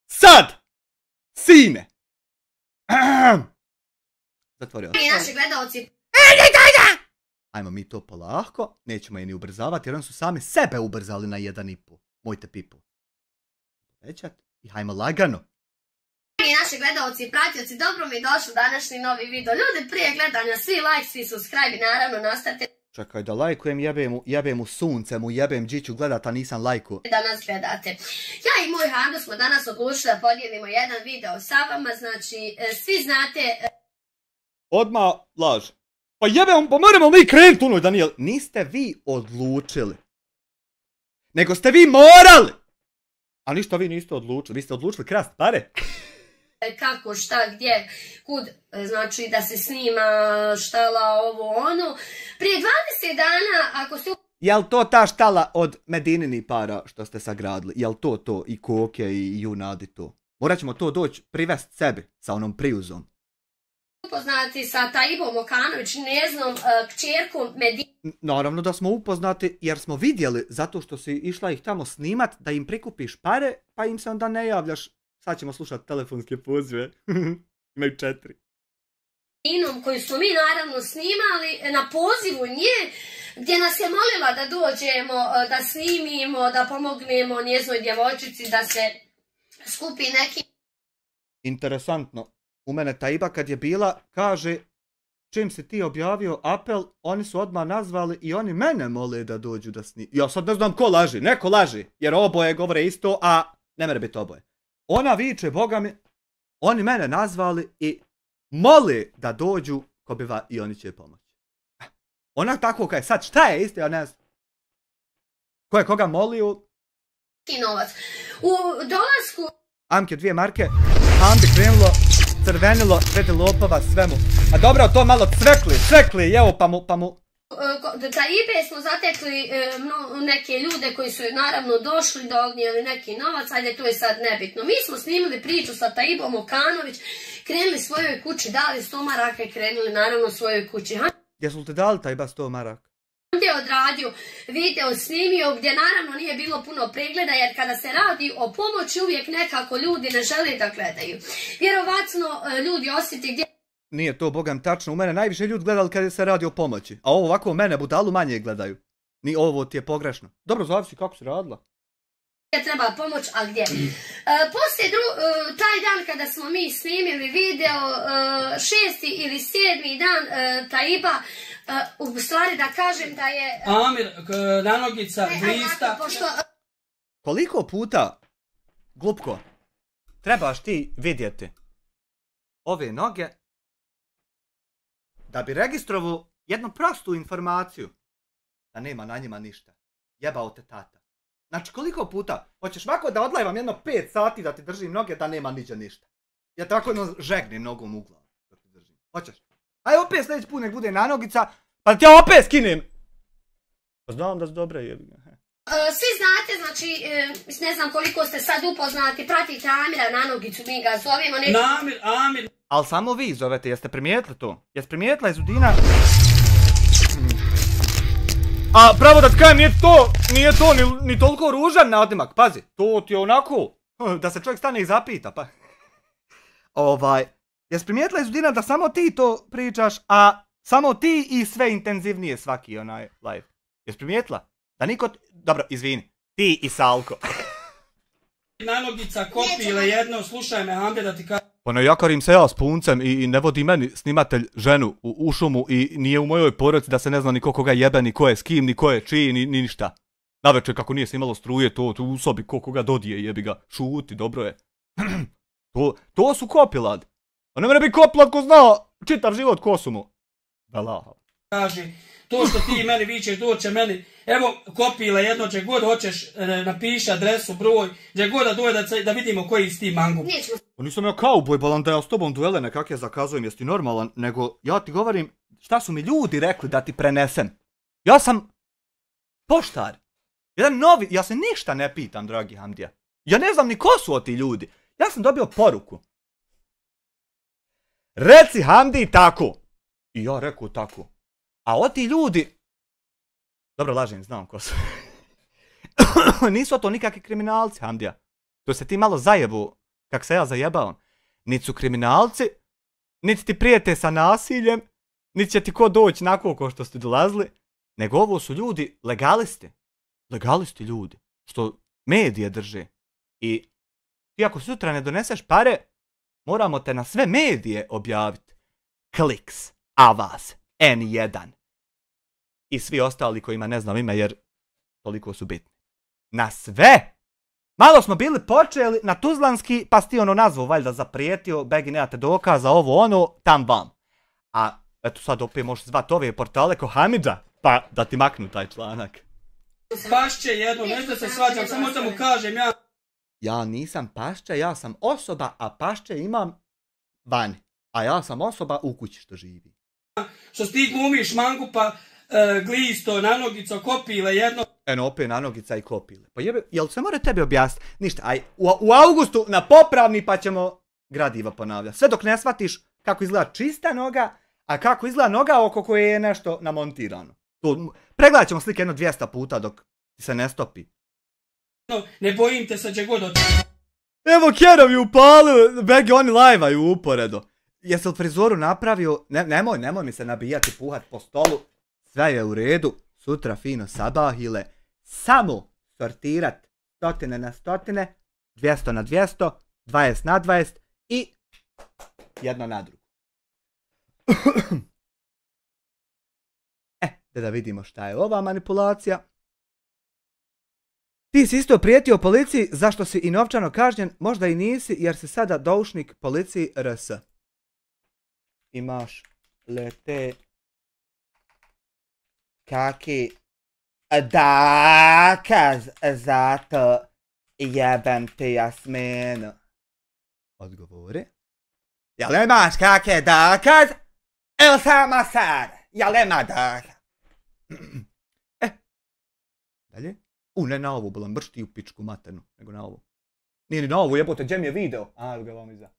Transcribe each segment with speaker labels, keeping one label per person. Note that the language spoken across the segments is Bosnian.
Speaker 1: Sad! Sine! Zatvorio.
Speaker 2: I naši gledalci.
Speaker 1: Ajmo mi to polako, nećemo je ni ubrzavati jer oni su sami sebe ubrzali na 1,5. Mojte people. Većat i hajmo lagano.
Speaker 2: I naši gledalci i pratioci, dobro mi došli današnji novi video. Ljudi, prije gledanja, svi like, svi subscribe i naravno nastavite
Speaker 1: Čekaj da lajkujem, jebem mu sunce, mu jebem Điću gledat, a nisam lajku.
Speaker 2: da nas gledate. Ja i moj Hando smo danas odlučili da podijelimo jedan video sa vama, znači svi znate...
Speaker 1: Odmah laž. Pa jebem, pa moramo mi krenuti unoj, Daniel. Niste vi odlučili. Nego ste vi morali. A ništa vi niste odlučili, vi ste odlučili krast pare.
Speaker 2: Kako, šta, gdje, kud, znači da se snima štala, ovo, ono. Prije 20 dana, ako ste...
Speaker 1: Jel to ta štala od Medinini para što ste sagradili? Jel to i koke i junadi to? Morat ćemo to doći privest sebi sa onom Priuzom.
Speaker 2: upoznati sa Taibom Okanović, njeznom kćerkom Medini.
Speaker 1: Naravno da smo upoznati jer smo vidjeli zato što si išla ih tamo snimat da im prikupiš pare pa im se onda ne javljaš. Sad ćemo slušati telefonske pozive. Imaju 4.
Speaker 2: Koju smo mi naravno snimali na pozivu nje, gdje nas je molila da dođemo, da snimimo, da pomognemo njeznoj djevojčici da se skupi neki...
Speaker 1: Interesantno. U mene Taiba kad je bila kaže čim si ti objavio apel, oni su odmah nazvali i oni mene mole da dođu da snimim. Ja sad ne znam ko laži, neko laži, jer oboje govore isto, a ne mere biti oboje. Ona viče, boga mi, oni mene nazvali i mole da dođu ko biva i oni će pomoći. Ona tako kaj, sad šta je isto, ja ne znam. Ko je koga molio?
Speaker 2: novac. U dolasku...
Speaker 1: Amke 2 marke, Hambi krenulo, crvenilo, vede lopova, svemu. A dobro, to malo cvekli, evo pa mu...
Speaker 2: Taibe smo zatekli neke ljude koji su naravno došli, donijeli neki novac, ajde to je sad nebitno. Mi smo snimili priču sa Taibom Okanović, krenuli svojoj kući, dali 100 maraka i krenuli naravno svojoj kući.
Speaker 1: Gdje su te dali Taiba 100 maraka?
Speaker 2: Gdje je odradio video, snimio, gdje naravno nije bilo puno pregleda, jer kada se radi o pomoći uvijek nekako ljudi ne žele da gledaju. Vjerovatno ljudi osjeti gdje...
Speaker 1: Nije to bogam tačno, u mene najviše ljudi gledali kada se radi o pomoći, a ovo ovako mene budalu manje gledaju. Ni ovo ti je pogrešno. Dobro, zavisi kako si radila.
Speaker 2: Treba pomoć, a gdje? Poslije taj dan kada smo mi snimili video, 6. ili 7. dan Taiba, u stvari da kažem da je...
Speaker 3: Amir, nanogica, glista...
Speaker 1: Koliko puta, glupko, trebaš ti vidjeti ove noge da bi registrovao jednu prostu informaciju da nema na njima ništa. Jebao te tata. Znači koliko puta, hoćeš ovako da odlajvam jedno 5 sati da ti držim noge da nema niđe ništa. Ja tako žegnem nogom u glavu da ti držim. Hoćeš? Aj opet sljedeći put nek bude nanogica, pa ti ja opet skinem. Pa znam da su dobre jebiga.
Speaker 2: Svi znate, znači, ne znam koliko ste sad upoznati, pratite Amira Nanogicu, mi ga zovemo.
Speaker 3: Amir.
Speaker 1: Ali samo vi zovete, jeste primijetili to? Jeste primijetila Izudina? A pravo da ti kajem, nije to ni toliko ružan nadimak, pazi, to ti je onako, da se čovjek stane i zapita, pa. Jesi primijetila Izudina da samo ti to pričaš, a samo ti i sve intenzivnije svaki onaj live? Jesi primijetila? Da niko, dobro, izvini, ti i Salko.
Speaker 3: Nanogica, kopile jedno, slušaj me, Hambe, da ti kažem.
Speaker 1: Pa ne jakarim se ja s puncem i ne vodi meni snimatelj ženu u šumu i nije u mojoj porodici da se ne zna ni koga jebe, ni ko je s kim, ni ko je čiji, ni ništa. Navečer kako nije snimalo struje, to u sobi koga dodije, jebi ga, šuti, dobro je. To su kopilad. A ne mene bi kopilad ko zna čitav život ko su mu. Belaha.
Speaker 3: Kaži, to što ti meni vičeš doće meni, evo kopile jedno, gdje god hoćeš napiši adresu, broj, gdje god da doje da vidimo koji si ti mangu.
Speaker 1: Pa nisam ja kauboj balan da ja s tobom duele nekak ja zakazujem, jesi ti normalan, nego ja ti govorim šta su mi ljudi rekli da ti prenesem. Ja sam poštar. Jedan novi, ja se ništa ne pitam, dragi Hamdija. Ja ne znam ni ko su ti ljudi. Ja sam dobio poruku. Reci Hamdi tako. I ja rekao tako. A ti ljudi... Dobro, lažem, znam ko su. Nisu to nikakvi kriminalci, Hamdija. To se ti malo zajebu, kak se ja zajebao. Niti su kriminalci, niti ti prijete sa nasiljem, niti će ti ko doći nakon ko što ste dolazili, nego ovo su ljudi legalisti. Legalisti ljudi, što medije drže. I ti ako sutra ne doneseš pare, moramo te na sve medije objaviti. Kliks, Avaz, N1 i svi ostali kojima ne znam ime jer toliko su bitni. Na sve! Malo smo bili počeli na Tuzlanski, pa si ti ono nazvao, valjda zaprijetio, begi nemate dokaza, ovo ono, tam vam. A eto sad opet možeš zvati ove portale ko Hamidža, pa da ti maknu taj članak.
Speaker 3: Pašće jedno, nešto se svađam, samo da mu kažem ja.
Speaker 1: Ja nisam pašće, ja sam osoba, a pašće imam vani. A ja sam osoba u kući što živi.
Speaker 3: Što ti glumiš mangupa, glisto, nanogico, kopile, jedno.
Speaker 1: Eno opet nanogica i kopile. Pa jebe, jel se more tebi objasniti? Ništa, aj u augustu na popravni pa ćemo gradiva ponavljati. Sve dok ne shvatiš kako izgleda čista noga, a kako izgleda noga oko koje je nešto namontirano. Pregledat ćemo slike jedno 200 puta dok se ne stopi.
Speaker 3: Ne bojim te sad će god oči.
Speaker 1: Evo Kerovi upalili, begi oni lajvaju uporedo. Jesi li frizoru napravio? Nemoj mi se nabijati, puhat po stolu. Sve je u redu, sutra fino sabahile. Samo sortirat stotine na stotine, 200 na 200, 20 na 20 i jedno na drugo. Da vidimo šta je ova manipulacija. Ti si isto prijetio policiji, zašto si i novčano kažnjen, možda i nisi jer si sada doušnik policiji RS. Imaš lete kaki dokaz za to, jebem ti Jasminu. Odgovori. Jel imaš kaki dokaz? Ili sama sad? Jel ima dokaz? Dalje? Ne na ovu, bolam, brš ti u pičku maternu, nego na ovu. Nije ni na ovu, jebote, gdje mi je video? A, evo ga vam iza.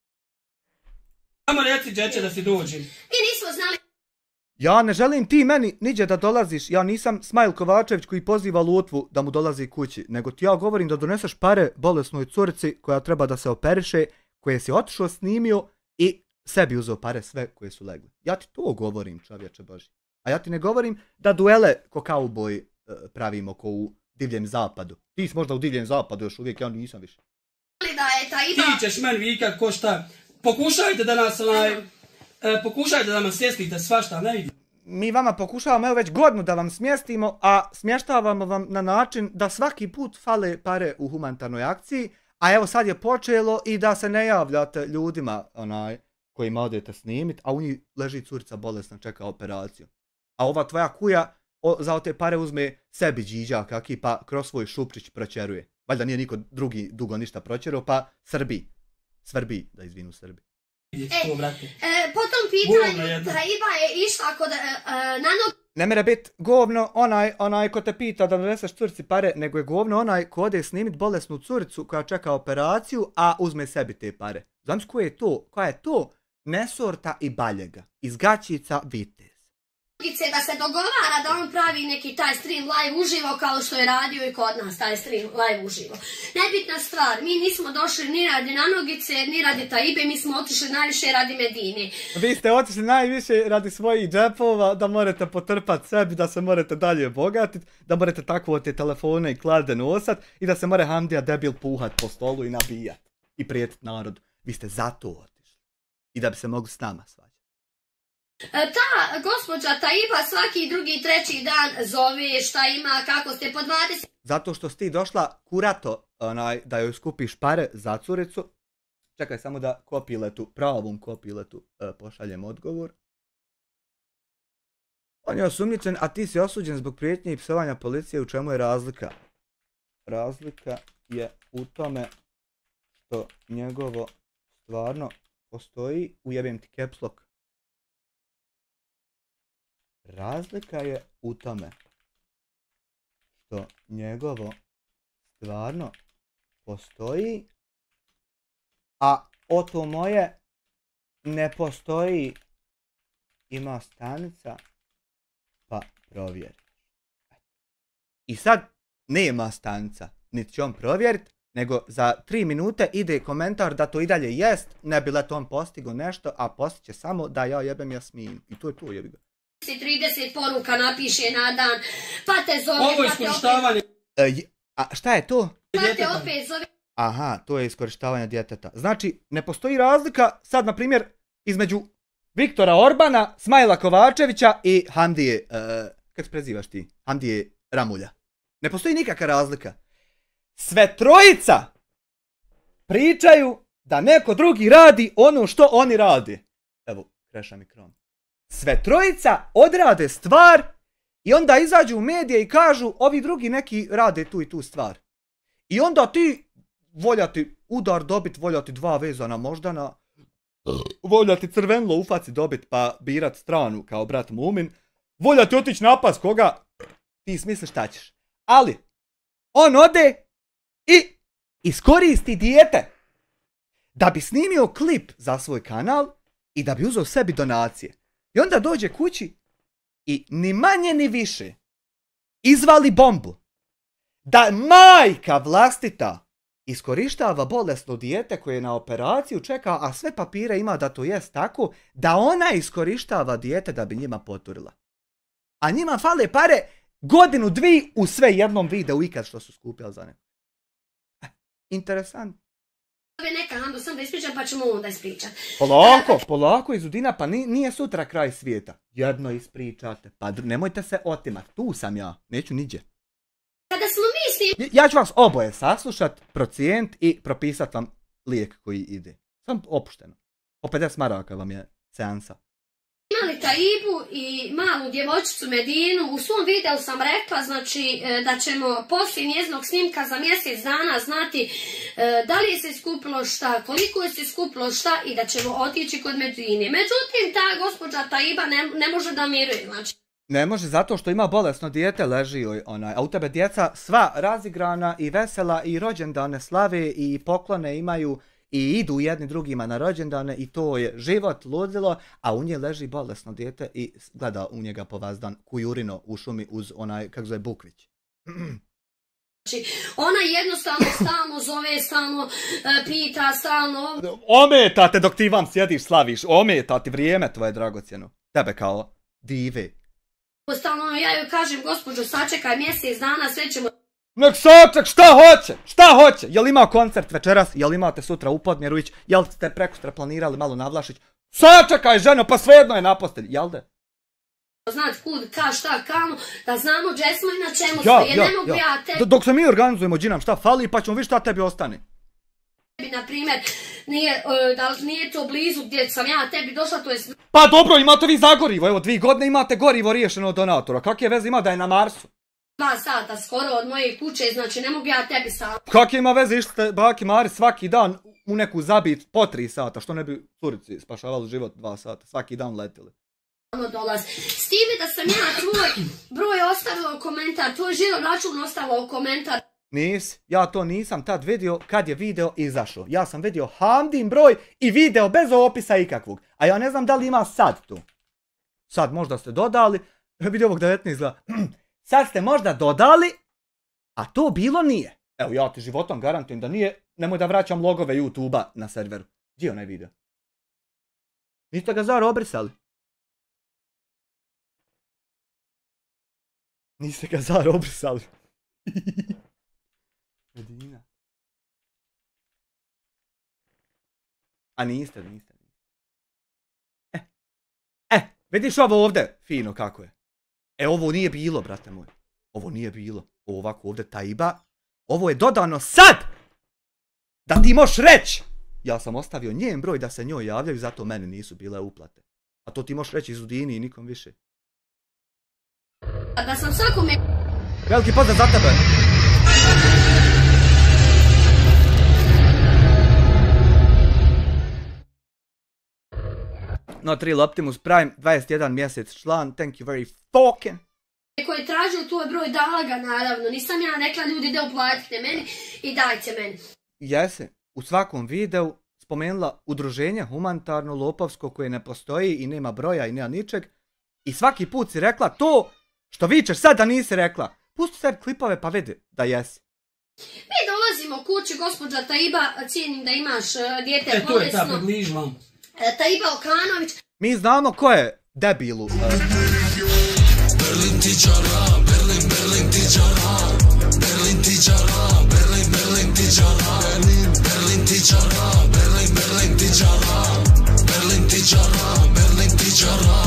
Speaker 3: Samo reci džeće da si dođi.
Speaker 2: Mi nismo znali.
Speaker 1: Ja ne želim ti meni niđe da dolaziš, ja nisam Smajl Kovačević koji poziva Lutvu da mu dolazi kući, nego ti ja govorim da doneseš pare bolesnoj curici koja treba da se operiše, koje si otišao snimio i sebi uzeo pare sve koje su legli. Ja ti to govorim, čovječe Boži. A ja ti ne govorim da duele ko kauboj pravimo ko u Divljem zapadu. Ti si možda u Divljem zapadu još uvijek, ja nisam više.
Speaker 3: Ti ćeš meni vikat ko šta. Pokušajte da nas pokušajte da nam smjestite svašta, ne vidim.
Speaker 1: Mi vama pokušavamo evo već godinu da vam smjestimo, a smještavamo vam na način da svaki put fale pare u humanitarnoj akciji, a evo sad je počelo i da se ne javljate ljudima kojima odete snimit, a u njih leži curica bolesna, čeka operaciju. A ova tvoja kuja za te pare uzme sebi džiđa kaki pa kroz svoj šupčić proćeruje. Valjda nije niko drugi dugo ništa proćerao pa svrbi da izvinu Srbi.
Speaker 2: Po tom pitanju Taiba je išla kod nanog...
Speaker 1: Ne mere bit govno onaj ko te pita da doneseš curici pare, nego je govno onaj ko ode snimit bolesnu curicu koja čeka operaciju, a uzme sebi te pare. Znam koja je to nesorta i baljega. Iz gaćica vitez.
Speaker 2: Da se dogovara da on pravi neki taj stream live uživo kao što je radio i kod nas taj stream live uživo. Nebitna stvar, mi nismo došli ni radi Nanogice, ni radi Taibe, mi smo otišli najviše radi Medine.
Speaker 1: Vi ste otišli najviše radi svojih džepova, da morate potrpati sebi, da se morate dalje obogatiti, da morate tako te telefone i klade nosat i da se more Hamdija debil puhat po stolu i nabijat i prijetit narodu. Vi ste zato otišli. I da bi se mogli s nama svađati.
Speaker 2: Ta gospođa Taiba svaki drugi, treći dan zove šta ima, kako ste po 20...
Speaker 1: Zato što si ti došla kurato da joj skupiš pare za curicu. Čekaj samo da pravom kopiletu pošaljem odgovor. On je osumnjičen, a ti si osuđen zbog prijetnje i psovanja policije. U čemu je razlika? Razlika je u tome što njegovo stvarno postoji. Ujebem ti caps lock. Razlika je u tome što njegovo stvarno postoji, a oto moje ne postoji, ima stanica, pa provjeri. I sad nema stanica, niti će on provjerit, nego za 3 minute ide komentar da to i dalje jest, ne bi let on postigo nešto, a postiće samo da ja jebem Jasminu. I to je to, jebi ga.
Speaker 2: 30 poruka napiše na dan, pa te zove,
Speaker 3: Ovo je iskorištavanje.
Speaker 1: A šta je to?
Speaker 2: pa te opet zove.
Speaker 1: Aha, to je iskorištavanje djeteta. Znači, ne postoji razlika sad, na primjer, između Viktora Orbana, Smajla Kovačevića i Hamdije, kako se prezivaš ti? Hamdije Ramulja. Ne postoji nikakva razlika. Sve trojica pričaju da neko drugi radi ono što oni rade. Evo, kreša mikron. Sve trojica odrade stvar i onda izađu u medije i kažu ovi drugi neki rade tu i tu stvar. I onda ti voljati udar dobit, voljati 2 vezana moždana, voljati crvenlo u faci dobit pa birat stranu kao brat Mumin, voljati otići napas koga ti smisliš šta ćeš. Ali, on ode i iskoristi dijete da bi snimio klip za svoj kanal i da bi uzeo sebi donacije. I onda dođe kući i ni manje ni više izvali bombu da majka vlastita iskorištava bolesno dijete koje na operaciju čeka, a sve papire ima da to jest tako, da ona iskorištava dijete da bi njima poturila. A njima fale pare 1, 2 u sve jednom videu ikad što su skupili za neko. Interesant.
Speaker 2: Neka Hando sam da ispričam pa ćemo onda ispričat.
Speaker 1: Polako Izudina, pa nije sutra kraj svijeta. Jedno ispričate, pa nemojte se otimat. Tu sam ja, neću niđe.
Speaker 2: Kada smo mi
Speaker 1: Ja ću vas oboje saslušat, procijent i propisat vam lijek koji ide. Sam opušteno. Po 50 maraka vam je seansa.
Speaker 2: imali Taibu i malu djevojčicu Medinu, u svom videu sam rekla znači, da ćemo poslije njezinog snimka za mjesec dana znati da li je se skupilo šta, koliko je se skupilo šta i da ćemo otići kod Medine. Međutim, ta gospođa Taiba ne može da miruje. Znači.
Speaker 1: Ne može zato što ima bolesno dijete, leži joj onaj, a u tebe djeca sva razigrana i vesela i rođendane slave i poklone imaju i idu jedni drugima na rođendane i to je život, ludilo, a u nje leži bolesno dijete i gleda u njega po vazdan kujurino u šumi uz onaj, kako zove, bukvić.
Speaker 2: Znači, ona jednostavno stalno zove, stalno pita, stalno...
Speaker 1: Ometa te dok ti vam sjediš, slaviš, ometa ti vrijeme tvoje dragocjeno. Tebe kao dive.
Speaker 2: Stalno ja joj kažem, gospođo, sačekaj mjesec dana, sve ćemo...
Speaker 1: Nek saček, šta hoće? Jel ima koncert večeras, jel imate sutra u Podmjeruić, jel ste prekosutra planirali malo na Vlašić? Sačekaj ženo, pa svejedno je na postelji, jel de?
Speaker 2: Znati kud, ka, šta, kamo, da znamo gdje smo i na čemu smo, jer ne mogu ja tebi...
Speaker 1: Dok se mi organizujemo, dži nam šta fali, pa ćemo vidjeti šta tebi ostane.
Speaker 2: Na primjer, nije to blizu gdje sam ja tebi došla, to je...
Speaker 1: Pa dobro, imate vi Zagorivo, evo 2 godine imate gorivo riješeno od donatora, kakve veze ima da je na Marsu?
Speaker 2: 2 sata skoro od moje kuće, znači ne mogu ja tebi sam.
Speaker 1: Kakve ima veze išli baki Mari svaki dan u neku zabit po 3 sata, što ne bi curici spašavali život 2 sata, svaki dan letili.
Speaker 2: S time da sam ja tvoj broj ostavila u komentar, tvoj žiro račun ostavila u komentar.
Speaker 1: Ja to nisam tad vidio kad je video izašao. Ja sam vidio Hamdin broj i video bez opisa ikakvog. A ja ne znam da li ima sad tu. Sad možda ste dodali, vidio ovog 19 sad ste možda dodali, a to bilo nije. Evo ja ti životom garantujem da nije, nemoj da vraćam logove YouTube-a na serveru. Gdje je onaj video? Niste ga zar obrisali? Niste ga zar obrisali? Medina. A niste. Vidiš ovo ovdje? Fino kako je. Ovo nije bilo, brate moj. Ovo nije bilo. Ovo ovako ovdje Taiba. Ovo je dodano sad! Da ti možeš reći! Ja sam ostavio njen broj da se njoj javljaju, zato meni nisu bile uplate. A to ti možeš reći Izudini i nikom više.
Speaker 2: A da sam svakome...
Speaker 1: Veliki pozdrav za tebe! No, Trill Optimus Prime, 21 mjesec član, thank you very fucking
Speaker 2: Koji je tražio tvoj broj, dala ga naravno. Nisam ja rekla ljudi da uplatite meni i dajte meni.
Speaker 1: Jesi, u svakom videu spomenula udruženje humanitarno lopovsko koje ne postoji i nema broja i nema ničeg. I svaki put si rekla to što vičeš sad da nisi rekla. Pusti sebi klipove pa vidi da jesi.
Speaker 2: Mi dolazimo kući, gospođa Taiba, cijenim da imaš dijete
Speaker 3: To je ta
Speaker 2: bolesno.
Speaker 3: približi vam.
Speaker 2: Taiba Okanović.
Speaker 1: Mi znamo ko je debilu.
Speaker 4: Berlin tičara, Berlin, Berlin tičara, Berlin tičara, Berlin, Berlin tičara, Berlin, Berlin tičara, Berlin, Berlin tičara, Berlin tičara, Berlin tičara.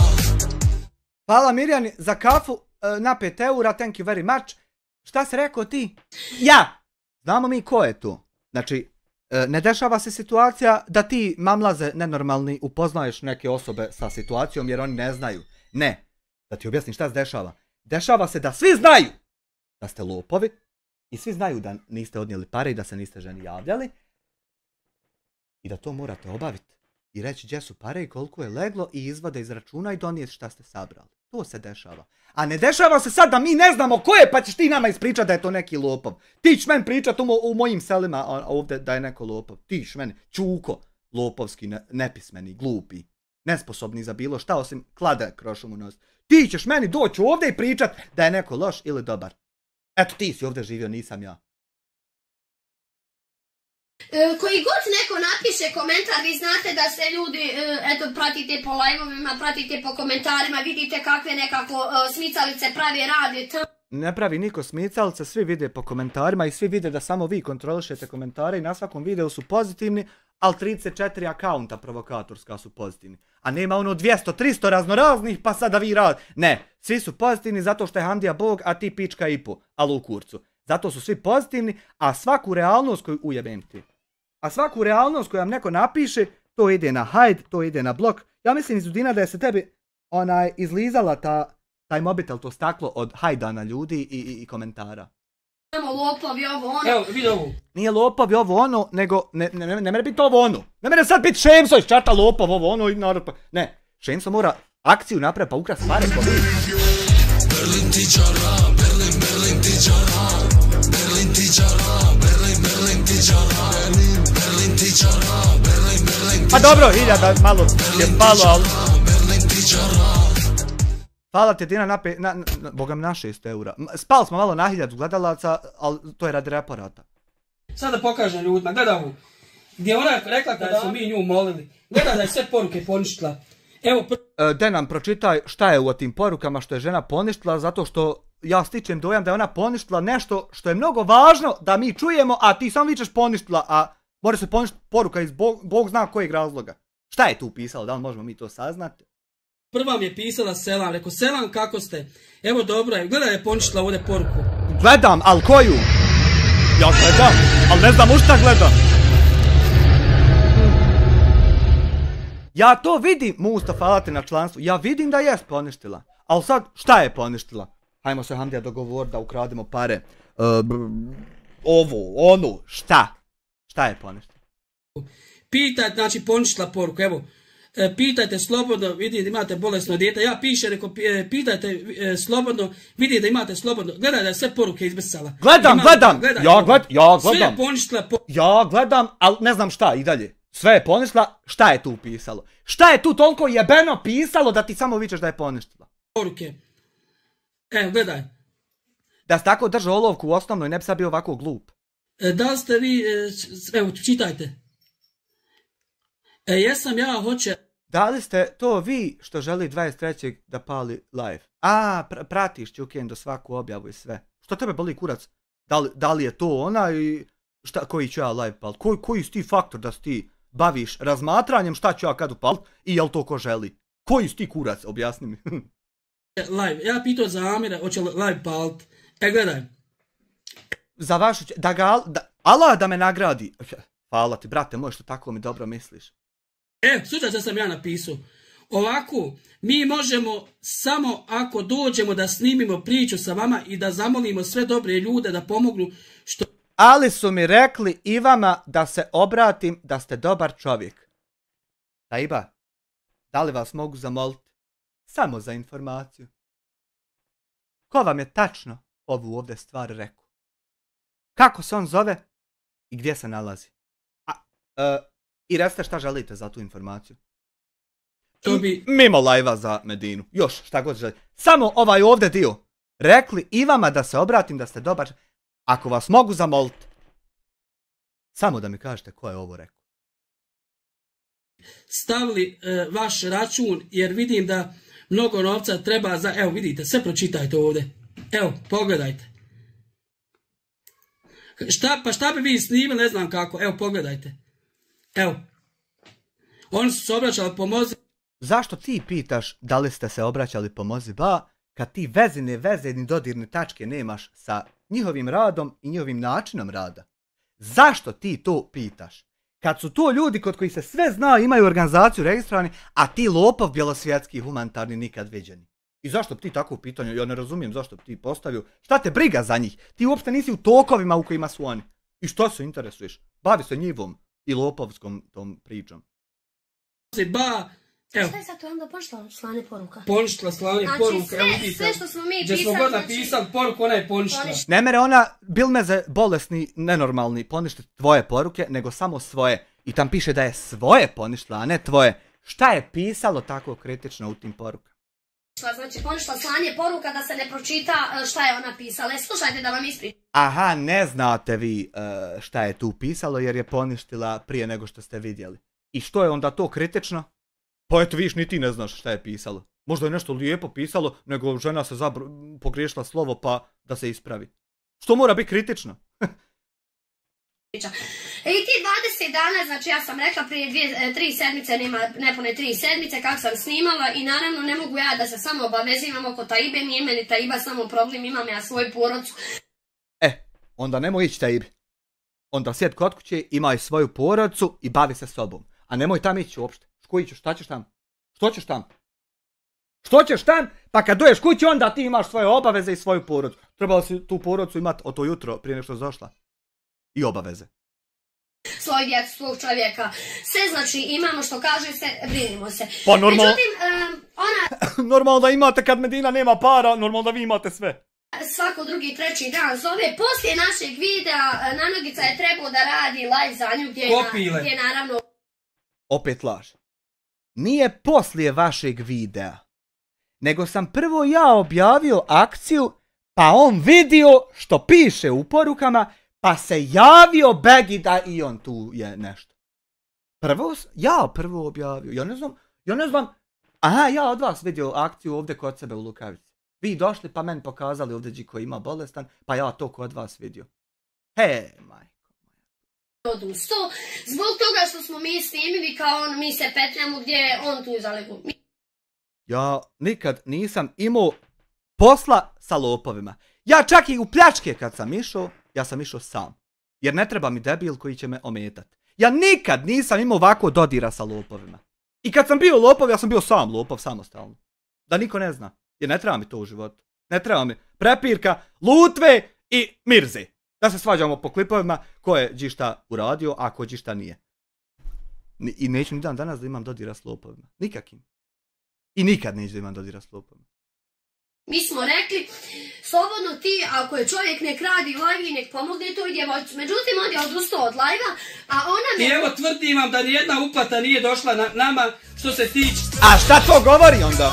Speaker 1: Hvala Mirjani za kafu na 5 eura, thank you very much. Šta si rekao ti? Ja! Znamo mi ko je tu. Znači, ne dešava se situacija da ti mamlaze nenormalni upoznaješ neke osobe sa situacijom jer oni ne znaju. Ne. Da ti objasnim šta se dešava. Dešava se da svi znaju da ste lopovi i svi znaju da niste odnijeli pare i da se niste ženi javljali i da to morate obaviti i reći gdje su pare i koliko je leglo i izvade iz računa i donijeti šta ste sabrali. To se dešava. A ne dešava se sad da mi ne znamo ko je pa ćeš ti nama ispričati da je to neki lopov. Ti ćeš meni pričati u mojim selima ovdje da je neko lopov. Ti ćeš meni čuko lopovski, nepismeni, glupi, nesposobni za bilo šta osim klade krošom u nos. Ti ćeš meni doći ovdje i pričat da je neko loš ili dobar. Eto ti si ovdje živio, nisam ja.
Speaker 2: Koji god neko napiše komentar, vi znate da se ljudi, eto, pratite po live-ovima, pratite po komentarima, vidite kakve nekako smicalice pravi, radi.
Speaker 1: Ne pravi niko smicalice, svi vide po komentarima i svi vide da samo vi kontrolišete komentare i na svakom videu su pozitivni, ali 34 akaunta provokatorska su pozitivni. A nema ono 200-300 raznoraznih pa sada vi rad. Ne, svi su pozitivni zato što je Hamdija Bog, a ti pička i po, ali u kurcu. Zato su svi pozitivni, a svaku realnost koju ujebem ti. A svaku realnost koju vam neko napiše, to ide na hide, to ide na blok. Ja mislim Izudina da je se tebi izlizala taj mobitel, to staklo od hajdana ljudi i komentara.
Speaker 2: Samo lopovi ovo ono.
Speaker 3: Evo, vidi ovo.
Speaker 1: Nije lopovi ovo ono, nego ne mere biti ovo ono. Ne mere sad biti Šemso iz čata lopov ovo ono i narod pa... Ne, Šemso mora akciju napraviti pa ukras pare ko vi.
Speaker 4: Berlin tičara, Berlin, Berlin tičara, Berlin tičara, Berlin, Berlin tičara, Berlin, Berlin tičara, Berlin, Berlin.
Speaker 1: Pa dobro, 1000 malo je palo, ali...
Speaker 4: Berlin tičara.
Speaker 1: Hvala ti Dina bogam na 6 eura. Spali smo malo na 1000 gledalaca, ali to je radi reporata.
Speaker 3: Sad da pokažem ljudima, gledaj ovu. Gdje ona rekla kada smo mi nju molili. Gledaj da je sve poruke poništila. Evo...
Speaker 1: De nam pročitaj šta je u tim porukama što je žena poništila, zato što ja stičem dojam da je ona poništila nešto što je mnogo važno da mi čujemo, a ti samo vičeš poništila, a može se poništiti poruka iz Bog zna kojeg razloga. Šta je tu pisalo, da li možemo mi to saznati?
Speaker 3: Prva mi je pisala Selam, rekao Selam kako ste? Evo dobro je, gledaj je poništila ovdje poruku.
Speaker 1: Gledam, ali koju? Ja gledam, ali ne znam u šta gledam. Ja to vidim, Mustafa, hvala ti na članstvu, ja vidim da jest poništila. Ali sad, šta je poništila? Hajmo se Hamdija dogovor da ukrademo pare. Ovo, ono, šta? Šta je poništila?
Speaker 3: Pitajte, znači poništila poruku, evo. Pitajte slobodno, vidite da imate bolesno dijete. Ja pišem, rekao, pitajte slobodno, vidite da imate slobodno. Gledaj da je sve poruke izbrisala.
Speaker 1: Gledam. Ja gledam.
Speaker 3: Sve je poništila
Speaker 1: Ja gledam, ali ne znam šta i dalje. Sve je poništila, šta je tu pisalo? Šta je tu toliko jebeno pisalo da ti samo vičeš da je poništila?
Speaker 3: Poruke. Evo, gledaj.
Speaker 1: Da si tako držao olovku u osnovnoj, ne bi sad bio ovako glup.
Speaker 3: Da li ste vi, evo, čitajte. Jesam ja hoće...
Speaker 1: Da li ste to vi što želi 23. da pali live? A, pratiš Čuken do svaku objavu i sve. Što tebe boli kurac? Da li je to ona i koji ću ja live palit? Koji si ti faktor da si ti baviš razmatranjem šta ću ja kad upalit i jel to ko želi? Koji si ti kurac? Objasni mi.
Speaker 3: Live. Ja pitao za Amira, hoće live palit. Gledaj.
Speaker 1: Za vašu... Allah da me nagradi. Hvala ti, brate moj, što tako mi dobro misliš.
Speaker 3: Slušaj što sam ja napisao. Ovako, mi možemo samo ako dođemo da snimimo priču sa vama i da zamolimo sve dobre ljude da pomognu što...
Speaker 1: Ali su mi rekli i vama da se obratim da ste dobar čovjek. Taiba, da li vas mogu zamoliti? Samo za informaciju. ko vam je tačno ovu ovdje stvar rekao? Kako se on zove i gdje se nalazi? I recite šta želite za tu informaciju.
Speaker 3: To bi...
Speaker 1: Mimo lajva za Medinu. Još šta god želite. Samo ovaj ovdje dio. Rekli i vama da se obratim, da ste dobar. Ako vas mogu zamoliti. Samo da mi kažete ko je ovo rekao.
Speaker 3: Stavili vaš račun jer vidim da mnogo novca treba za... Evo vidite, sve pročitajte ovdje. Evo, pogledajte. Šta bi vi snimili, ne znam kako. Evo, pogledajte. Evo. Oni su se obraćali pomozi.
Speaker 1: Zašto ti pitaš da li ste se obraćali pomozi ba, kad ti veze ni dodirne tačke nemaš sa njihovim radom i njihovim načinom rada? Zašto ti to pitaš? Kad su to ljudi kod koji se sve zna, imaju organizaciju registrovani, a ti lopov bjelosvjetski humanitarni nikad viđeni. I zašto bi ti tako pitanje? Ja ne razumijem zašto bi ti postavio. Šta te briga za njih? Ti uopšte nisi u tokovima u kojima su oni. I što se interesuješ? Bavi se njivom i lopovskom tom pričom.
Speaker 3: Ba, evo.
Speaker 2: Šta je sad to onda poništila slanje poruka?
Speaker 3: Poništila slanje
Speaker 2: znači,
Speaker 3: poruka, evo vidite.
Speaker 2: Sve što smo mi
Speaker 3: pisali. Gdje smo god napisali poruku, ona je poništila.
Speaker 1: Ne mere ona bilmeze bolesni, nenormalni poništiti tvoje poruke, nego samo svoje. I tam piše da je svoje poništila, a ne tvoje. Šta je pisalo tako kritično u tim porukama?
Speaker 2: Znači poništila slanje poruka da se ne pročita šta je ona pisala. Slušajte da vam ispričam.
Speaker 1: Aha, ne znate vi šta je tu pisalo jer je poništila prije nego što ste vidjeli. I što je onda to kritično? Pa eto viš, ni ti ne znaš šta je pisalo. Možda je nešto lijepo pisalo, nego žena se pogriješila slovo pa da se ispravi. Što mora biti kritično?
Speaker 2: I ti 20 dana, znači ja sam rekla prije 3 sedmice, nema nepune 3 sedmice kako sam snimala i naravno ne mogu ja da se samo obavezivam oko Taibe, nije meni Taiba samo problem, imam ja svoju porodcu.
Speaker 1: Onda nemoj ići Taibi. Onda sjed kod kuće, imaj svoju porodcu i bavi se sobom. A nemoj tam ići uopšte. Škojiću, šta ćeš tam? Što ćeš tam? Što ćeš tam? Pa kad doješ kući onda ti imaš svoje obaveze i svoju porodcu. Trebalo si tu porodcu imati od to jutro prije nešto došla. I obaveze.
Speaker 2: Svoj djecu, svog čovjeka. Sve znači imamo što kaže se, brinimo se.
Speaker 1: Pa normalno.
Speaker 2: Međutim, ona...
Speaker 1: normalno da imate kad Medina nema para, normalno da vi imate sve.
Speaker 2: Svako drugi, treći dan zove. Poslije našeg videa Nanogica je trebao da radi live za nju gdje naravno...
Speaker 1: Opet laž. Nije poslije vašeg videa. Nego sam prvo ja objavio akciju, pa on vidio što piše u porukama, pa se javio Begi da i on tu je nešto. Ja prvo objavio. Ja ne znam. Aha, ja od vas vidio akciju ovdje kod sebe u Lukavici. Vi došli pa meni pokazali ovdje koji ima bolestan, pa ja to kod vas vidio. Majko.
Speaker 2: Zbog toga što smo mi snimili kao mi se petljamo gdje je on tu zalegu.
Speaker 1: Ja nikad nisam imao posla sa lopovima. Ja čak i u pljačke kad sam išao, ja sam išao sam. Jer ne treba mi debil koji će me ometati. Ja nikad nisam imao ovako dodira sa lopovima. I kad sam bio lopov, ja sam bio sam lopov, samostalno. Da niko ne zna. Jer ne treba mi to u životu. Ne treba mi prepirka, lutve i mirze. Da se svađamo po klipovima ko je šta uradio, a ko šta nije. I neću ni dan danas da imam dodira s lopovima. Nikakim. I nikad neću da imam dodira s lopovima.
Speaker 2: Mi smo rekli, slobodno ti, ako je čovjek nek radi live i nek pomogne toj djevojcu. Međutim, on je odustao od live-a, a ona me...
Speaker 3: I evo tvrdim vam da nijedna uplata nije došla nama što se tiče...
Speaker 1: A šta to govori onda?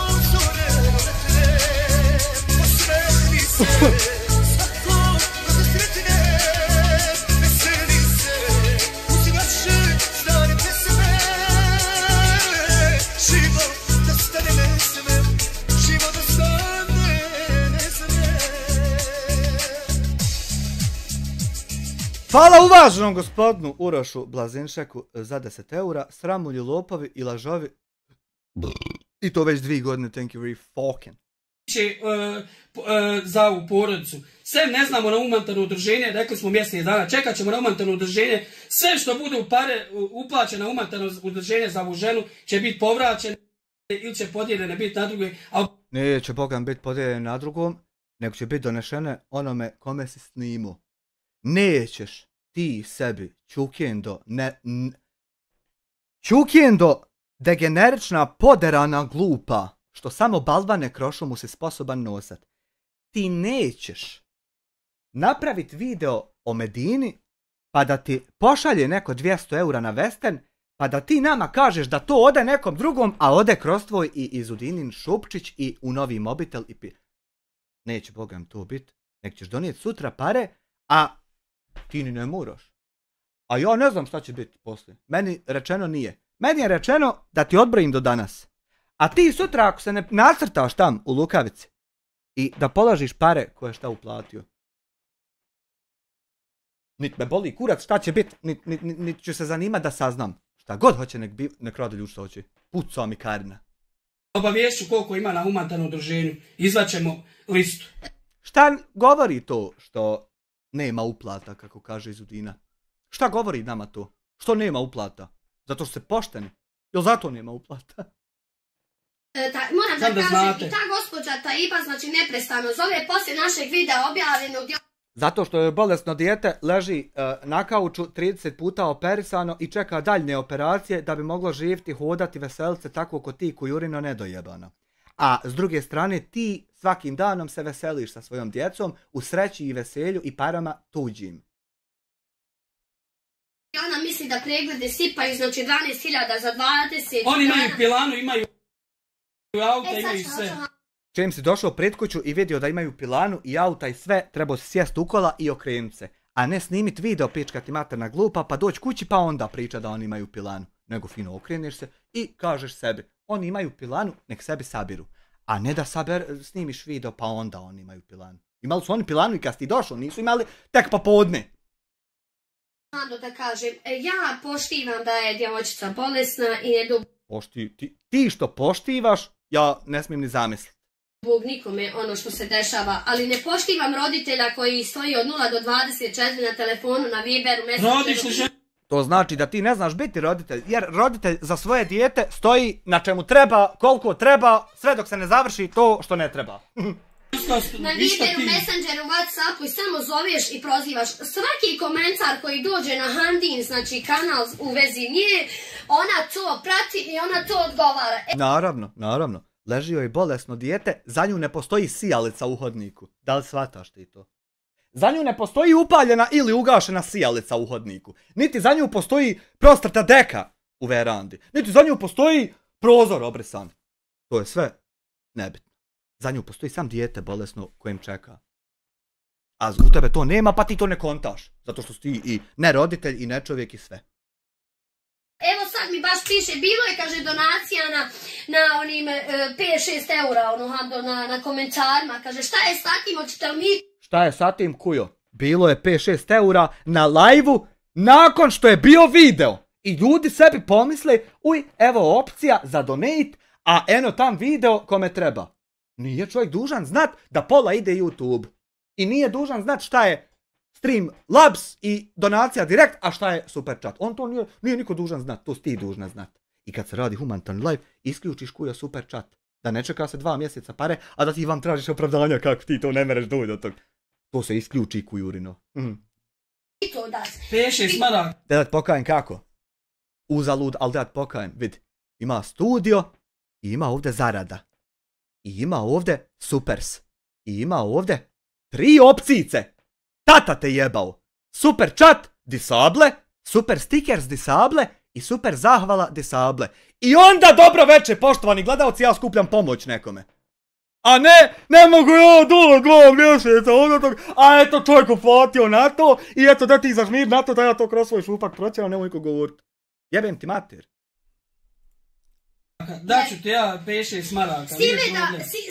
Speaker 1: Hvala uvaženom gospodinu Urošu Blazinšeku za 10 eura, sramulji lopovi i lažovi. I to već 2 godine, thank you very fucking.
Speaker 3: Za ovu porodicu. Sve ne znamo na humanitarno udruženje, rekli smo mjesec dana, čekat ćemo na humanitarno udruženje. Sve što bude u pare uplaćeno na humanitarno udruženje za ovu ženu će biti povraćeno ili će podijeljene biti na drugoj.
Speaker 1: Neće Bogan biti podijeljene na drugom, nego će biti donešene onome kome si snimao. Nećeš ti sebi, Čukjendo, degenerična, poderana glupa, što samo balvane krošu mu si sposoban nosat. ti nećeš napraviti video o Medini, pa da ti pošalje neko 200 eura na Western, pa da ti nama kažeš da to ode nekom drugom, a ode kroz tvoj i Izudinin šupčić i u novi mobitel i neće bogam to bit, nek ćeš donijeti sutra pare, a ti ni ne moraš. A ja ne znam šta će biti poslije. Meni rečeno nije. Meni je rečeno da ti odbrojim do danas. A ti sutra ako se ne nacrtaš tam u Lukavici i da položiš pare koje šta uplatio. Nit me boli kurac šta će biti, nit ću se zanimati da saznam. Šta god hoće nek radi ljudi što hoće. Pucao mi Karina.
Speaker 3: Obaviješću koliko ima na humanitarnom udruženju. Izvaćemo listu.
Speaker 1: Šta govori to što nema uplata, kako kaže Izudina? Šta govori nama to? Što nema uplata? Zato što se pošteni. Jel zato nema uplata?
Speaker 2: Moram da kažem, i ta gospođa Taiba, znači neprestano zove poslije našeg videa objavljenog.
Speaker 1: Zato što je bolesno dijete leži na kauču 30 puta operisano i čeka daljne operacije da bi moglo živjeti, hodati, veseliti se tako ko ti kujurino nedojebana. A s druge strane ti svakim danom se veseliš sa svojom djecom u sreći i veselju i parama tuđim.
Speaker 2: Ona misli da preglede sipaju, znači 12.000 za 20.
Speaker 3: Oni imaju pilanu, imaju auta, imaju sve.
Speaker 1: Čim si došao pred kuću i vidio da imaju pilanu i auta i sve, trebao si sjest u kola i okrenut se. A ne snimit video pičkati materna glupa pa doći kući pa onda priča da oni imaju pilanu. Nego fino okreneš se i kažeš sebi, oni imaju pilanu, nek sebi sabiru. A ne da snimiš video pa onda oni imaju pilanu. Imali su oni pilanu i kad si ti došao, nisu imali tek popodne.
Speaker 2: Da kažem, ja poštivam da je djevojčica bolesna i ne dubog
Speaker 1: Ti što poštivaš, ja ne smijem ni zamisliti.
Speaker 2: nikome ono što se dešava, ali ne poštivam roditelja koji stoji od 0 do 24 na telefonu, na Viberu, Messengeru.
Speaker 1: To znači da ti ne znaš biti roditelj, jer roditelj za svoje dijete stoji na čemu treba, koliko treba, sve dok se ne završi to što ne treba.
Speaker 2: Na Viberu, Messengeru, Whatsappu i samo zoveš i prozivaš. Svaki komentar koji dođe na Handin, znači kanal u vezi nje, ona to prati i ona to odgovara.
Speaker 1: Naravno. Ležio je bolesno dijete, za nju ne postoji sijalica u hodniku. Da li shvataš ti to? Za nju ne postoji upaljena ili ugašena sijalica u hodniku. Niti za nju postoji prostrta deka u verandi. Niti za nju postoji prozor obrisan. To je sve nebitno. Za nju postoji sam dijete bolesno kojem čeka. A u tebe to nema pa ti to ne kontaš. Zato što si ti i ne roditelj i ne čovjek i sve.
Speaker 2: Evo sad mi baš piše, bilo je, kaže, donacija na onim 5-6 eura na komentarima. Kaže, šta je s takim, hoćete li mi...
Speaker 1: Šta je sa tim, kujo? Bilo je 5-6 eura na live-u nakon što je bio video. I ljudi sebi pomisle, uj, evo opcija za donate, a eno tam video kome treba. Nije čovjek dužan znat da pola ide YouTube. I nije dužan znat šta je Streamlabs i donacija direkt, a šta je super chat. On to nije niko dužan znat, to si ti dužna znat. I kad se radi humanitarni live, isključiš kujo super chat. Da ne čeka se 2 mjeseca pare, a da ti vam tražiš opravdanja kako ti to ne mereš doći do tog. To se isključi kujurino.
Speaker 3: Peše smara.
Speaker 1: Da ti pokajem kako? Uzalud, ali da ti pokajem. Vidi, ima studio i ima ovdje zarada. I ima ovdje supers. I ima ovdje 3 opcijice. Tata te jebao. Super chat, disable, super stickers, disable i super zahvala, disable. I onda dobro večer, poštovani gledalci, ja skupljam pomoć nekome. A ne mogu ja dole 2 mjeseca, ono tog, a eto čovjek uplatio na to i eto da ti zažmir na to da ja to kroz svoj šupak proćeram, nemoj ko govorit. Jebem ti mater.
Speaker 3: Daću ti ja 5-6 maraka.
Speaker 2: S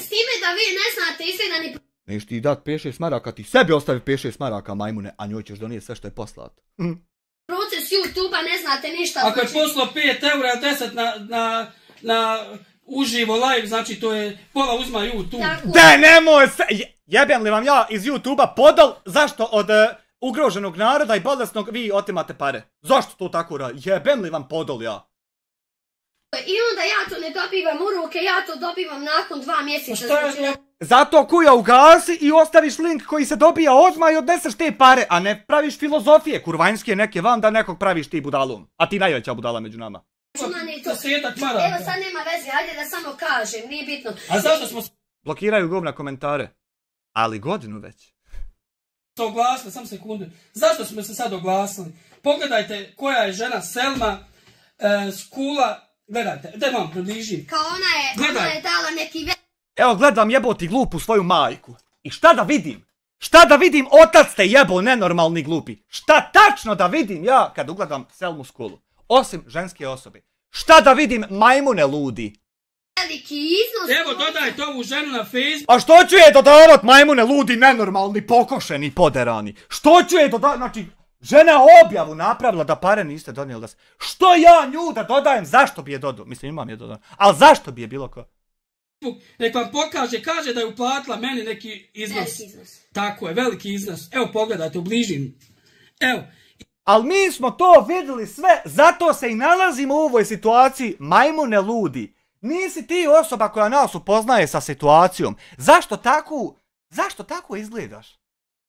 Speaker 2: time da vi ne znate izgleda ni...
Speaker 1: Neš ti dat 5-6 maraka, ti sebi ostavi 5-6 maraka, majmune, a njoj ćeš donijeti sve što je poslato.
Speaker 2: Proces YouTube-a ne znate ništa.
Speaker 3: Ako je poslao 5 eura 10 na uživo live, znači to je pola uzma YouTube.
Speaker 1: Da nemoj se, jebem li vam ja iz YouTube-a podal, zašto od ugroženog naroda i bolesnog vi otimate pare? Zašto to tako radi? Jebem li vam podal ja?
Speaker 2: I onda ja to ne dobivam u ruke, ja to dobivam nakon 2 mjeseca.
Speaker 1: Zato kuja ugasi i ostaviš link koji se dobija odmah i odneseš te pare, a ne praviš filozofije kurvanjske neke van da nekog praviš ti budalom. A ti najveća budala među nama.
Speaker 2: Evo sad nema veze, ajde da samo kažem, nije bitno.
Speaker 3: A zašto smo...
Speaker 1: Blokiraju govna komentare. Ali godinu već.
Speaker 3: Se oglasili, sam sekundu. Zašto smo se sad oglasili? Pogledajte koja je žena Selma Skula. Gledajte, da vam približim.
Speaker 2: Kao ona je dala neki
Speaker 1: Evo gledam jeboti glupu svoju majku. I šta da vidim? Šta da vidim, otac te jebo nenormalni glupi. Šta tačno da vidim ja kad ugledam Selmu Skulu? Osim ženske osobe. Šta da vidim, majmune ludi?
Speaker 2: veliki iznos.
Speaker 3: Evo dodajte ovu ženu na Facebook.
Speaker 1: A što ću je dodavat, majmune ludi, nenormalni, pokošeni, poderani? Što ću je dodavat, znači, žena objavu napravila da pare niste donijeli da se... Što ja nju da dodajem, zašto bi je dodao? Mislim, imam je dodao, ali zašto bi je bilo ko?
Speaker 3: Nek vam pokaže, kaže da je uplatila meni neki iznos.
Speaker 2: Veliki iznos.
Speaker 3: Tako je, veliki iznos. Evo pogledajte, ubližim. Evo.
Speaker 1: Ali mi smo to vidjeli sve, zato se i nalazimo u ovoj situaciji, majmune ludi. Nisi ti osoba koja nas upoznaje sa situacijom. Zašto tako izgledaš?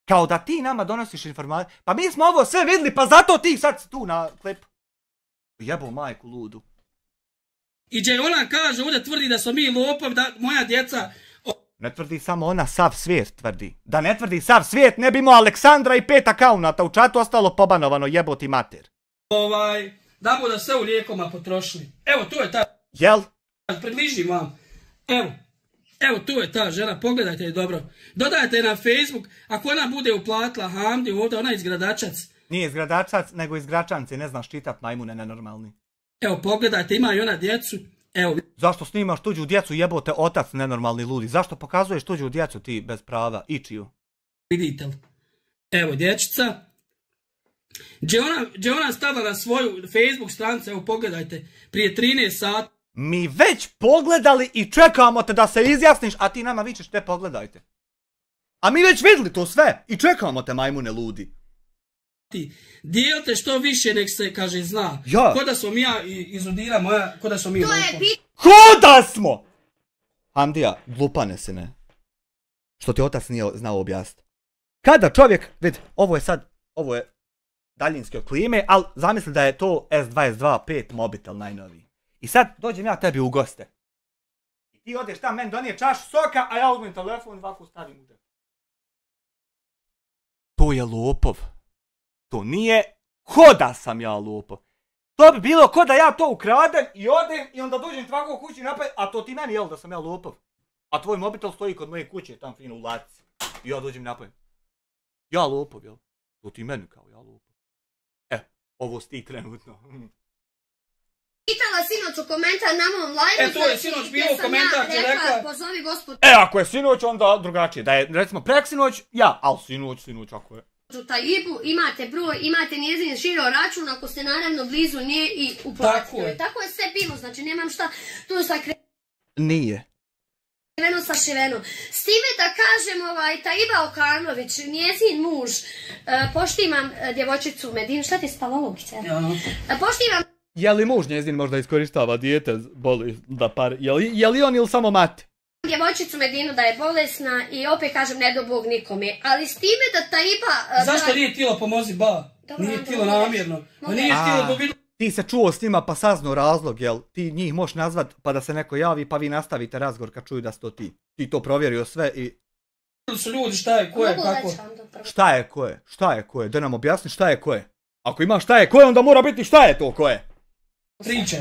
Speaker 1: Kao da ti nama donosiš informacije. Pa mi smo ovo sve vidjeli, pa zato ti sad si tu na klipu. Jebo majku ludu.
Speaker 3: I gdje ona kaže, ovdje tvrdi da smo mi lopovi, da moja djeca...
Speaker 1: Ne tvrdi samo ona, sav svijet tvrdi. Da ne tvrdi sav svijet, ne bi imao Aleksandra i 5 akaunata u čatu ostalo pobanovano, jeboti mater.
Speaker 3: Da bodo sve u lijekoma potrošili. Evo, tu je ta...
Speaker 1: Jel?
Speaker 3: Približim vam. Evo, tu je ta žena, pogledajte je dobro. Dodajte je na Facebook, ako ona bude uplatila Hamdi ovdje, ona je iz Gradačac.
Speaker 1: Nije iz Gradačac, nego iz Gračance, ne znaš čitat, majmune nenormalni.
Speaker 3: Evo, pogledajte, ima i ona djecu. Evo.
Speaker 1: Zašto snimaš tuđu djecu, jebote otac nenormalni ludi? Zašto pokazuješ tuđu djecu ti bez prava, ičiju?
Speaker 3: Vidite li? Evo, dječica. Gdje ona stavila na svoju Facebook stranicu, evo pogledajte, prije 13 sati.
Speaker 1: Mi već pogledali i čekamo te da se izjasniš, a ti nama vičeš te pogledajte. A mi već vidjeli to sve i čekamo te, majmune ludi.
Speaker 3: Dijelite što više nek se, kaže, zna.
Speaker 1: Ja.
Speaker 3: Ko da smo mi iz Udira moja, ko da smo mi
Speaker 2: To je
Speaker 1: Ko da smo? Hamdija, glupane se ne. Što ti otac nije znao objasniti. Kada čovjek, vidi, ovo je daljinski od klime, ali zamisli da je to S22 5 mobitel najnoviji. I sad dođem ja tebi u goste. I ti odeš tam, meni donije čašu soka, a ja uzmem telefon i ovako stavim u džep. To je lopov. To nije ko da sam ja lopov. To bi bilo ko da ja to ukradem i odem i onda dođem tvako u kući napad, a to ti meni jel da sam ja lopov. A tvoj mobitel stoji kod moje kuće, tam fino u ladici. I ja dođem napad. Ja lopov, jel? To ti meni kao ja lopov. Ovo sti trenutno.
Speaker 2: Pitala sinoć u komentar na mom live-u.
Speaker 3: To je sinoć bilo u komentar gdje rekla...
Speaker 2: Pozovi gospodu.
Speaker 1: Ako je sinoć, onda drugačije. Da je, recimo, preksinoć, ja, ali sinoć, ako je.
Speaker 2: Taibu, imate broj, imate njezin žiro račun, ako ste naravno blizu nje i uplatite. Tako je sve bilo, znači nemam šta, tu je
Speaker 1: Nije.
Speaker 2: Sašiveno. S time da kažem, Taiba Okanović, njezin muž, poštimam djevojčicu Medinu, šta ti je spalo logice? Poštimam...
Speaker 1: Je li muž njezin možda iskorištava dijete, boli da par, je li on ili samo mati?
Speaker 2: Djevojčicu Medinu da je bolesna i opet kažem ne do Bog nikome, ali s time da Taiba...
Speaker 3: Zašto nije tilo pomozi ba? Nije tilo namjerno. Nije tilo da vidio...
Speaker 1: Ti se čuo s njima pa saznao razlog, jel? Ti njih možeš nazvat pa da se neko javi pa vi nastavite razgovor kad čuju da si to ti. Ti to provjerio sve i...
Speaker 3: su ljudi šta je, ko je, kako?
Speaker 1: Šta je ko je? Da nam objasni šta je ko je. Ako ima šta je ko je, onda mora biti šta je to ko je.
Speaker 3: Priče.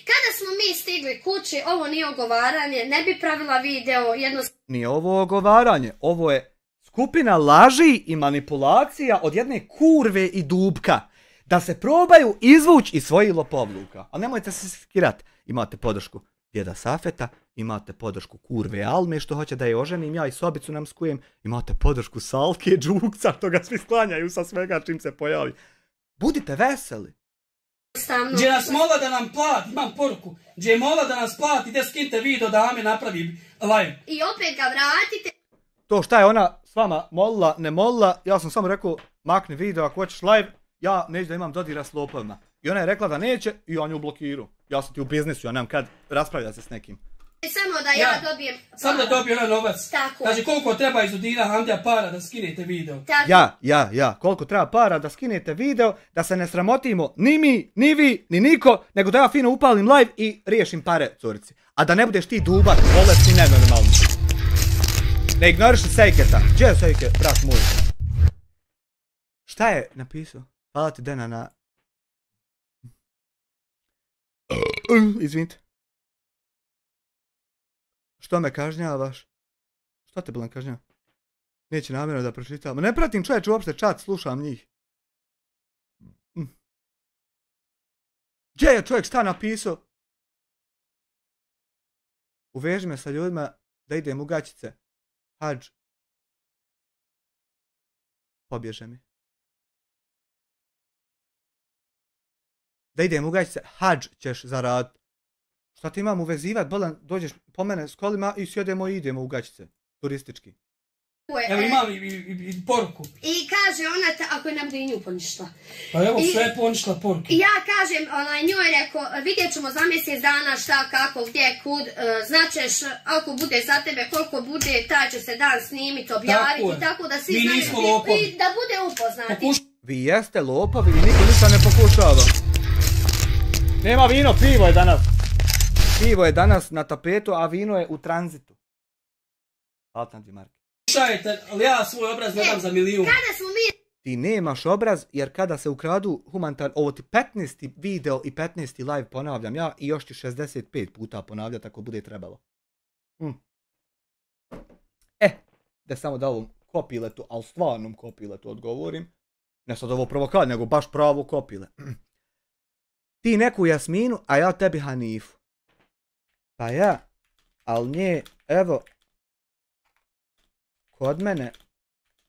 Speaker 2: Kada smo mi stigli kući, ovo nije ogovaranje, ne bi pravila video jednostavno...
Speaker 1: Nije ovo ogovaranje, ovo je skupina laži i manipulacija od jedne kurve i dubka. Da se probaju izvući iz svojih lopovluka. A nemojte se skirat. Imate podršku djeda Safeta, imate podršku kurve Alme što hoće da je oženim, ja i sobicu nam skujem, imate podršku Salke Džukca što ga svi sklanjaju sa svega čim se pojavi. Budite veseli.
Speaker 3: Gdje nas mola da nam plati, imam poruku, gdje je mola da nas plati, gdje skinite video da Ame napravi live.
Speaker 2: I opet ga vratite.
Speaker 1: To šta je ona s vama molila, ne molila, ja sam samo rekao makni video ako hoćeš live, ja neću da imam dodira s lopovima. I ona je rekla da neće i ja nju blokiru. Ja sam ti u biznisu, ja nemam kad raspravljati se s nekim.
Speaker 2: Samo da ja dobijem...
Speaker 3: Samo da dobijem onaj novac. Tako. Znači koliko treba iz Udira Hamdija para da skinete video.
Speaker 1: Ja. Koliko treba para da skinete video, da se ne sramotimo ni mi, ni vi, ni niko, nego da ja fino upalim live i riješim pare, curici. A da ne budeš ti dubak, bolesni, nenormalni. Ne ignoriši Sejketa. Gdje je Sejket, brat moj? Šta je napisao? Hvala ti Dena na... Izvinite. Što me kažnjavaš? Što te bilan kažnjava? Neće namjerno da pročitam. Ne pratim čovječ uopšte čat, slušam njih. Gdje je čovjek šta napisao? Uveži me sa ljudima da idem u gaćice. Hadž. Pobježe mi. Da idem u gaćice. Hadž ćeš zaraditi. Šta ti imam uvezivat? Bolan, dođeš po mene s kolima i sjedemo i idemo u gaćice. Turistički.
Speaker 3: Evo imam i poruku.
Speaker 2: I kaže ona, ako je nam da i nju ponišla.
Speaker 3: Pa evo sve je ponišla poruku.
Speaker 2: I ja kažem, njoj rekao, vidjet ćemo za mjesec dana šta, kako, gdje, kud, značeš, ako bude za tebe, koliko bude, taj će se dan snimiti, objaviti, tako da svi znaju i da bude upoznati.
Speaker 1: Vi jeste lopovi i niko ništa ne pokušava. Nema vino, pivo je danas. Pivo je danas na tapetu, a vino je u tranzitu. Altan Dimarki.
Speaker 3: Slušajte, ali ja svoj obraz ne dam za milijun.
Speaker 2: Kada smo mi...
Speaker 1: Ti nemaš obraz, jer kada se ukradu ovo ti 15. video i 15. live ponavljam ja i još ti 65 puta ponavljati ako bude trebalo. Da samo da ovom kopiletu, ali stvarnom kopiletu odgovorim. Ne sad ovo provokat, nego baš pravo kopile. Ti neku Jasminu, a ja tebi Hanifu. Pa ja, ali nje, evo, kod mene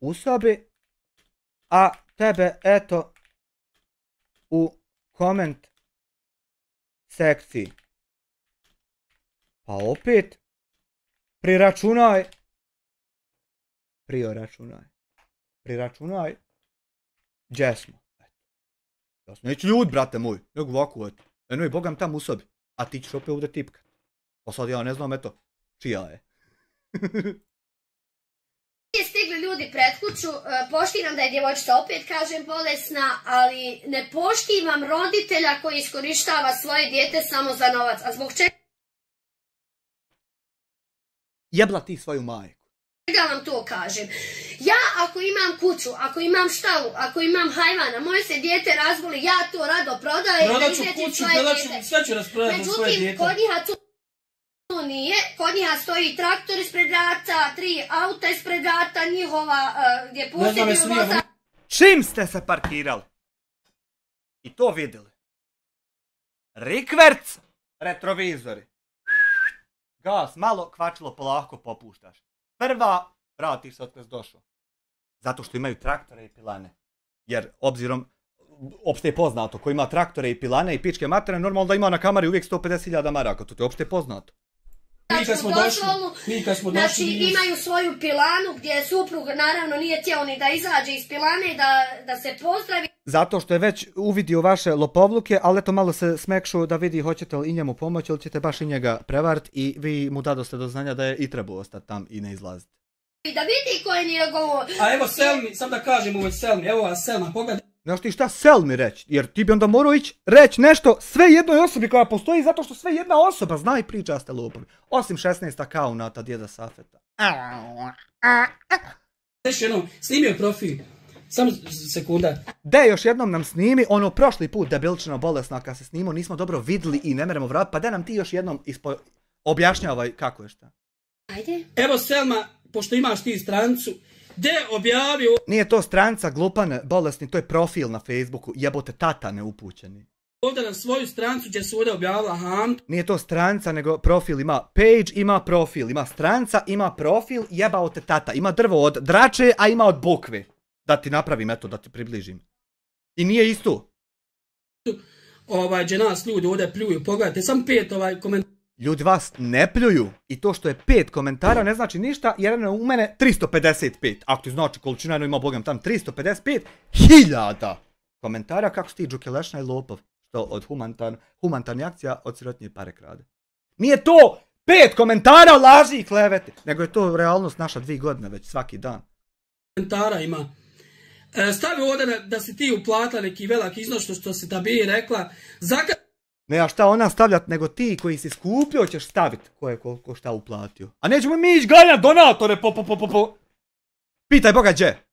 Speaker 1: u sobi, a tebe eto u koment sekciji. Pa opet priračunaj. Priračunaj. Gdje smo? Ja sam neću ljud, brate moj. Nego ovako, eto. Eno i bogam tam u sobi. A ti ćeš opet ovdje tipkat. Pa sad ja ne znam, eto, čija je.
Speaker 2: Stigli ljudi pred kuću, poštivam da je djevojčica opet, kažem, bolesna, ali ne poštivam roditelja koji iskorištava svoje dijete samo za novac. A zbog čega
Speaker 1: Jebla ti svoju majku.
Speaker 2: vam to kažem? Ja ako imam kuću, ako imam štalu, ako imam hajvana, moje se dijete razboli, ja to rado prodajem.
Speaker 3: Prodat ću kuću, sve ću rasprodati za svoje dijete.
Speaker 2: Međutim, kod njiha to nije, kod njiha stoji traktor ispred vrata, 3 auta ispred vrata, njihova gdje posjeduju voza.
Speaker 1: Čim ste se parkirali? I to vidjeli? Rikverc, retrovizori. Gas, malo kvačilo polako popuštaš. Prva, vratiš se otkaz došao. Zato što imaju traktore i pilane. Jer, obzirom, opšte je poznato, ko ima traktore i pilane i pičke matere, normalno da ima na kamari uvijek 150.000 maraka, to je opšte poznato.
Speaker 3: Mi kad smo došli,
Speaker 2: znači imaju svoju pilanu gdje suprug naravno nije htjeo ni da izađe iz pilane, da se pozdravi.
Speaker 1: Zato što je već uvidio vaše lopovluke, ali eto malo se smekšu da vidi hoćete li i njemu pomoći ili ćete baš i njega prevariti i vi mu dadoste do znanja da je i trebao ostati tam i ne izlaziti.
Speaker 2: Da vidi ko je njegovo...
Speaker 3: A evo Selmi, sam da kažem ovo Selmi, evo vas Selma, pogledaj.
Speaker 1: Znaš ti šta Selmi reći, jer ti bi onda morao ići reći nešto sve jednoj osobi koja postoji zato što sve jedna osoba zna i priča ste lopovi. Osim 16 akaunata djeda Safeta.
Speaker 3: Još jednom, snimio je profil. Samo sekunda.
Speaker 1: De, još jednom nam snimi, ono prošli put debilčina bolesna kad se snimao, nismo dobro vidjeli i ne meremo vratiti, pa de nam ti još jednom objašnjavaj kako je šta.
Speaker 2: Ajde.
Speaker 3: Evo Selma, pošto imaš ti strancu, gdje objavio...
Speaker 1: Nije to stranca glupane, bolesni, to je profil na Facebooku, jebote tata neupućeni.
Speaker 3: Ovdje na svoju strancu gdje su ovdje objavila Hamd.
Speaker 1: Nije to stranca, nego profil ima page, ima profil, ima stranca, ima profil, jebao te tata, ima drvo od drače, a ima od bukve. Da ti napravim, eto, da ti približim. I nije isto.
Speaker 3: Gdje nas ljudi ovdje pljuju, pogledajte, sam 5 komentara.
Speaker 1: Ljudi vas ne pljuju i to što je 5 komentara ne znači ništa jer je u mene 355. Ako ti znači količina ima bogam tam 355.000 komentara kako si ti džukelešna i lopov. Što od humanitarnih akcija od sirotnije pare krade. Nije to 5 komentara laži i klevete, nego je to realnost naša 2 godine već svaki dan.
Speaker 3: Komentara ima. Stavi ovdje da si ti uplatila neki veliki iznos što si tabi rekla.
Speaker 1: Ne, a šta ona stavljat, nego ti koji si skupio ćeš stavit ko je koliko šta uplatio. A nećemo mi ići ganjat donatore po. Pitaj Boga gdje.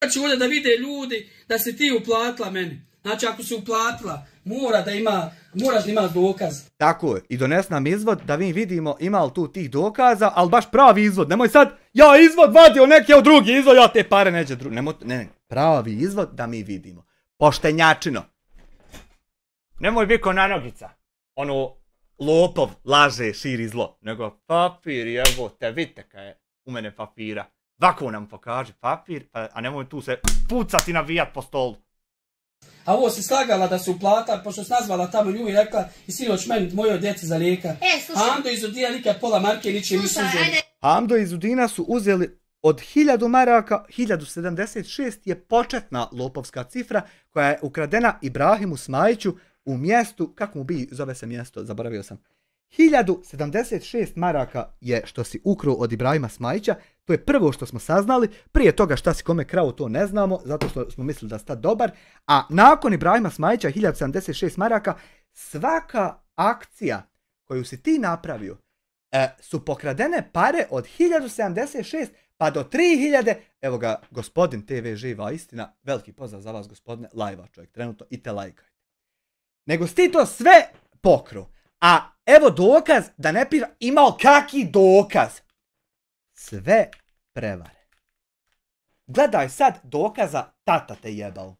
Speaker 3: Znači ovdje da vide ljudi da se ti uplatila meni. Znači ako se uplatila, moraš da imaš dokaz.
Speaker 1: Tako je, i dones nam izvod da mi vidimo ima li tu tih dokaza, ali baš pravi izvod. Nemoj sad, ja izvod vadio neki od drugi izvod, ja te pare neđe drugi. Ne, pravi izvod da mi vidimo. Poštenjačino. Nemoj biti ko na nogica. Ono, lopov laže, širi zlo. Nego papir, evo te, vidite kaj je u mene papira. Vako nam pokaže papir, a nemoj tu se pucati navijat po stolu.
Speaker 3: A ovo si slagala da se uplata, pošto si nazvala tamo nju i rekla i sinoć meni, mojoj djeci za lijeka. Hamdo iz Udina nikad pola marke ničije nisu uzeli.
Speaker 1: Hamdo iz Udina su uzeli od 1000 maraka, 1076 je početna lopovska cifra koja je ukradena Ibrahimu Smajiću u mjestu, kako mu bi zove se mjesto, zaboravio sam. 1076 maraka je što si ukruo od Ibrahima Smajića, to je prvo što smo saznali, prije toga šta si kome krao to ne znamo, zato što smo mislili da sta dobar, a nakon Ibrahima Smajića 1076 maraka, svaka akcija koju si ti napravio su pokradene pare od 1076 pa do 3000, evo ga gospodin TV živa istina, veliki pozdrav za vas gospodine, lajva čovjek trenutno i te lajkajte. Nego si ti to sve pokro. A evo dokaz da ne piše, imao kaki dokaz. Sve prevare. Gledaj sad dokaza, tata te jebao.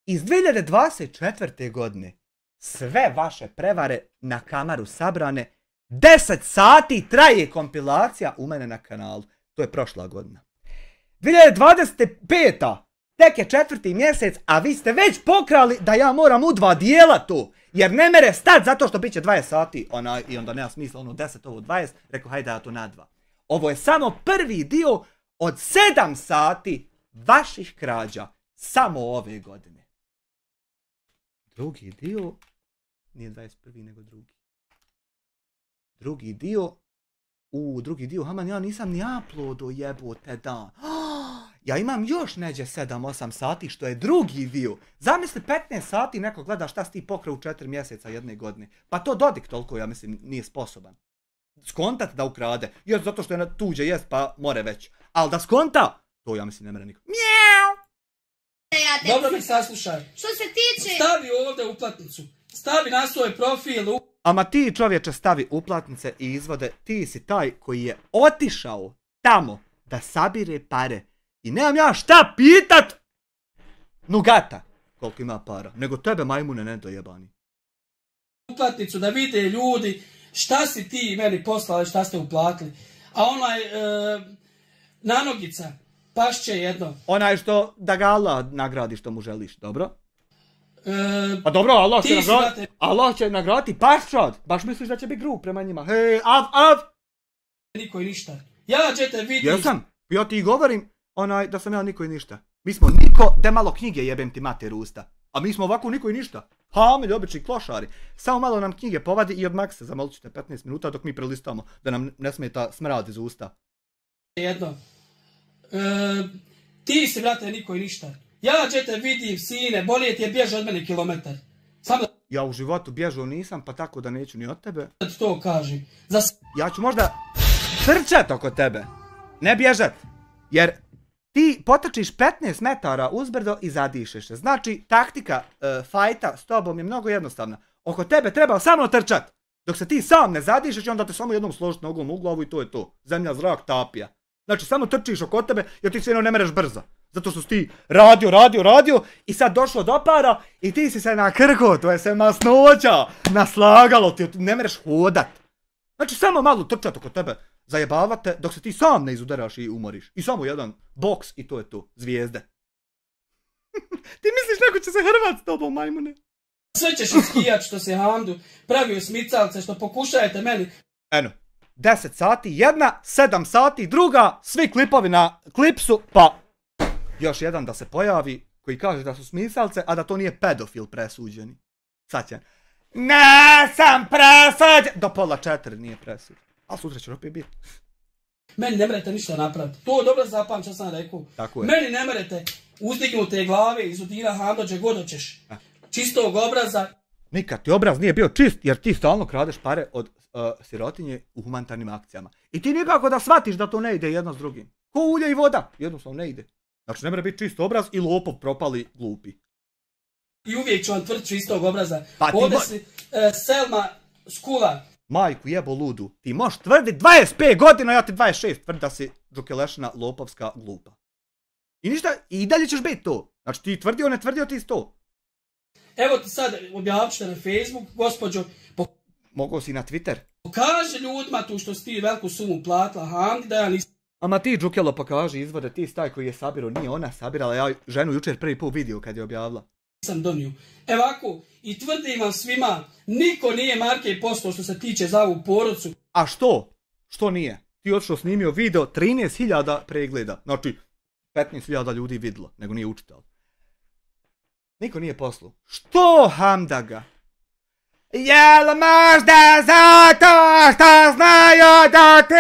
Speaker 1: Iz 2024. godine sve vaše prevare na kamaru sabrane, 10 sati traje kompilacija u mene na kanalu. To je prošla godina. 2025. Tek je 4. mjesec, a vi ste već pokrali da ja moram u 2 dijela to. Jer ne mere stat zato što bit će 20 sati i onda nema smisla ono 10, ovo 20. Rekao hajde ja to na 2. Ovo je samo prvi dio od 7 sati vaših krađa. Samo ove godine. Drugi dio nije 21. nego drugi. Drugi dio, Haman, ja nisam ni uploado jebote dan. Ja imam još neđe 7-8 sati što je drugi dio. Zamisli 15 sati neko gleda šta si ti pokrao u 4 mjeseca jedne godine. Pa to Dodik toliko, ja mislim, nije sposoban. Skontat da ukrade. Još zato što je na tuđe jest pa more već. Ali da skonta, to ja mislim ne mere niko. Mjau!
Speaker 3: Dobro mi saslušaj.
Speaker 2: Što se tiče...
Speaker 3: Stavi ovdje uplatnicu. Stavi na svoj profil.
Speaker 1: Ama ti čovječe stavi uplatnice i izvode. Ti si taj koji je otišao tamo da sabire pare. I nemam ja šta pitat Nugata koliko ima para. Nego tebe majmune ne dojebani.
Speaker 3: Uplatnicu da vide ljudi šta si ti meni poslali, šta ste uplatili. A onaj nanogica, pašće jedno.
Speaker 1: Onaj što da ga Allah nagradi što mu želiš, dobro? Pa dobro, Allah će nagraditi paščad. Baš misliš da će biti grub prema njima. Hej, av!
Speaker 3: Niko i ništa. Ja ćete vidjeti.
Speaker 1: Jesam, ja ti govorim da sam ja niko i ništa. Mi smo niko, de malo knjige jebem ti mater usta. A mi smo ovako niko i ništa. Hamilj, obični klošari. Samo malo nam knjige povadi i odmah se zamolit ćete 15 minuta dok mi prelistamo da nam ne smeta smrad iz usta.
Speaker 3: Jedno. Ti si, brate, niko i ništa. Ja ćete vidim, sine, bolje ti je bježe od mene kilometar. Samo da...
Speaker 1: Ja u životu bježao nisam, pa tako da neću ni od tebe.
Speaker 3: Da ti to kažem.
Speaker 1: Ja ću možda trčat oko tebe. Ne bježat. Jer ti potrčiš 15 metara uzbrdo i zadišeš se. Znači, taktika fajta s tobom je mnogo jednostavna. Oko tebe treba samo trčat. Dok se ti sam ne zadišeš, onda te samo jednom složiti nogom u glavu i to je to. Zemlja, zrak, tapija. Znači, samo trčiš oko tebe jer ti sve ne mereš brzo. Zato što si ti radio i sad došlo do para i ti si se nakrko, to je se masnoća, naslagalo ti, ne mereš hodat. Znači, samo malo trčat oko tebe, zajebavate dok se ti sam ne izudaraš i umoriš. I samo jedan boks i to je to, zvijezde. Ti misliš neko će se hrvat s tobom, majmune?
Speaker 3: Sve ćeš iskijat što se Hamdu pravio smicalce, što pokušajete meni.
Speaker 1: Eno, 10 sati jedna, 7 sati druga, svi klipovi na klipsu, pa još jedan da se pojavi koji kaže da su smisalce, a da to nije pedofil presuđeni. Sad će, ne sam presuđen, do 3:30 nije presuđen. A sutra će opet biti.
Speaker 3: Meni ne merete ništa napraviti. To dobro zapam što sam rekao.
Speaker 1: Tako je.
Speaker 3: Meni ne merete uzdignute glave iz Udina Hamdo gdje god hoćeš. Čistog obraza.
Speaker 1: Nikad ti obraz nije bio čist jer ti stalno kradeš pare od sirotinje u humanitarnim akcijama. I ti nikako da shvatiš da to ne ide jedno s drugim. Ko ulje i voda, jednostavno ne ide. Znači ne mora biti čist obraz i lopov propali glupi.
Speaker 3: I uvijek ću vam tvrditi istog obraza.
Speaker 1: Pa ti
Speaker 3: Ovdje si Selma Skula.
Speaker 1: Majku jebo ludu, ti možeš tvrditi 25 godina, ja ti 26 tvrdi da si džukelešna, lopovska, glupa. I ništa, i dalje ćeš biti to. Znači ti tvrdio, ne tvrdio, ti sto.
Speaker 3: Evo ti sad objavit ćete na Facebook, gospođo,
Speaker 1: Mogao si na Twitter.
Speaker 3: pokaži ljudima tu što si ti veliku sumu platila Hamdi da ja nisam
Speaker 1: Ama ti džukelo pokaži izvode, ti staj koji je sabirao, nije ona sabirala, ja ženu jučer prvi put vidio kad je objavila.
Speaker 3: donio. Evo ovako, i tvrdim vam svima, niko nije marke poslao što se tiče za ovu porodcu.
Speaker 1: A što? Što nije? Ti otišao snimio video, 13.000 pregleda. Znači, 15.000 ljudi vidlo, nego nije učitelj. Niko nije poslao. Što Hamdaga? Jel možda zato što znaju da ti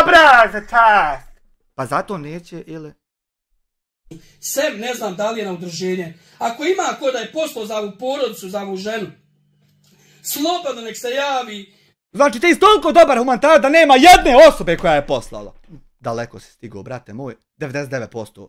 Speaker 1: obraz čast? Pa zato neće ili?
Speaker 3: Sem ne znam da li je na udruženje. Ako ima ko da je poslao za ovu porodcu, za ovu ženu, slobodno nek se javi.
Speaker 1: Znači ti si toliko dobar humanitarac da nema jedne osobe koja je poslala. Daleko si stigao, brate moj. 99%.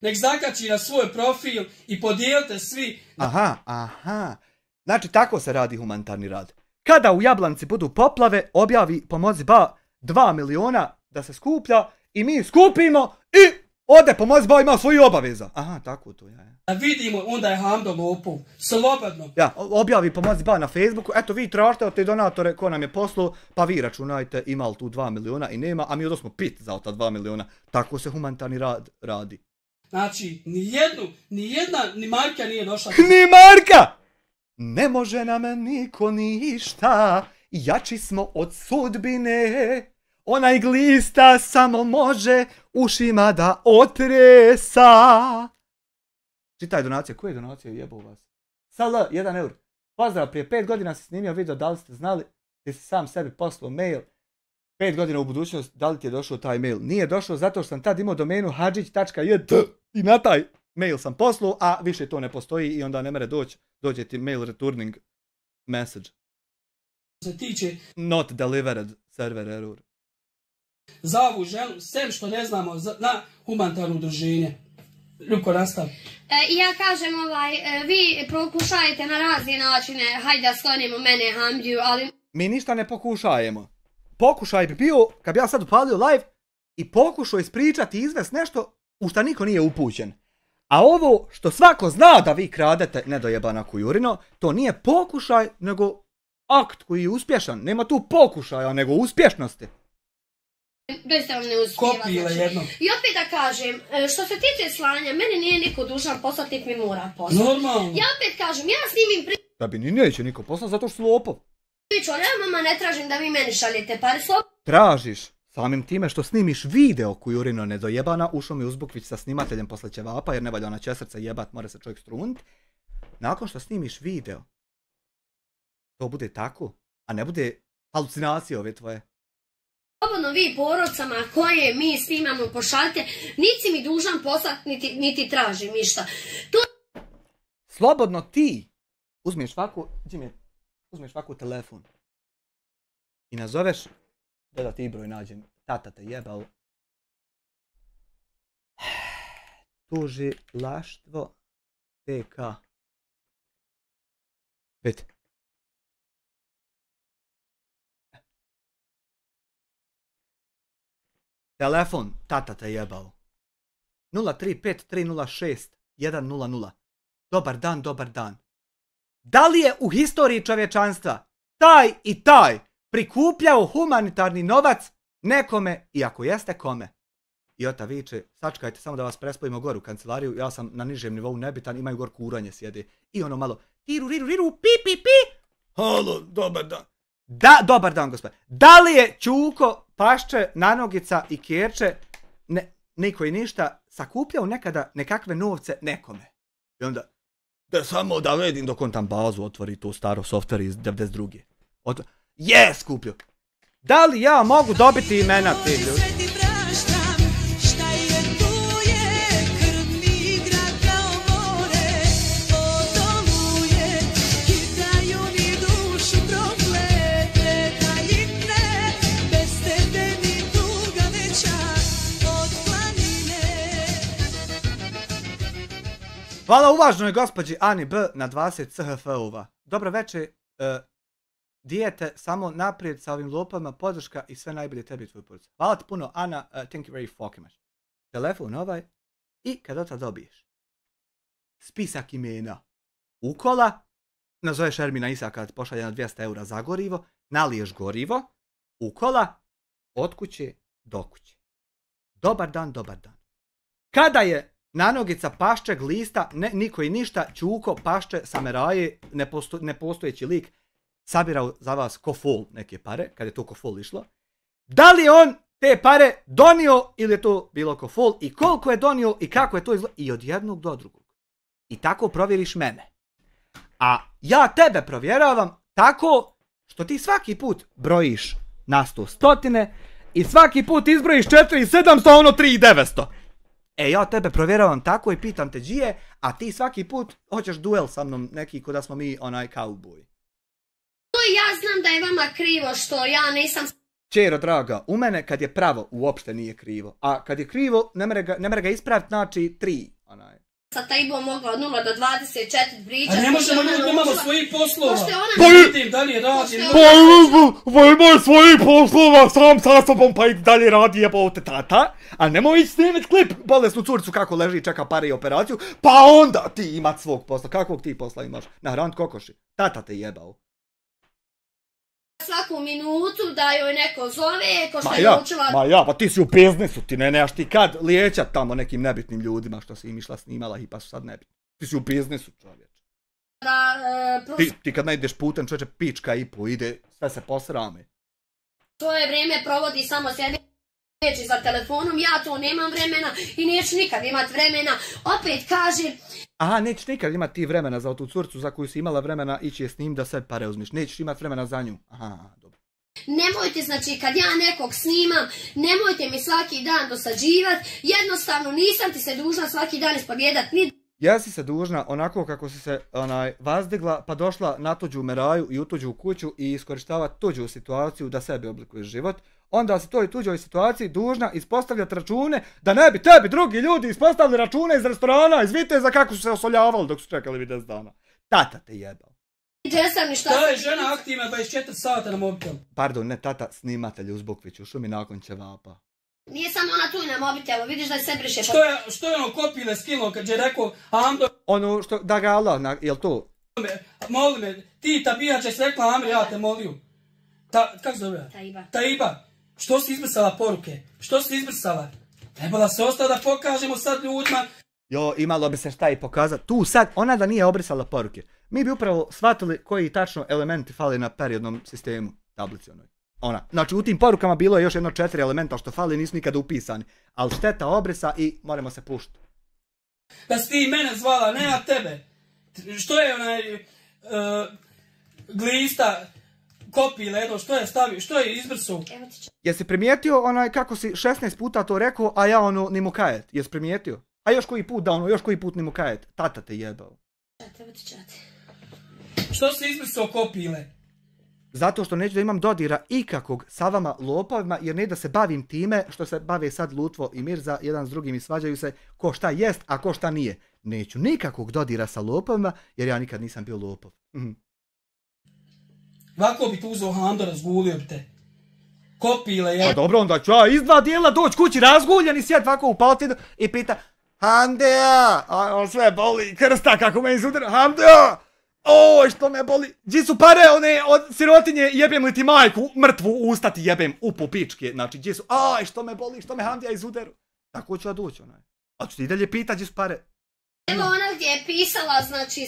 Speaker 3: Nek zakači na svoj profil i podijelite svi.
Speaker 1: Aha. Znači tako se radi humanitarni rad. Kada u Jablanci budu poplave, objavi Pomozi Ba 2 miliona da se skuplja i mi skupimo i ode Pomozi Ba ima svoju obaveza. Aha, tako to je.
Speaker 3: Da vidimo, onda je Hamdo lopov. Slobodno.
Speaker 1: Ja, objavi Pomozi Ba na Facebooku, eto vi tražite od te donatore ko nam je poslao, pa vi računajte ima li tu 2 miliona i nema, a mi odosmo pit za ta 2 miliona. Tako se humanitarni rad radi.
Speaker 3: Znači, ni Marka nije došla.
Speaker 1: Ni Marka! Ne može nam niko ništa, jači smo od sudbine. Onaj glista samo može ušima da otresa. Čitaj donacije, koje donacije jebo vas? SL, 1 eur. Pozdrav, prije 5 godina si snimio video, da li ste znali, ti si sam sebi poslao mail. 5 godina u budućnost, da li ti je došao taj mail? Nije došao zato što sam tad imao domenu hadžić.jt i na taj mail sam poslao, a više to ne postoji i onda ne mere dođe ti mail returning message.
Speaker 3: Se tiče
Speaker 1: Not delivered, server error.
Speaker 3: za ovu ženu, sem što ne znamo na humanitarno udruženje. Ljuko, nastav.
Speaker 2: Ja kažem, vi pokušajte na razne načine, hajde da sklonimo mene Hamdiju, ali...
Speaker 1: Mi ništa ne pokušajemo. Pokušaj bi bio, kad bi ja sad upalio live, i pokušao ispričati i izvest nešto u šta niko nije upućen. A ovo što svako zna da vi kradete, nedojebana kujurino, to nije pokušaj, nego akt koji je uspješan. Nema tu pokušaja, nego uspješnosti.
Speaker 2: Doista vam ne uspijeva.
Speaker 3: Kopile jedno.
Speaker 2: I opet da kažem, što se tiče slanja, mene nije niko dužan poslati, nek mi mora poslati.
Speaker 3: Normalno.
Speaker 2: Ja opet kažem, ja snimim
Speaker 1: Da bi ni neće niko poslati zato što su lopov.
Speaker 2: priču o ljamama, ne tražim da vi meni šaljete pare.
Speaker 1: Tražiš, samim time što snimiš video kujurino nedojebana, ušao mi uzbukvić sa snimateljem posle ćevapa, jer ne valja ona će srce jebat, mora se čovjek strunit. Nakon što snimiš video, to bude tako, a ne bude halucinacije ove tvoje.
Speaker 2: Slobodno vi porodcama koje mi snimamo pošaljite, niti mi dužan poslati, niti tražim ništa.
Speaker 1: Slobodno ti uzmeš ovako telefon i nazoveš, da ti broj nađem, tata te jebao, tužilaštvo TK. Vidite. Telefon, tata te jebao. 035-306-100. Dobar dan, dobar dan. Da li je u historiji čovječanstva taj i taj prikupljao humanitarni novac nekome i ako jeste kome? I ota viče, sačekajte samo da vas prespojimo gore u kancelariju, ja sam na nižem nivou nebitan, imaju gor kuranje sjede. I ono malo, tiru, riru, riru, pi, pi, pi. Halo, dobar dan. Da, dobar dan, gospodine. Da li je Čuko, Pašče, Nanogica i Kerče, niko i ništa, sakupljao nekada nekakve novce nekome? I onda, da samo da vidim dok on tam bazu otvori tu staro software iz 92. Je, skupljio. Da li ja mogu dobiti imena te ljudi? Hvala uvaženoj gospođi Ani B na 20 CHF-ova. Dobro večer, dijete, samo naprijed sa ovim lopama, podrška i sve najbolje tebi i tvoj porodici. Hvala ti puno, Ana, thank you very fucking much. Telefon ovaj i kad od dobiješ spisak imena ukola, nazoveš Ermina Isaka kad pošalje na 200 eura za gorivo, naliješ gorivo, ukola, od kuće do kuće. Dobar dan, dobar dan. Kada je nanogica, pašče, glista, niko i ništa, Čuko, pašče, sameraje, nepostojeći lik, sabirao za vas ko fol neke pare, kad je to ko fol išlo. Da li je on te pare donio ili je to bilo ko fol i koliko je donio i kako je to izgledalo i od jednog do drugog. I tako provjeriš mene. A ja tebe provjeravam tako što ti svaki put brojiš na 100 i svaki put izbrojiš 4700, ono 3900. E, ja tebe provjeravam tako i pitam te džije, a ti svaki put hoćeš duel sa mnom neki ko da smo mi onaj kauboj.
Speaker 2: Ja znam da je vama krivo što ja nisam...
Speaker 1: Čero draga, u mene kad je pravo uopšte nije krivo, a kad je krivo ne mere ga ispraviti, znači 3. Onaj.
Speaker 2: Sa Taibom mogla od 0 do 24 pričati.
Speaker 3: A ne možemo ljudi, imamo svojih poslova.
Speaker 2: Pa
Speaker 3: vidim, dalje radi.
Speaker 1: Pa imaju svojih poslova, sam sa sobom pa i dalje radi jebote tata. A nemoj ići snimit klip bolesnu curicu kako leži i čeka pare i operaciju, pa onda ti imat svog posla. Kakvog ti posla imaš? Nahranit kokoši. Tata te jebao.
Speaker 2: Svaku minutu da joj neko zove, ko što je učila...
Speaker 1: Ma ja, pa ti si u biznisu, ti ne nemaš ti kad liječat tamo nekim nebitnim ljudima što si im išla snimala i pa su sad nebitni. Ti si u biznisu, čovječ. Ti kad ne ideš putem, čovječe, pička i po ide, sve se posrame.
Speaker 2: Svoje vrijeme provodi samo sjedeći za telefonom, ja to nemam vremena i neću nikad imat vremena. Opet kažem...
Speaker 1: Aha, nećeš nikad imati ti vremena za tu curcu za koju si imala vremena ići je s njim da sve pare uzmiš. Nećeš imati vremena za nju. Aha, dobro.
Speaker 2: Nemojte, znači, kad ja nekog snimam, nemojte mi svaki dan dosađivat. Jednostavno, nisam ti se dužna svaki dan ispovjedat ni...
Speaker 1: Jesi se dužna onako kako si se vazdigla pa došla na tuđu meraju i u tuđu kuću i iskorištavati tuđu situaciju da sebi oblikuješ život. Onda si toj tuđoj situaciji dužna ispostavljati račune da ne bi tebi drugi ljudi ispostavili račune iz restorana, iz viteza kako su se osoljavali dok su čekali 10 dana. Tata te jebao.
Speaker 3: To je žena aktivna 24 sata na mobitel.
Speaker 1: Pardon, ne tata, snimatelj uz Bukvić u šumi nakon ćevapa.
Speaker 2: Nije samo ona tu na mobitelu, vidiš da se briše.
Speaker 3: Što je ono kopile skilo kad je rekao Amdo...
Speaker 1: Ono što, da ga Allah, jel to?
Speaker 3: Moli me, ti tabijače s rekla Amri, ja te moliju. Kako zove? Taiba. Što si izbrisala poruke? Što si izbrisala? Trebala se ostala da pokažemo sad ljudima.
Speaker 1: Jo, imalo bi se šta i pokazati. Tu sad, ona da nije obrisala poruke. Mi bi upravo shvatili koji tačno elementi fali na periodnom sistemu tablici onoj. Ona. Znači u tim porukama bilo je još jedno 4 elementa što fali, nisu nikada upisani. Ali šteta obrisa i moramo se pušiti.
Speaker 3: Da si ti mene zvala, ne ja tebe. Što je onaj glista kopile, eto, što je stavio, što je izbrisao?
Speaker 1: Jesi primijetio onaj kako si 16 puta to rekao, a ja ono ni mu kajet? Jesi primijetio? A još koji put da ono, još koji put ni mu kajet? Tata te jebao.
Speaker 3: Što si izbrisao kopile?
Speaker 1: Zato što neću da imam dodira ikakvog sa vama lopovima, jer ne da se bavim time što se bave sad Lutvo i Mirza, jedan s drugim i svađaju se ko šta jest, a ko šta nije. Neću nikakvog dodira sa lopovima, jer ja nikad nisam bio lopov.
Speaker 3: Ovako bi tu uzeo Hando, razgulio bi te. Kopile je...
Speaker 1: A dobro, onda ću ja iz 2 dijela doći kući razguljen i sjed ovako u paltinu i pita Handeja, a sve boli, krsta kako me izudara, Handeja! Oj, što me boli. Gdje su pare one od sirotinje, jebem li ti majku, mrtvu usta ti jebem u popičke. Znači, gdje su, aj, što me boli, što me Handija izuderu. Tako ću ja doći, onaj. A ću ti i dalje pitat gdje su pare.
Speaker 2: Evo ona gdje je pisala, znači,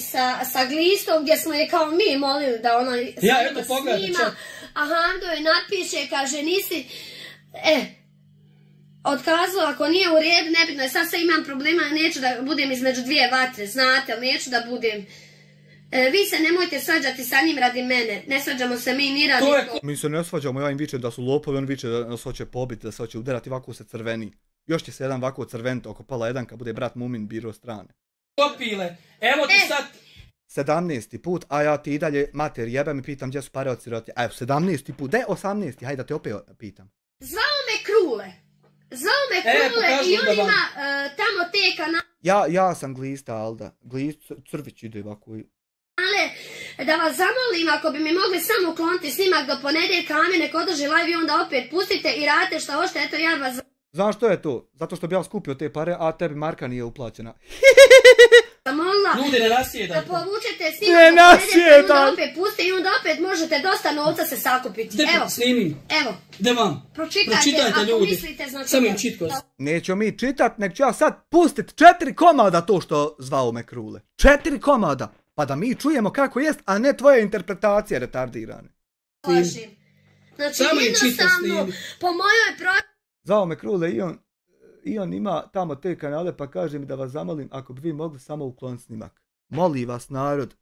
Speaker 2: sa glistom, gdje smo je kao mi molili da ona snima. A Hando je napiše, kaže, nisi, otkazala, ako nije u redu, nebitno je, sad imam problema, neću da budem između 2 vatre, znate, ali neću da budem... Vi se nemojte svađati sa njim radi mene, ne svađamo se mi ni radi...
Speaker 1: Mi se ne svađamo, ja im vičem da su lopovi, on viče da nas hoće pobiti, da se hoće udarati, ovako se crveni. Još će se jedan ovako crveniti oko pola 1 kad bude brat Mumin biro strane.
Speaker 3: Kopile, evo ti sad...
Speaker 1: 17. put, a ja ti i dalje mater jebem i pitam gdje su pare od sirotinje. Evo, 17. put, de 18. Hajde da te opet pitam.
Speaker 2: Zvao me Krule i on ima tamo te kanale...
Speaker 1: Ja sam glista, Alda. Glist, crvić ide ovako.
Speaker 2: Da vas zamolim, ako bi mi mogli samo ukloniti snimak do ponedjeljka, Ami nek održi live i onda opet pustite i radite šta hoćete, eto ja vas...
Speaker 1: Znaš što je to? Zato što bi ja skupio te pare, a tebi marka nije uplaćena.
Speaker 2: Zamolila
Speaker 3: Ljudi, ne nasjedajte.
Speaker 2: da povučete snimak do ponedjeljka i onda opet pustite i onda opet možete dosta novca se sakupiti. Evo,
Speaker 3: snimim.
Speaker 2: evo,
Speaker 3: Gde vam?
Speaker 2: pročitajte ako
Speaker 3: ljudi.
Speaker 2: mislite, znači...
Speaker 3: Samo im čitkos.
Speaker 1: Neću mi čitat, nek ću ja sad pustit 4 komada to što zvao me Krule. 4 komada. Pa da mi čujemo kako jest, a ne tvoje interpretacije retardirane.
Speaker 2: Znači, jednostavno, po mojoj
Speaker 1: Zvao me Krule i on ima tamo te kanale pa kaže mi da vas zamolim ako bi vi mogli samo uklon snimak. Molim vas narod,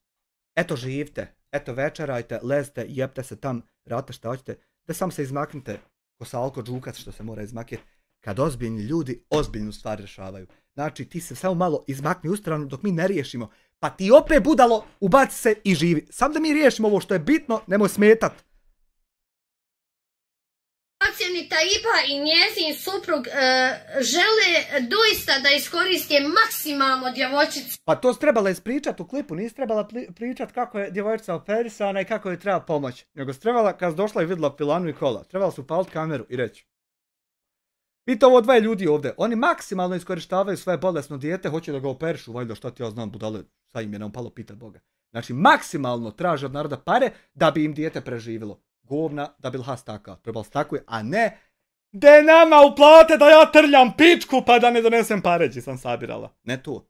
Speaker 1: eto živite, eto večerajte, lezite, jebte se tam, radite šta hoćete, da sam se izmaknite ko Salko Đukac što se mora izmakniti. Kad ozbiljni ljudi ozbiljnu stvar rješavaju. Znači ti se samo malo izmakni u stranu dok mi ne riješimo. Pa ti opet budalo, ubaci se i živi. Sam da mi riješimo ovo što je bitno, nemoj smetat.
Speaker 2: Ni Taiba i njezin suprug žele doista da iskoriste maksimalno djevojčicu.
Speaker 1: Pa to si trebala ispričat u klipu, nisi trebala pričat kako je djevojčica operisana i kako je treba pomoć. Nego si trebala, kad si došla i vidjela pilanu i kola, trebala su upalit kameru i reći. Vidite ovo dvoje ljudi ovdje, oni maksimalno iskorištavaju svoje bolesno dijete, hoće da ga operišu, valjda šta ti ja znam budale, sad im je nam palo pitat Boga. Znači maksimalno traže od naroda pare da bi im dijete preživjelo. Govna da bi lhas taka, trebalo stakuje, a ne de nama uplate da ja trljam pičku pa da ne donesem paređi sam sabirala. Ne to.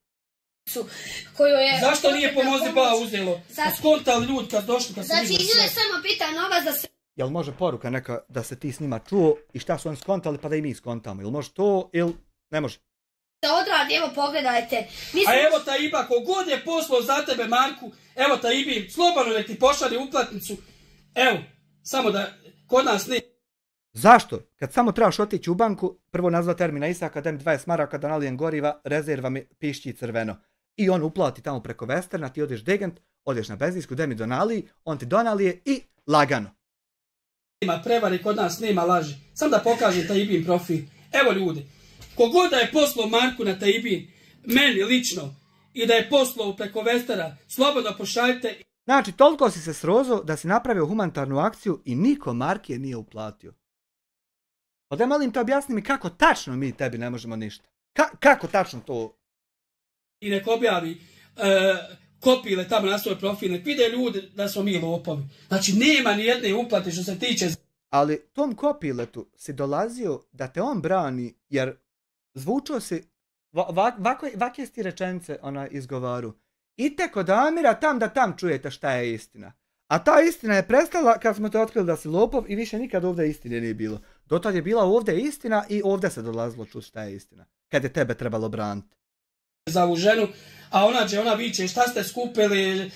Speaker 3: Zašto nije pomozi ba uzelo? Skontali ljudi kad došli, kad se
Speaker 2: znači ljudi samo pita novac da se...
Speaker 1: Jel može poruka neka da se ti s njima čuo i šta su oni skontali pa da i mi skontamo? Jel može to ili ne može?
Speaker 2: Da odradi, evo pogledajte.
Speaker 3: A evo Taiba, kogod je poslao za tebe Marku, evo Taibi, slobodno nek ti pošalje uplatnicu. Evo, samo da kod nas ne...
Speaker 1: Zašto? Kad samo trebaš otići u banku, prvo nazva termina Isaka, da mi 20 maraka da nalijem goriva, rezerva mi pišći crveno. I on uplati tamo preko Westerna, ti odeš degent, odeš na benzinsku, da mi donaliji, on ti donalije i lagano.
Speaker 3: Nema prevari, kod nas nema laži. Sam da pokažem Taibin profil. Evo ljudi, kogod da je poslao Marku na Taibin, meni lično, i da je poslao preko Westera, slobodno pošaljite.
Speaker 1: Znači, toliko si se srozao da si napravio humanitarnu akciju i niko Markije nije uplatio. Pa da molim te objasni mi kako tačno mi tebi ne možemo ništa. Kako tačno to?
Speaker 3: I nek objavi kopile tamo na svoj profil, nek vide ljudi da smo mi lopovi. Znači, nema ni jedne uplate što se tiče...
Speaker 1: Ali tom kopiletu si dolazio da te on brani, jer zvučao si, vakje ti rečenice izgovaru. Idite kod Amira tam da tam čujete šta je istina. A ta istina je prestala kad smo te otkrili da si lopov i više nikad ovdje istine nije bilo. Dotad je bila ovdje istina i ovdje se dolazilo čuti šta je istina. Kad je tebe trebalo braniti.
Speaker 3: Za ovu ženu, a ona viče šta ste skupili,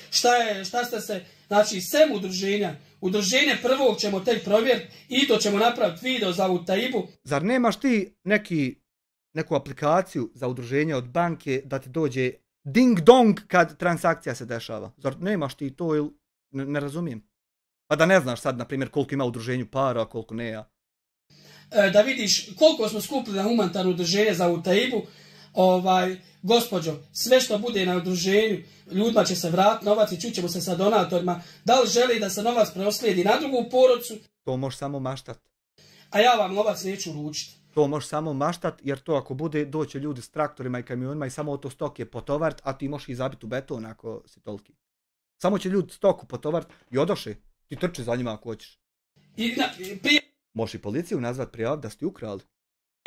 Speaker 3: šta ste se... Znači, sem udruženja. Udruženje prvog ćemo tek provjeriti i to ćemo napraviti video za ovu Taibu.
Speaker 1: Zar nemaš ti neku aplikaciju za udruženje od banke da ti dođe ding dong kad transakcija se dešava? Zar nemaš ti to ili ne razumijem? Pa da ne znaš sad, na primjer, koliko ima u udruženju para, a koliko ne ja.
Speaker 3: Da vidiš koliko smo skupili na humanitarno udruženje za ovu Taibu, gospođo, sve što bude na udruženju, ljudima će se vratiti novac i čućemo se sa donatorima. Da li želi da se novac preoslijedi na drugu porodcu?
Speaker 1: To možeš samo maštat.
Speaker 3: A ja vam novac neću uručiti.
Speaker 1: To možeš samo maštat, jer to ako bude, doće ljudi s traktorima i kamionima i samo to stok je potovart, a ti možeš i zabiti u beton ako si toliki. Samo će ljudi stoku potovart i odoše. Ti trči za njima ako hoćeš. Možeš i policiju nazvat prijav da si ti ukrali.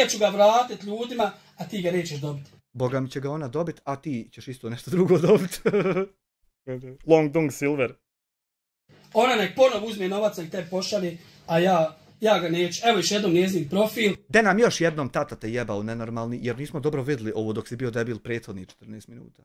Speaker 3: Ja ću ga vratiti ljudima, a ti ga nećeš dobiti.
Speaker 1: Boga mi će ga ona dobiti, a ti ćeš isto nešto drugo dobiti. Long Dong Silver.
Speaker 3: Ona nek ponovo uzme novac i te pošalje, a ja ga neću. Evo još jednom njezin profil.
Speaker 1: De nam još jednom tata te jebao nenormalni, jer nismo dobro vidjeli ovo dok si bio debil prethodni 14 minuta.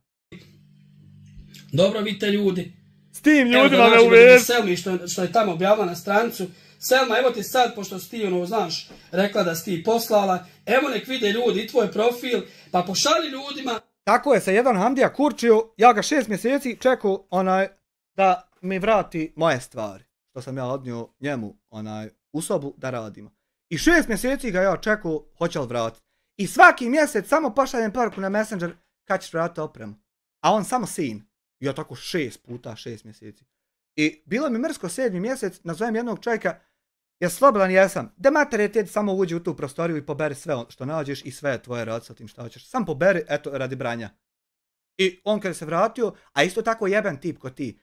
Speaker 3: Dobro vidite ljudi.
Speaker 1: S tim ljudima me uvez.
Speaker 3: Selmi što je tamo objavila na strancu. Selma, evo ti sad, pošto si ti, znaš, rekla da si ti poslala, evo nek vide ljudi i tvoj profil, pa pošalji ljudima.
Speaker 1: Tako je se jedan Hamdija kurčio, ja ga 6 mjeseci čekao da mi vrati moje stvari. Što sam ja odnio njemu u sobu da radimo. I 6 mjeseci ga ja čekao, hoće li vratiti. I svaki mjesec samo pošaljem poruku na Messenger, kad ćeš vratiti opremu? A on samo sin. Ja tako 6 puta 6 mjeseci. I bilo mi mrsko 7. mjesec, nazovem jednog čovjeka, ja slobodan jesam, da matere ti samo uđi u tu prostoriju i poberi sve što nađeš i sve je tvoje rad sa tim što hoćeš. Sam poberi, eto, radi branja. I on kada se vratio, a isto tako jeben tip ko ti,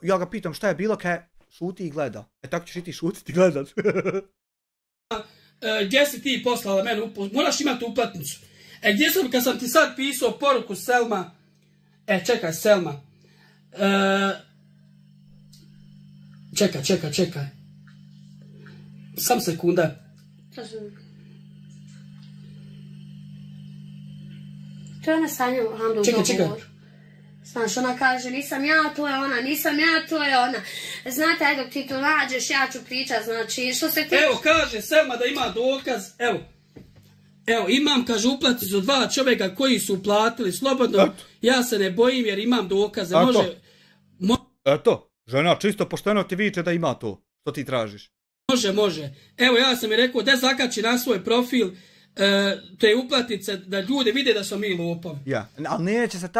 Speaker 1: ja ga pitam šta je bilo, kaj šuti i gleda. Tako ćeš i ti šutiti i gledat.
Speaker 3: Gdje si ti poslala mene moraš imati uplatnicu. Gdje sam, kad sam ti sad pisao poruku Selma, čekaj Selma, čekaj. Sam sekunda.
Speaker 2: To je ona Sanja Handu u dogovoru. Znaš, ona kaže, nisam ja, to je ona, nisam ja, to je ona. Znate, dok ti to nađeš, ja ću pričat, znači, što se ti...
Speaker 3: Evo, kaže Selma da ima dokaz, evo, imam, kaže, uplatnicu 2 čovjeka koji su uplatili slobodno, ja se ne bojim jer imam dokaze, može...
Speaker 1: Eto, žena čisto pošteno ti viče da ima to, što ti tražiš.
Speaker 3: Može. Evo, ja sam mi rekao da zakači na svoj profil te uplatnice, da ljudi vide da smo mi lopovi.
Speaker 1: Ja, ali neće se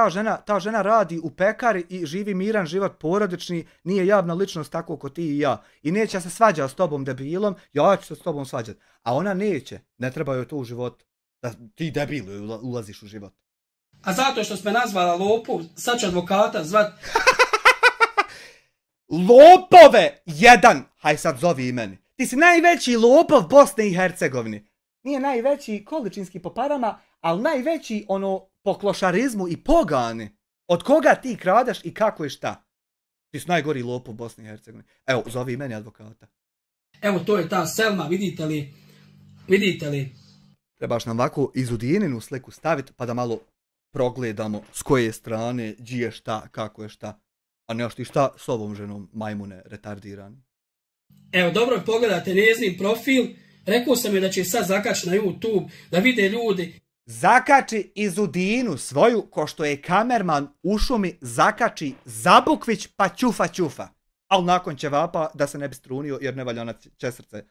Speaker 1: ta žena radi u pekari i živi miran život porodični, nije javna ličnost tako ko ti i ja. I neće se svađati s tobom debilom, ja ću se s tobom svađati. A ona neće, ne treba joj to u životu. Da ti debil ulaziš u život.
Speaker 3: A zato što smo nazvala lopov, sad ću advokata zvat...
Speaker 1: Lopove! Jedan! Haj sad zovi i meni. Ti si najveći lopov Bosne i Hercegovine. Nije najveći količinski po parama, ali najveći po klošarizmu i pogani. Od koga ti kradeš i kako i šta. Ti si najgori lopov Bosne i Hercegovine. Evo, zovi i meni advokata.
Speaker 3: Evo, to je ta Selma, vidite li?
Speaker 1: Trebaš nam ovako izudininu sliku staviti pa da malo progledamo s koje strane, gdje je šta, kako je šta. A nemaš ti šta s ovom ženom, majmune, retardirani.
Speaker 3: Evo, dobro pogledate njezin profil. Rekao sam je da će sad zakači na YouTube, da vide ljudi.
Speaker 1: Zakači izudinu svoju, ko što je kamerman u šumi zakači Zabukvić pa ćufa. Ali nakon ćevapa da se ne bi strunio jer ne valja na česrce.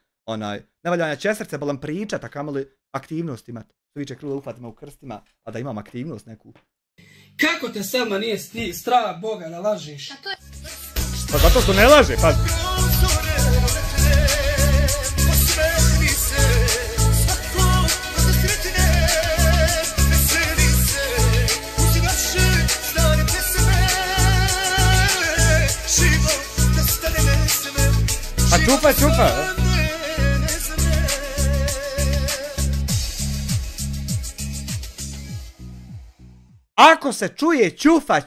Speaker 1: Ne valja na česrce, balam pričat, a kamoli aktivnost imat. Sviče krula ufatima u krstima, a da imam aktivnost neku.
Speaker 3: Kako te Selma nije strah Boga da lažiš?
Speaker 1: Pa zato što ne laže, pa... Pa čupa. Ako se čuje čufa,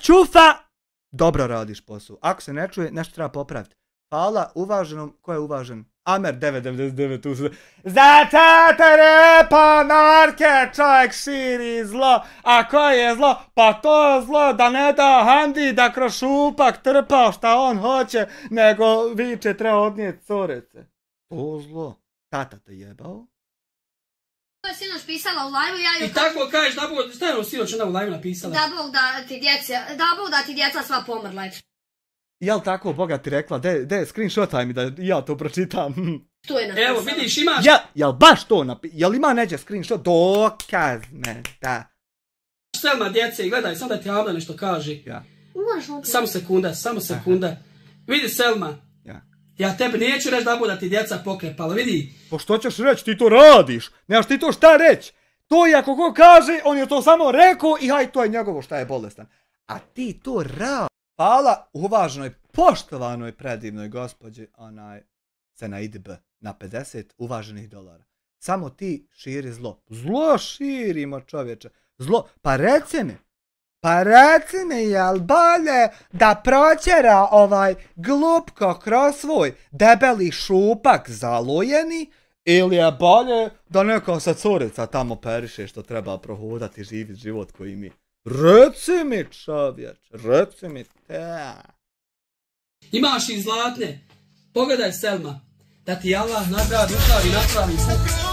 Speaker 1: dobro radiš posao. Ako se ne čuje, nešto treba popraviti. Hvala uvaženom, ko je uvažen? Amer 999. Za tate repa narke čovjek širi zlo. A koje je zlo? Pa to je zlo da ne da Handi da kroz šupak trpa šta on hoće, nego viče treba odnijeti curice. To zlo. Tata te jebao?
Speaker 2: To je sinoć pisala u live-u, ja joj...
Speaker 3: I tako kažeš, da Bog, šta je ono sinoć ona u live-u napisala?
Speaker 2: Da Bog da ti djeca sva pomrla.
Speaker 1: Jel tako, Boga ti rekla, de screenshotaj mi da ja to pročitam.
Speaker 2: To je napisala.
Speaker 3: Evo, vidiš, imaš...
Speaker 1: Jel baš to napisala? Jel ima neđe screenshot? Dokaz me, da.
Speaker 3: Selma djece, gledaj, sam da ti Avda nešto kaže.
Speaker 1: Ja.
Speaker 3: Samo sekunda. Vidi Selma. Ja tebi neću reći da bude ti djeca pokrepala, vidi.
Speaker 1: Pa što ćeš reći, ti to radiš, nemaš ti to šta reći. To je ako ko kaže, on je to samo rekao i haj, to je njegovo šta je bolestan. A ti to radiš. Hvala uvaženoj, poštovanoj, predivnoj gospođi, Senaidi B, na 50 uvaženih dolara. Samo ti širi zlo. Zlo širimo, čovječe. Zlo, pa reci mi, jel bolje da proćera ovaj glupko kroz svoj debeli šupak zalojeni, ili je bolje da neka se curica tamo periše što treba prohodati živit život koji mi. Reci mi, čovječ, reci mi te.
Speaker 3: Imaš i zlatne. Pogledaj Selma, da ti Allah nagradi, napravi puk.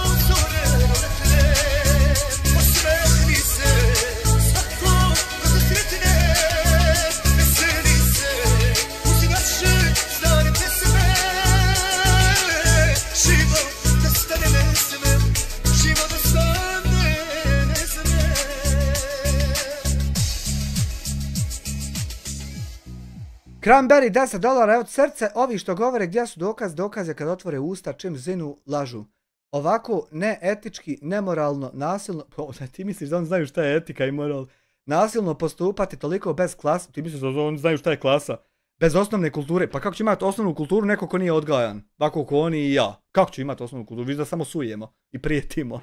Speaker 1: Cranberry $10, evo srce, ovi što govore gdje su dokaze kad otvore usta, čim zinu, lažu. Ovako neetički, nemoralno, nasilno, ti misliš da oni znaju šta je etika i moral, nasilno postupati toliko bez klasa, ti misliš da oni znaju šta je klasa, bez osnovne kulture, pa kako će imati osnovnu kulturu neko ko nije odgajan, tako ko oni i ja, kako će imati osnovnu kulturu, viš da samo sujemo i prijetimo.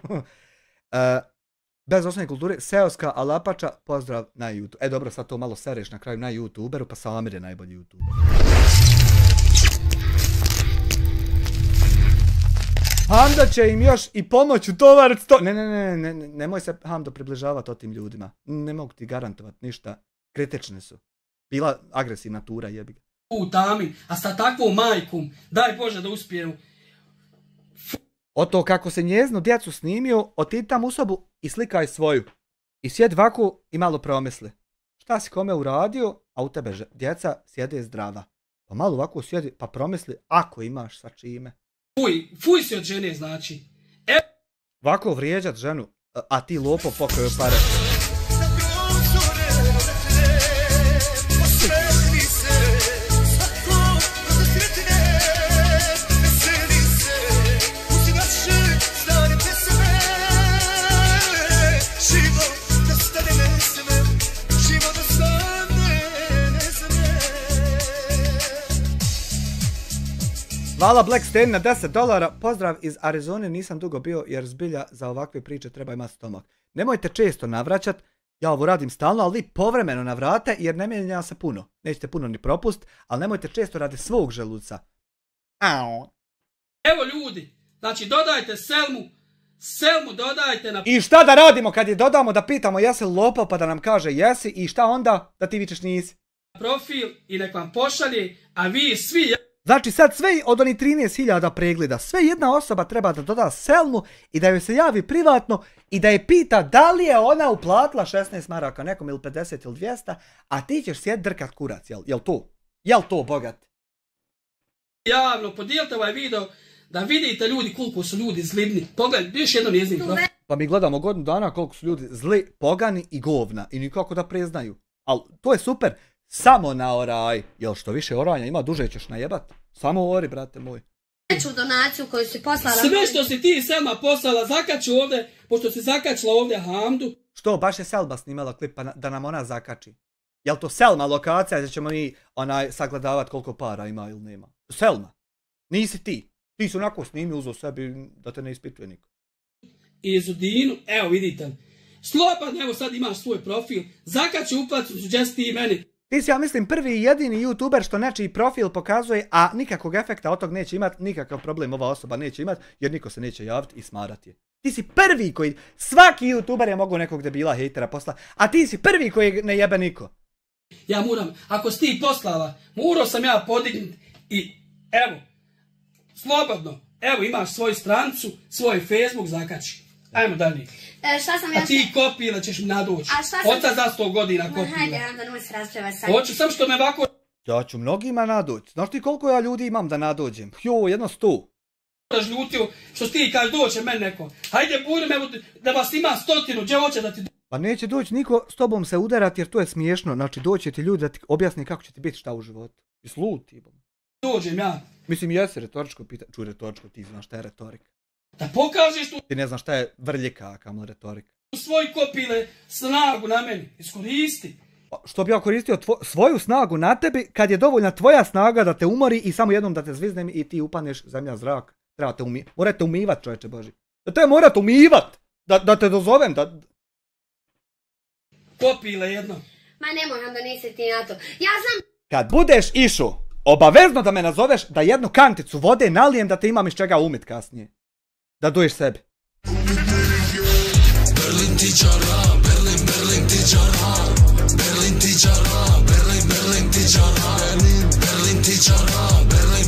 Speaker 1: Bez osnovne kulture, seoska alapača, pozdrav na YouTube. Dobro, sad to malo sereš na kraju na YouTuberu, pa Samir je najbolji YouTuber. Hamdo će im još i pomoć u tovarac to... Nemoj se Hamdo približavati o tim ljudima. Ne mogu ti garantovati ništa. Kritične su. Bila agresivna tura, jebi ga.
Speaker 3: U tami, a sa takvom majkom, daj Bože da uspijenu.
Speaker 1: O to kako se njeznu djecu snimio, otidi tam u sobu i slikaj svoju. I sjedi ovako i malo promisli. Šta si kome uradio, a u tebe djeca sjede zdrava. Pa malo ovako sjedi pa promisli ako imaš sa čime.
Speaker 3: Fuj si od žene znači.
Speaker 1: Ovako vrijeđat ženu, a ti lopo pokojoj pare. Hvala Black Stain na $10, pozdrav iz Arizone, nisam dugo bio jer zbilja za ovakve priče treba imati stomak. Nemojte često navraćat, ja ovo radim stalno, ali vi povremeno navrate jer ne mijenja se puno. Nećete puno ni propust, ali nemojte često radi svog želuca.
Speaker 3: Evo ljudi, znači dodajte Selmu dodajte na...
Speaker 1: I šta da radimo kad je dodamo da pitamo jesi li lopov pa da nam kaže jesi i šta onda da ti vičeš nisi?
Speaker 3: Profil i nek vam pošalje, a vi svi...
Speaker 1: Znači sad sve od onih 13.000 pregleda, sve jedna osoba treba da doda Selmu i da joj se javi privatno i da je pita da li je ona uplatila 16 maraka nekom ili 50 ili 200, a ti ćeš sjed drkat kurac, jel to bogat?
Speaker 3: Javno podijelite ovaj video da vidite ljudi koliko su ljudi zlibni. Pogledaj, još jedno njezin profil.
Speaker 1: Pa mi gledamo godinu dana koliko su ljudi zli, pogani i govna i nikako da priznaju. Ali to je super. Samo na oraj. Jel što više oranja ima, duže ćeš najebat. Samo ori, brate moj.
Speaker 2: Veću donaciju koju si poslala...
Speaker 3: Sve što si ti Selma poslala, zakaču ovdje, pošto si zakačila ovdje Hamdu.
Speaker 1: Što, baš je Selma snimala klip pa da nam ona zakači. Jel to Selma lokacija gdje ćemo mi sagledavat koliko para ima ili nema? Selma. Nisi ti. Ti su onako snimi uzo sebi da te ne ispituje niko.
Speaker 3: I Zudinu, evo vidite. Slobodan, evo sad imaš svoj profil. Zakaču uplacu, gdje si ti meni.
Speaker 1: Ti si, ja mislim, prvi i jedini YouTuber što nečiji profil pokazuje, a nikakvog efekta od tog neće imat, nikakav problem ova osoba neće imat, jer niko se neće javiti i smarat je. Ti si prvi koji, svaki YouTuber je mogao nekog debila, hejtera posla, a ti si prvi koji ne jebe niko.
Speaker 3: Ja moram, ako si ti poslala, morao sam ja podignut i evo, slobodno, evo imaš svoju strancu, svoj Facebook, zakači. Ajmo dalje. A ti kopile ćeš mi nadoći. Oca za 100 godina kopile.
Speaker 2: Hajde, onda nemoj se raspravati sad.
Speaker 3: Hoću sam što me ovako...
Speaker 1: Ja ću mnogima nadoći. Znaš ti koliko ja ljudi imam da nadođem? Jedno 100.
Speaker 3: Žljutio, što ti kaže doće meni neko. Hajde budim, evo da vas ima 100, gdje hoće da ti...
Speaker 1: Pa neće doći niko s tobom se udarati jer to je smiješno. Znači doće ti ljudi da ti objasni kako će ti biti šta u životu. I sluti.
Speaker 3: Dođem ja.
Speaker 1: Mislim jesi retoričko pitanje. Čuj retoričko, ti znaš šta je retorika.
Speaker 3: Da pokažeš tu...
Speaker 1: Ti ne znaš šta je vrljika, kamo retorika.
Speaker 3: Svoj kopile snagu na meni. Iskoristi.
Speaker 1: Što bi ja koristio svoju snagu na tebi kad je dovoljna tvoja snaga da te umori i samo jednom da te zviznem i ti upaneš zemlja zrak. Trebate morate umivat, čovječe Boži. Da te morate umivat. Da te dozovem, da...
Speaker 3: Kopile jedno.
Speaker 2: Ma nemoj, onda nisi ti na to. Ja znam...
Speaker 1: Kad budeš išao, obavezno da me nazoveš da jednu kanticu vode nalijem da te imam iz čega umit kasnije. Da duješ sebi.
Speaker 4: Berlin tičara, Berlin tičara, Berlin tičara, Berlin tičara, Berlin tičara,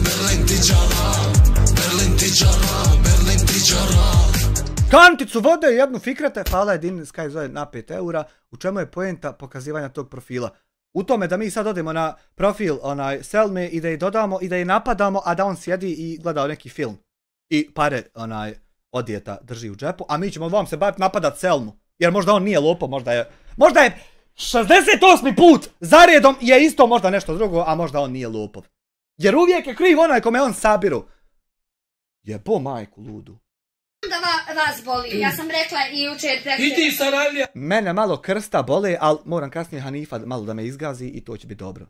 Speaker 4: Berlin tičara, Berlin tičara, Berlin tičara.
Speaker 1: Kanticu vode i jednu fikrete, hvala jedini Sky zove na 5 eura, u čemu je poenta pokazivanja tog profila. U tome da mi sad odemo na profil Selme i da je dodamo i da je napadamo, a da on sjedi i gleda neki film. I pare odjeta drži u džepu, a mi ćemo vam se baviti napadat Selmu. Jer možda on nije lopo, možda je 68. put zaredom je isto možda nešto drugo, a možda on nije lopov. Jer uvijek je kriv onaj kome on sabiru. Jebo majku ludu.
Speaker 2: Da vas boli, ja sam rekla i jučer prekšer.
Speaker 3: I ti Sarajlija.
Speaker 1: Mene malo krsta bole, ali moram kasnije Hanifa malo da me izgazi i to će biti dobro.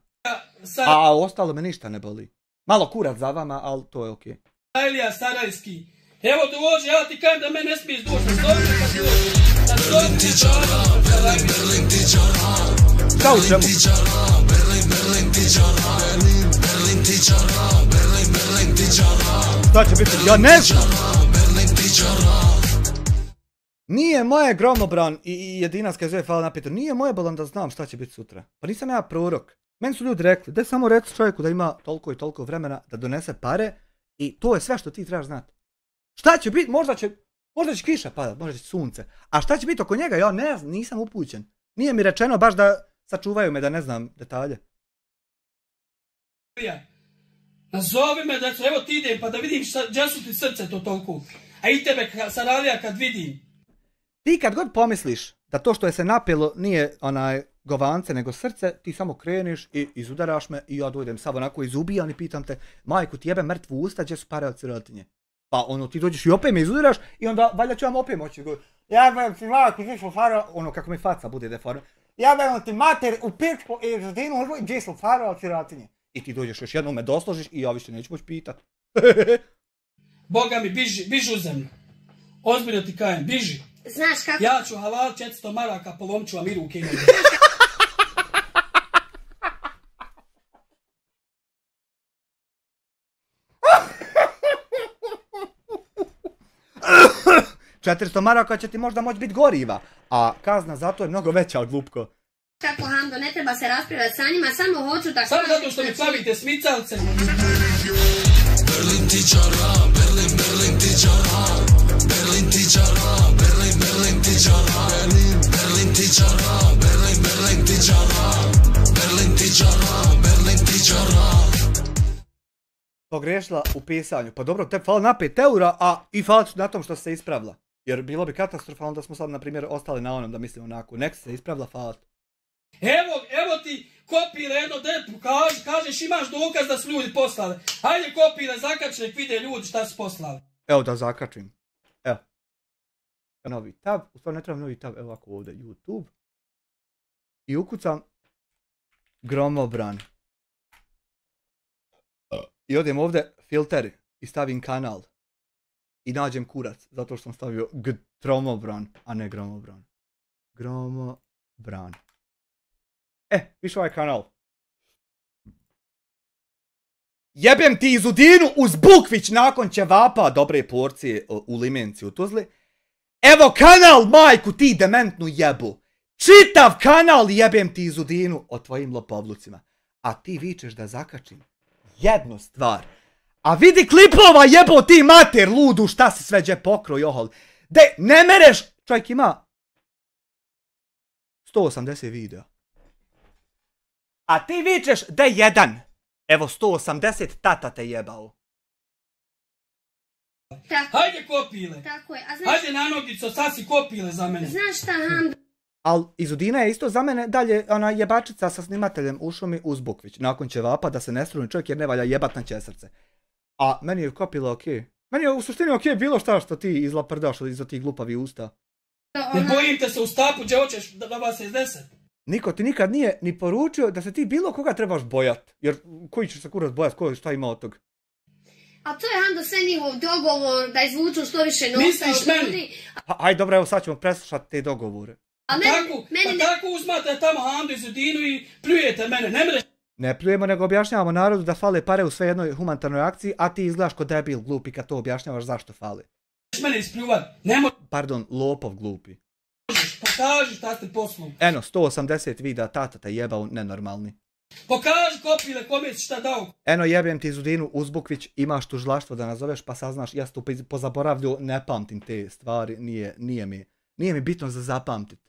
Speaker 3: Sarajlija.
Speaker 1: A ostalo me ništa ne boli. Malo kurac za vama, ali to je okej.
Speaker 3: Sarajlija, Sarajski. Evo dođi, ja ti kažem da me ne smiješ doći. Nazovi me kad dođi. Nazovi me
Speaker 1: Šta u čemu? Šta će biti? Ja ne znam! Nije moje gromobran i jedinarska zove hvala na Petar. Nije moje balan da znam šta će biti sutra. Pa nisam ja prorok. Meni su ljudi rekli, daj samo reci čovjeku da ima toliko i toliko vremena da donese pare i to je sve što ti trebaš znati. Šta će biti? Možda će kiša padat, možda će sunce. A šta će biti oko njega? Ja ne znam, nisam upućen. Nije mi rečeno baš da sačuvaju me da ne znam detalje.
Speaker 3: Nazovi me, djeco, evo ti idem pa da vidim gdje su ti srce to toliko. A i tebe, Sarajlija, kad vidim.
Speaker 1: Ti kad god pomisliš da to što je se napilo nije onaj govance nego srce, ti samo kreniš i izudaraš me i ja dojdem sad onako izubijan i pitam te, majku ti jebe mrtvu usta, gdje su pare od sirotinje? Pa ono ti dođeš i opet me izudaraš i onda valjda ću vam opet moći govoriti. Jebem ti majku, gdje su pare, ono kako mi faca bude deforme. Jebem ti mater u pičku i žadinu, gdje su pare od sirotinje? I ti dođeš još jednom me dosložiš i ja više neću moći pitat.
Speaker 3: Boga mi, biži u zemlju. Ozbiljno ti kajem, biži.
Speaker 2: Znaš kako?
Speaker 3: Ja ću halal 400 maraka, polomću vam i ruke i noge.
Speaker 1: $400 maraka će ti možda moći biti goriva, a kazna zato je mnogo veća od glupko.
Speaker 2: Kako, Hando, ne treba se raspravljati sa njima, samo hoću da...
Speaker 3: Samo zato što mi plavite smicalce.
Speaker 4: Berlin ti čara, Berlin, Berlin ti čara, Berlin ti čara, Berlin, Berlin ti čara, Berlin ti čara, Berlin, Berlin ti čara, Berlin ti čara, Berlin ti čara.
Speaker 1: Pogriješila u pisanju. Pa dobro, te fali na 5 eura, a i fali na tom što se ispravila. Jer bilo bi katastrofalno da smo sad, na primjer, ostali na onom da mislimo onako. Nek se ispravila, fali.
Speaker 3: Evo ti kopile jedno depu, kažeš imaš dokaz da su ljudi poslali. Hajde kopile, zakači nek vide ljudi šta su poslali.
Speaker 1: Evo da zakačim. Evo. Novi tab, u stvari ne treba novi tab, evo ovako ovdje YouTube. I ukucam gromobran. I odem ovdje filter i stavim kanal. I nađem kurac, zato što sam stavio gromobran, a ne gromobran. Gromobran. Viš ovaj kanal. Jebem ti izudinu uz bukvić nakon ćevapa dobre porcije u limenci u Tuzli. Evo kanal, majku ti dementnu jebu. Čitav kanal jebem ti izudinu o tvojim lopovlucima. A ti vičeš da zakačim jednu stvar. A vidi klipova jebo ti mater ludu šta si sve dje pokro johol. De ne mereš, čovjek ima 180 videa. A ti vičeš da je jedan. Evo 180 tata te jebao.
Speaker 2: Tako,
Speaker 3: Hajde kopile.
Speaker 2: tako je. A znaš,
Speaker 3: Hajde na nogico, sad si kopile za mene.
Speaker 2: znaš šta, Hando?
Speaker 1: Al izudina je isto za mene dalje ona jebačica sa snimateljem u šumi uz bukvić. Nakon ćevapa da se ne struni čovjek jer ne valja jebat na ćesrce. A meni je kopila okej. Meni je u suštini okej bilo šta što ti izlaprdaš iza tih glupavi usta.
Speaker 3: Ne bojim te se u stapu gdje hoćeš da vas je izdeset.
Speaker 1: Niko ti nikad nije ni poručio da se ti bilo koga trebaš bojat. Jer koji ćeš se kurac bojat, ko šta ima od tog?
Speaker 2: A to je, Hando, sve njihov dogovor da izvuču što više novca
Speaker 3: Misliš
Speaker 2: od
Speaker 3: meni?
Speaker 2: ljudi.
Speaker 1: Aj dobro, evo sad ćemo preslušati te dogovore.
Speaker 2: A meni ne...
Speaker 3: Tako uzmate tamo Handu iz Udinu i pljujete mene, ne mreš.
Speaker 1: Ne pljujemo, nego objašnjavamo narodu da fale pare u sve jednoj humanitarnoj akciji, a ti izgledaš ko debil glupi kad to objašnjavaš zašto fale.
Speaker 3: Mene ispljuvat, ne možeš,
Speaker 1: Pardon, lopov glupi.
Speaker 3: pokaži šta ste poslom.
Speaker 1: Eno, 180 videa tata te jebao nenormalni.
Speaker 3: Pokaži kopile kome si šta dao.
Speaker 1: Eno jebem ti Zudinu Uzbukvić, imaš tužilaštvo da nazoveš pa saznaš, ja sam tu pozaboravljio, ne pamtim te stvari, nije mi bitno za zapamtit.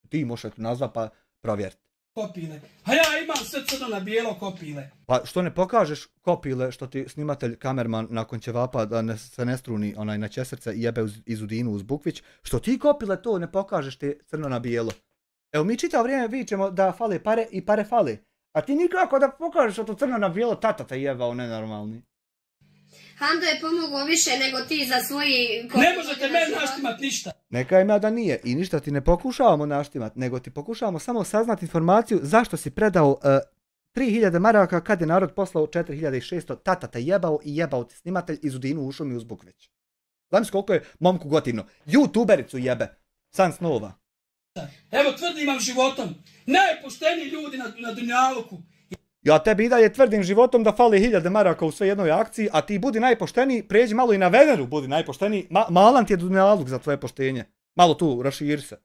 Speaker 1: Ti možeš tu nazva pa provjeriti.
Speaker 3: Kopile. A ja imam sve crno na bijelo kopile.
Speaker 1: Pa što ne pokažeš kopile što ti snimatelj kamerman nakon ćevapa da se ne struni onaj na ćesrce i jebe iz Udinu Uzbukvić, što ti kopile to ne pokažeš te crno na bijelo. Evo mi čitavo vrijeme vičemo da fale pare i pare fale. A ti nikako da pokažeš to crno na bijelo, tata te jebao nenormalni.
Speaker 2: Hamdo je pomogao više nego ti za svoji...
Speaker 3: Ne možete meni naštimat ništa.
Speaker 1: Neka ima da nije i ništa ti ne pokušavamo naštimat, nego ti pokušavamo samo saznati informaciju zašto si predao 3000 maraka kad je narod poslao 4600, tata te jebao i jebao ti snimatelj iz Udinu u šumi uz Bukveć. Znam si koliko je momku gotivno. YouTubericu jebe. San snova.
Speaker 3: Evo tvrdim vam životom. Najpošteniji ljudi na dunjaluku.
Speaker 1: Ja tebi i dalje tvrdim životom da fali 1000 maraka u sve jednoj akciji, a ti budi najpošteniji, pređi malo i na Veneru, budi najpošteniji. Malan ti je dunjaluk za tvoje poštenje. Malo tu, raširi se.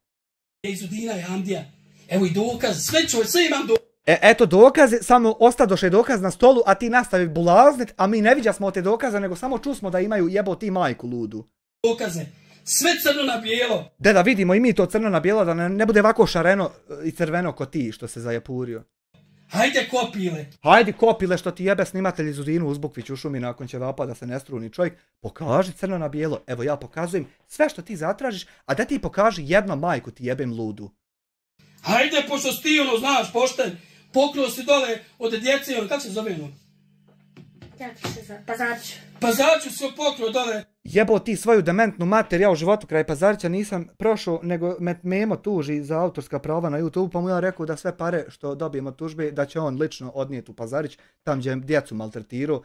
Speaker 3: Iz Udina i Hamdija. Evo i dokaz, sve imam dokaz.
Speaker 1: Eto dokaze, samo ostadoše dokaz na stolu, a ti nastavi bulaznit, a mi ne viđa smo te dokaze, nego samo čusmo da imaju jebo ti majku ludu.
Speaker 3: Dokaze, sve crno na bijelo.
Speaker 1: Da vidimo i mi to crno na bijelo, da ne bude ovako šareno i crveno ko ti što se zajepurio.
Speaker 3: Hajde kopile.
Speaker 1: Hajde kopile što ti jebe snimatelj iz Udinu uz Bukvić u šumi nakon će vapa da se ne struni čovjek. Pokaži crno na bijelo. Evo ja pokazujem sve što ti zatražiš, a da ti pokaži jedno majku ti jebem ludu.
Speaker 3: Hajde, pošto si ti znaš, pošten, pokrio si dole od djece, kako se zove ono?
Speaker 2: Pazarić.
Speaker 3: Pazariću se pokrio dole.
Speaker 1: Jebo ti svoju dementnu mater, ja u životu kraj Pazarića nisam prošao, nego me Memo tuži za autorska prava na YouTube, pa mu ja rekao da sve pare što dobijemo tužbe, da će on lično odnijeti u Pazarić, tam gdje djecu maltretirao,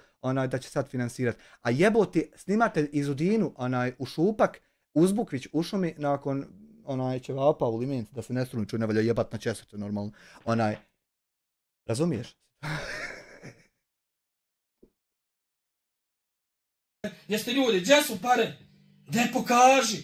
Speaker 1: da će sad finansirati. A jebo ti snimatelj iz Udinu, u Šupak, uz Bukvić u šumi, nakon će vapa u limenci, da se ne struni, čuj, ne valja jebat na česetu normalno, razumiješ?
Speaker 3: Jeste ljudi, gdje su pare? Gdje pokaži?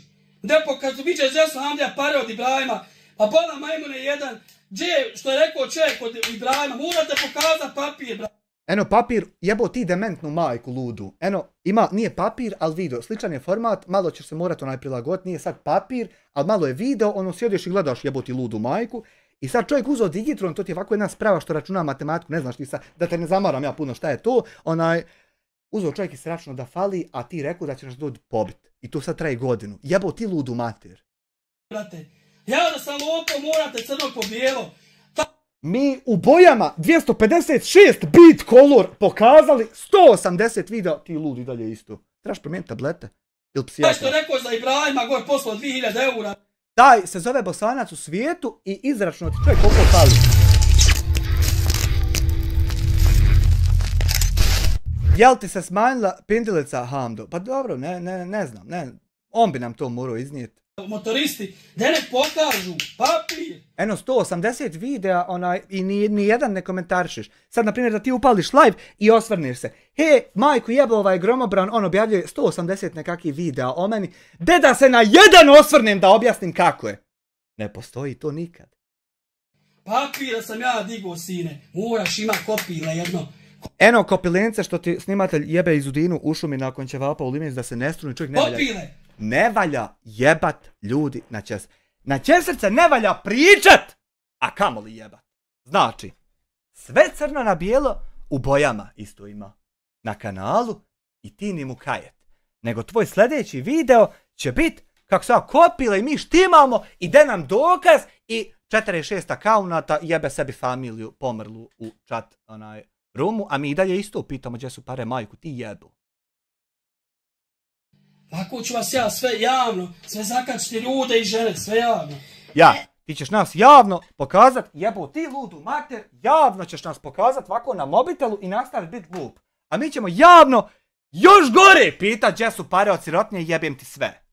Speaker 3: Viđe gdje su Hamdija pare od Ibrahima, pa bola majmune jedan, gdje, što je rekao čovjek od Ibrahima, morate pokazati papir, bra.
Speaker 1: Eno papir, jebo ti dementnu majku ludu. Eno, nije papir, ali video. Sličan je format, malo ćeš se morati prilagoditi, nije sad papir, ali malo je video, sjediš i gledaš jebo ti ludu majku. I sad čovjek uzeo Digitron, to ti je ovako jedna sprava što računa matematiku, ne znaš ti sad, da te ne zamaram ja puno šta je to, uzeo čovjek i sračno da fali, a ti rekao da će nas doći pobit. I to sad traje godinu. Jebo ti ludu mater.
Speaker 3: Brate, ja da sam lopo, morate crno po bijelo.
Speaker 1: Mi u bojama 256 bit color pokazali 180 videa, ti ludi dalje isto. Trebaš promijeniti tablete. Ili psijatra.
Speaker 3: Što je rekao za Ibrahima, gore poslao 2000 eura.
Speaker 1: Taj se zove Bosanac u svijetu i izračno ti čovjek koliko fali. Jel ti se smanjila pindilica, Hamdo? Pa dobro, ne znam, on bi nam to morao iznijeti.
Speaker 3: Motoristi, da ne pokažu, papir.
Speaker 1: Eno 180 videa i nijedan ne komentarišeš. Sad, na primjer, da ti upališ live i osvrniš se. He, majku jebo gromobran, on objavljuje 180 nekakvih videa o meni. Da se na jedan osvrnem da objasnim kako je. Ne postoji to nikad.
Speaker 3: Papira sam ja digao, sine. Moraš ima kopile jedno.
Speaker 1: Eno kopilence što ti snimatelj jebe iz Udinu u šumi nakon će vapa u limenci da se ne struni čovjek ne valja.
Speaker 3: Kopile!
Speaker 1: Ne valja jebat ljudi na čes. Na česrce ne valja pričat, a kamoli jebat. Znači, sve crno na bijelo u bojama isto ima. Na kanalu i ti ni mu kajet. Nego tvoj sljedeći video će biti kako se kopile i mi štimamo i de nam dokaz i 46 akaunata jebe sebi familiju pomrlu u chat rumu, a mi i dalje isto pitamo gdje su pare majku, ti jebu.
Speaker 3: Ako ću vas ja sve javno, sve zakačiti ljude i žene, sve javno.
Speaker 1: Ja, ti ćeš nas javno pokazat, jebo ti ludu mater, javno ćeš nas pokazat ovako na mobitelu i nastaviti biti glup. A mi ćemo javno, još gore, pitat gdje su pare od sirotnje i jebem ti sve.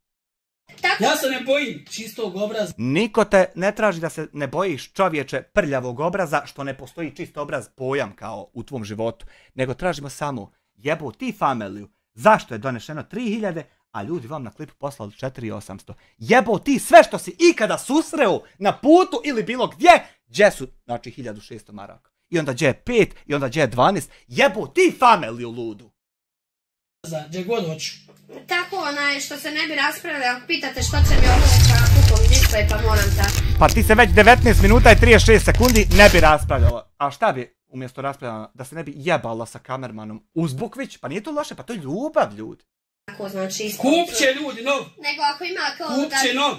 Speaker 3: Ja se ne bojim čistog obraza.
Speaker 1: Niko te ne traži da se ne bojiš čovječe prljavog obraza, što ne postoji čist obraz pojam kao u tvom životu. Nego tražimo samo jebo ti familiju. Zašto je donešeno 3000, a ljudi vam na klipu poslali 4800. Jebo ti sve što si ikada susreo na putu ili bilo gdje su, znači 1600 maraka. I onda gdje je 5, i onda gdje je 12. Jebo ti familiju ludu.
Speaker 3: Gdje god hoću.
Speaker 2: Tako što se ne bi raspravili, ako pitate što će mi ovo kupom display, pa moram tako.
Speaker 1: Pa ti se već 19 minuta i 36 sekundi ne bi raspravljala. A šta bi umjesto raspravljala? Da se ne bi jebala sa kamermanom uz Bukvić? Pa nije to loše, pa to je ljubav, ljudi.
Speaker 2: Tako znači...
Speaker 3: Kup će ljudi nov.
Speaker 2: Nego ako ima kao...
Speaker 3: Kup će nov.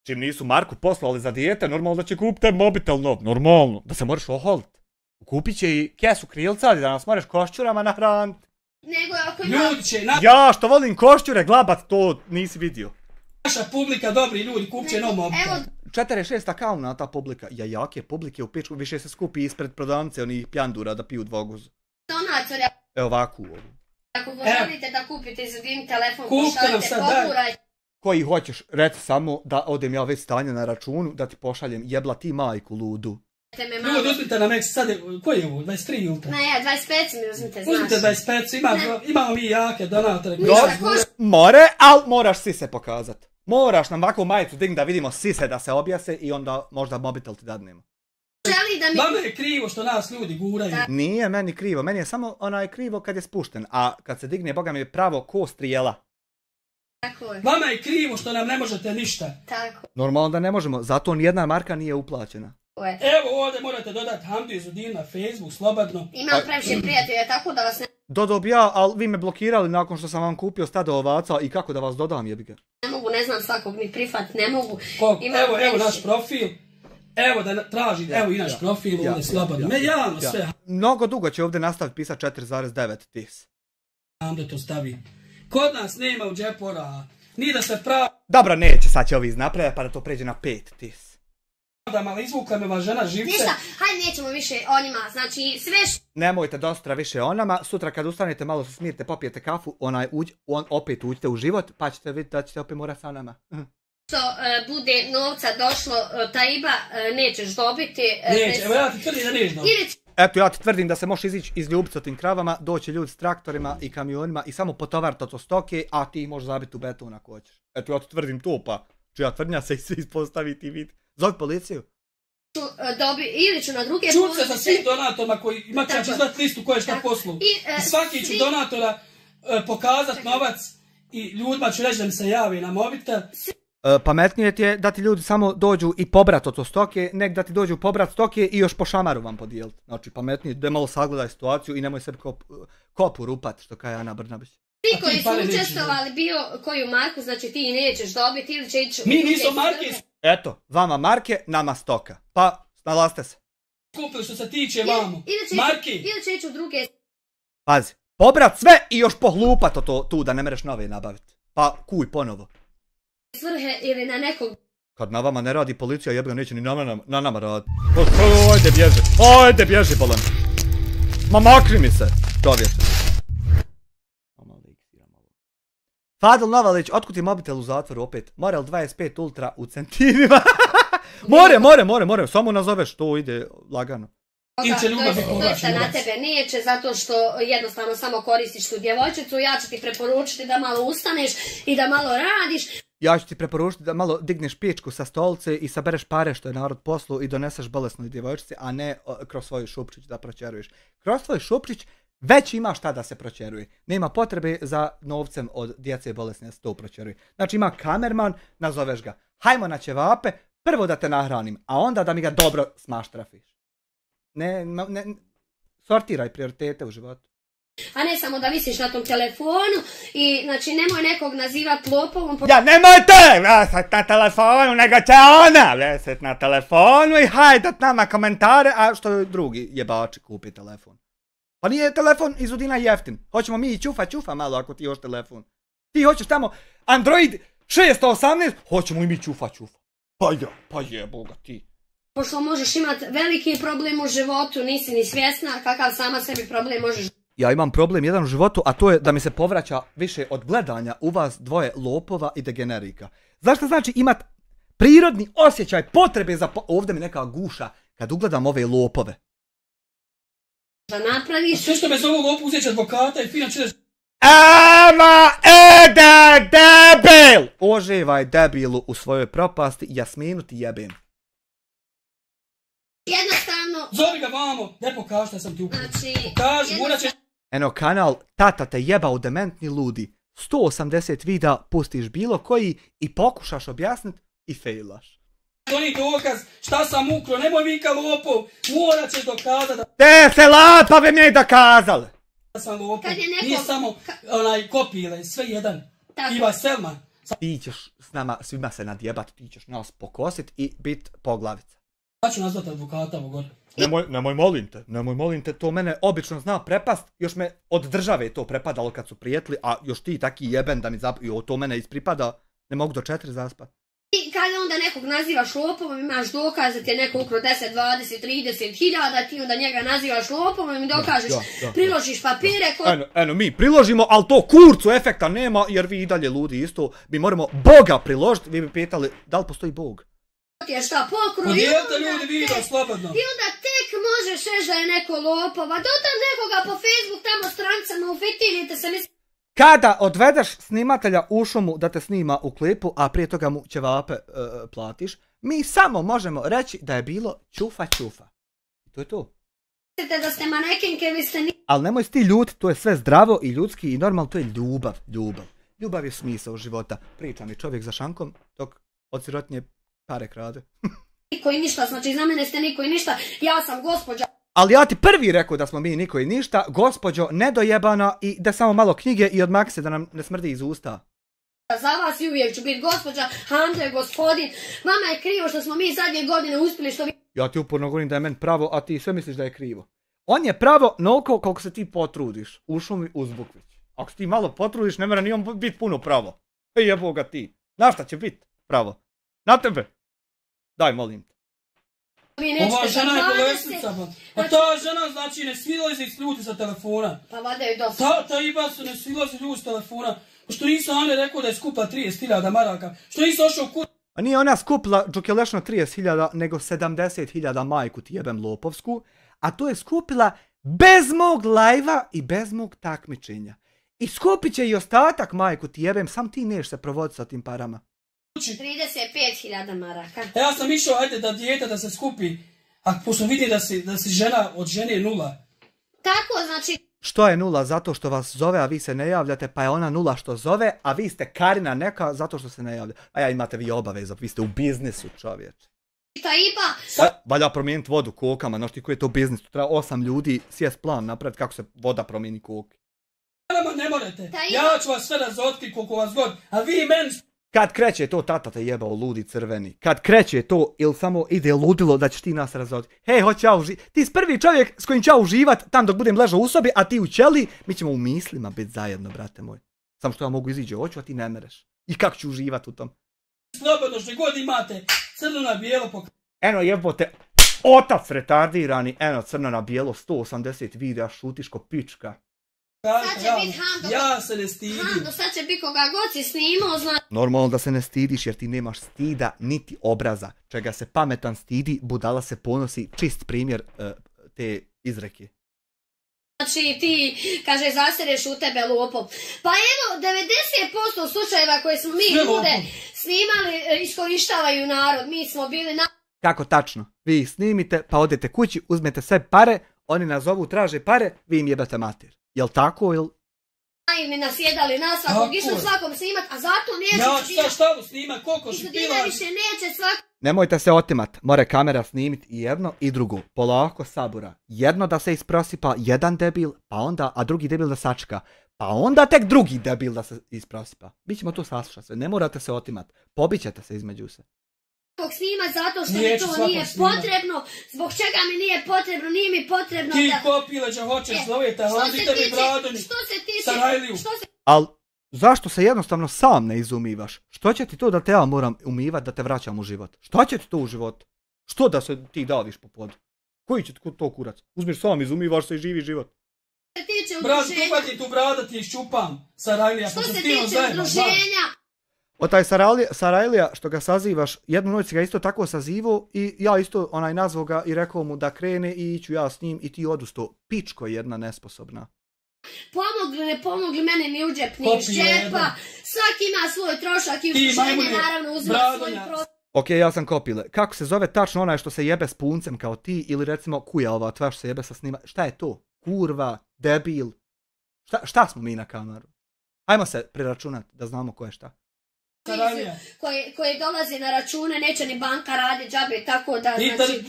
Speaker 1: Čim nisu Marku poslali za dijete, normalno da će kupiti mobitel nov, normalno, da se moraš oholiti. Kupit će i kesu krilca, da nas moraš košćurama nahraniti.
Speaker 2: Nego ako ima...
Speaker 3: Ljudi će,
Speaker 1: Ja što volim košćure, glabat, to nisi vidio.
Speaker 3: naša publika, dobri ljudi, kupit će nov mobitel.
Speaker 2: Evo,
Speaker 1: 46 akauna ta publika. Ja, jake publike u pičku, više se skupi ispred prodavnice onih pjandura da piju dvoguzu.
Speaker 2: donatori,
Speaker 1: Evo ovakvu ovu.
Speaker 2: ako želite da kupite izvodin telefon,
Speaker 3: Kupite nam
Speaker 2: pošaljite,
Speaker 3: sad, daj.
Speaker 2: pogurajte.
Speaker 1: Koji hoćeš, reci samo da odem ja već stanje na računu, da ti pošaljem jebla ti majku ludu.
Speaker 2: Me malo.
Speaker 3: Ljudi, uzmite nam sad, koji je ovo, 23 ili
Speaker 2: Ne, 25 mi uzmite, znaš.
Speaker 3: Uzmite 25, imamo mi jake donatore.
Speaker 1: More, al moraš sise pokazat. Moraš nam ovakvu majicu digni da vidimo sise da se objase i onda možda mobitel ti dadnemo.
Speaker 2: Želi da mi...
Speaker 3: Vama je krivo što nas ljudi guraju.
Speaker 1: Nije meni krivo, meni je samo onaj krivo kad je spušten, a kad se digne, boga mi je pravo ko strijela.
Speaker 2: Tako je,
Speaker 3: Vama je krivo što nam ne možete ništa.
Speaker 2: tako
Speaker 1: Normalno da ne možemo, zato nijedna marka nije uplaćena.
Speaker 2: je.
Speaker 3: Evo ovdje morate dodati Hamdu Izudin na Facebook, slobodno.
Speaker 2: Imam previše prijatelja, tako da vas
Speaker 1: Dodao bi ja, ali vi me blokirali nakon što sam vam kupio stado ovaca i kako da vas dodam jebiga.
Speaker 2: ne mogu, ne znam svakog ni prihvat, ne mogu.
Speaker 3: Evo naš profil. Evo da traži, evo i naš profil ovdje slobodno. Me javno sve.
Speaker 1: Mnogo dugo će ovdje nastaviti pisat 4,9 tis.
Speaker 3: Hamda to stavi. Kod nas nema u džepora, ni da se pravi.
Speaker 1: Dobro, neće, sad će ovi iznapraviti pa da to pređe na 5 tis.
Speaker 3: Mala izvukla me va žena živce.
Speaker 2: Ništa, hajde nećemo više o njima, znači sve
Speaker 1: Nemojte dosta više o nama, sutra kad ustanete malo se smirite, popijete kafu, opet uđite u život, pa ćete vidjeti da ćete opet morati sa nama.
Speaker 2: što bude novca došlo, Taiba nećeš dobiti.
Speaker 3: Neće, evo ja ti tvrdim da nećeš dobiti.
Speaker 1: Eto, ja ti tvrdim da se možeš izići izljubiti sa tim kravama, doći ljudi s traktorima i kamionima i samo potovariti od stoke, a ti ih možeš zabiti u beton ako hoćeš. Eto, ja ti tvrdim to, pa čija tvrdnja se ispostaviti i vidi. Zove policiju.
Speaker 2: Ili ću na druge
Speaker 3: Čut se sa svim donatorima koji imat će izdat listu koje šta poslu. I svaki ću donatora pokazat novac i ljudima ću reći da mi se javi na mobitel.
Speaker 1: Pametnije ti je da ti ljudi samo dođu i pobrat od stoke, nek da ti dođu pobrat stoke i još po šamaru vam podijeliti. Znači pametnije da malo sagledaj situaciju i nemoj sebi kopu rupat, što kaže Ana Brnabić.
Speaker 2: Ti koji su učestvovali bio koju marku, znači ti nećeš dobiti ili će ići...
Speaker 3: Mi nismo marke.
Speaker 1: Eto, vama marke, nama stoka. Pa, snalazite se.
Speaker 3: Kupili što se tiče vamo. Marke.
Speaker 2: Ili će ići u druge...
Speaker 1: Pazi, pobrat sve i još pohlupat to tu da ne mereš nove nabaviti. Pa kuj ponovo.
Speaker 2: Svrhe ili na nekog...
Speaker 1: Kad na vama ne radi policija, jebga neće ni na nama raditi. Ajde bježi bolan. Ma makri mi se, čovječe. Fadil Novalić, otkud je mobitel u zatvoru opet? Morel 25 Ultra u centinima. More, samo nazoveš, to ide lagano.
Speaker 2: Doista na tebe neće, zato što jednostavno samo koristiš tu djevojčicu. Ja ću ti preporučiti da malo ustaneš i da malo radiš.
Speaker 1: Ja ću ti preporučiti da malo digneš pičku sa stolice i sabereš pare što je narod poslu i doneseš bolesnoj djevojčici, a ne kroz svoj šupčić da proćeruješ. Kroz svoj šupčić već ima šta da se proćeruje. Nema potrebe za novcem od djece bolesne da se to proćeruje. Znači ima kamerman, nazoveš ga. Hajmo na ćevape, prvo da te nahranim, a onda da mi ga dobro smaštrafiš. Ne, sortiraj prioritete u životu.
Speaker 2: A ne samo da visiš na tom telefonu i znači nemoj nekog nazivati lopovom.
Speaker 1: Ja, nemojte veseti na telefonu, nego će ona veseti na telefonu i hajdat nama komentare, a što je drugi jebači kupi telefon. Pa nije telefon iz Udina jeftin. Hoćemo mi i čufa malo ako ti hoš telefon. Ti hoćeš tamo Android 618, hoćemo i mi čufa. Pa je boga ti.
Speaker 2: Pošto možeš imati veliki problem u životu, nisi ni svjesna kakav sama sebi problem možeš.
Speaker 1: Ja imam problem jedan u životu, a to je da mi se povraća više od gledanja u vas dvoje lopova i degenerika. Zašto znači imat prirodni osjećaj potrebe za... Ovdje mi neka guša kad ugledam ove lopove.
Speaker 2: Da napraviš...
Speaker 3: Sve što me zovu lopu uzeti advokata i fina ćeš...
Speaker 1: Ema ede debil! Oživaj debilu u svojoj propasti, Jasminu ti jebem.
Speaker 2: Jednostavno...
Speaker 3: Zori ga vamo, ne pokaži da sam ti ukrio.
Speaker 2: Znači...
Speaker 3: Pokaži, morat ćeš...
Speaker 1: Eno kanal Tata te jebao dementni ludi. 180 videa pustiš bilo koji i pokušaš objasniti i fejlaš.
Speaker 3: To nije dokaz šta sam ukro, nemoj vika lopov, morat ćeš dokazati da...
Speaker 1: Te se lapovi mi dokazali!
Speaker 3: Da sam lopov,
Speaker 2: Kad je neko...
Speaker 3: nije samo onaj kopile, sve jedan. Iva Selman,
Speaker 1: Ti ćeš s nama svima se nadjebat, ti ćeš nas pokosit i bit poglavica.
Speaker 3: Ja ću nazvati advokata ovo gore.
Speaker 1: Nemoj molim te, to mene obično zna prepast, još me od države to prepadalo kad su prijetli, a još ti taki jeben da mi to mene ispripada, ne mogu do 4 zaspat.
Speaker 2: I kada onda nekog nazivaš lopovom, imaš dokaz da ti je neko ukro 10, 20, 30 hiljada, ti onda njega nazivaš lopovom i dokažeš, priložiš papire koje...
Speaker 1: Eno, mi priložimo, ali to kurcu efekta nema, jer vi i dalje ludi isto. Mi moramo Boga priložiti, vi bi pitali da li postoji Bog.
Speaker 2: Ti je šta pokru
Speaker 3: Podijelite ljudi video slobodno.
Speaker 2: I onda tek možeš reći da je neko lopova, dotam nekoga po Facebook tamo strancama ufitilite se, mislim...
Speaker 1: Kada odvedeš snimatelja u šumu da te snima u klipu, a prije toga mu ćevape platiš, mi samo možemo reći da je bilo čufa. To je to.
Speaker 2: Mislite da ste manekenke, vi ste...
Speaker 1: Ali nemoj ti ljuti, to je sve zdravo i ljudski i normalno, to je ljubav. Ljubav je smisao života. Priča mi čovjek za šankom, dok od sirotnje pare krade.
Speaker 2: Niko i ništa, znači za mene ste niko i ništa, ja sam gospođa.
Speaker 1: Ali ja ti prvi rekao da smo mi niko i ništa, gospođo nedojebana i da samo malo knjige i odmak se da nam ne smrdi iz usta.
Speaker 2: Za vas i uvijek ću biti gospođa, Andro je gospodin. Vama je krivo što smo mi zadnje godine uspjeli što vi...
Speaker 1: Ja ti uporno govorim da je meni pravo, a ti sve misliš da je krivo. On je pravo noliko koliko se ti potrudiš. U šumi uz Bukvić. Ako se ti malo potrudiš, ne mora ni on biti puno pravo. Jebo ga ti. Na šta će biti pravo? Na tebe. Daj, molim te.
Speaker 3: Ova žena je bolesnica, a ta žena znači ne svilazi ljudi sa telefona.
Speaker 2: Pa vadaju dosta.
Speaker 3: Ta iba su ne svilazi ljudi s telefona. Što nisam Ane rekao da je skupa 30.000 maraka. Što nisam ošao kut...
Speaker 1: A nije ona skupila džokelešno 30.000, nego 70.000 majku ti jebem lopovsku. A to je skupila bez mog lajva i bez mog takmičenja. I skupit će i ostatak majku ti jebem, sam ti neš se provoditi sa tim parama.
Speaker 2: 35.000 maraka.
Speaker 3: Ja sam išao, ajde da dijete da se skupi, a pošto vidim da si žena od žene nula.
Speaker 2: Tako, znači...
Speaker 1: Što je nula? Zato što vas zove, a vi se ne javljate, pa je ona nula što zove, a vi ste Karina neka zato što se ne javlja. A ja imate vi obaveza, vi ste u biznisu, čovječe.
Speaker 2: Ta iba...
Speaker 1: Valja promijeniti vodu kokama, znaš ti koji je to biznis, tu treba 8 ljudi sjest plan napraviti kako se voda promijeni koke.
Speaker 3: Ne morate, ja ću vas sve razotkriti koliko vas god, a vi meni...
Speaker 1: Kad kreće to, tata te jebao, ludi crveni. Kad kreće to, ili samo ide ludilo da ćeš ti nas razotkriti. Hej, hoće ja uživati. Ti si prvi čovjek s kojim ću ja uživat tam dok budem ležao u sobi, a ti u ćeli, mi ćemo u mislima biti zajedno, brate moj. Samo što ja mogu iziđe oču, a ti ne mereš. I kako ću uživat u tom?
Speaker 3: Slobodno što god imate, crno na bijelo pok...
Speaker 1: Eno jebote, otac retardirani, eno crno na bijelo, 180 videa, šutiš ko pička.
Speaker 2: Sad će biti Hando.
Speaker 3: Ja se ne stidim.
Speaker 2: Hando, sad će biti koga god si snimao, znači...
Speaker 1: Normalno da se ne stidiš jer ti nemaš stida niti obraza. Čega se pametan stidi, budala se ponosi, čist primjer te izreke.
Speaker 2: Znači ti, kaže, zasereš u tebe lopov. Pa evo, 90% slučajeva koje smo mi ljude snimali, iskorištavaju narod. Mi smo bili na...
Speaker 1: Kako tačno? Vi ih snimite, pa odete kući, uzmete sve pare, oni nas zovu, traže pare, vi im jebate mater. Jel tako, jel?
Speaker 2: Naivni nasjedali nas, svakog išli svakom snimat, a zato neće...
Speaker 3: Ja šta snimat, koliko si pila...
Speaker 2: više neće svak...
Speaker 1: Nemojte se otimat, more kamera snimit i jedno i drugo, polako sabura. Jedno da se isprosipa jedan debil, pa onda, a drugi debil da sačka. Pa onda tek drugi debil da se isprosipa. Mi ćemo to saslušati sve, ne morate se otimat, pobićete se između se.
Speaker 2: Snimat zato što mi to nije potrebno, zbog čega mi nije potrebno, nije mi potrebno
Speaker 3: ti
Speaker 2: da...
Speaker 3: Ti kopileđa hoćeš zloviti, a hodite mi bradonji, Sarajliju.
Speaker 1: Al, zašto se jednostavno sam ne izumivaš? Što će ti to da te ja moram umivat da te vraćam u život? Šta će ti to u životu? Što da se ti daviš po podu? Koji će to kurac? Uzmiš sam, izumivaš se i živi život.
Speaker 3: Brat, upati tu brada ti iščupam, Sarajlija.
Speaker 2: Što se tiče udruženja?
Speaker 1: O taj Sarajlija što ga sazivaš, jednu noć si ga isto tako sazivo i ja isto nazvao ga i rekao mu da krene i iću ja s njim i ti odusto. Pičko jedna nesposobna.
Speaker 2: Ne pomogli mene ni u džep, ni iz džepa. Svaki ima svoj trošak i udruženje naravno uzima svoj prostor.
Speaker 1: Ok, ja sam kopile. Kako se zove tačno onaj što se jebe s puncem kao ti ili recimo kuja ova tva što se jebe sa snima? Šta je to? Kurva, debil. Šta smo mi na kameru? Ajmo se preračunati da znamo ko je šta.
Speaker 2: Koje dolaze na račune, neće ni banka radi džabe, tako da...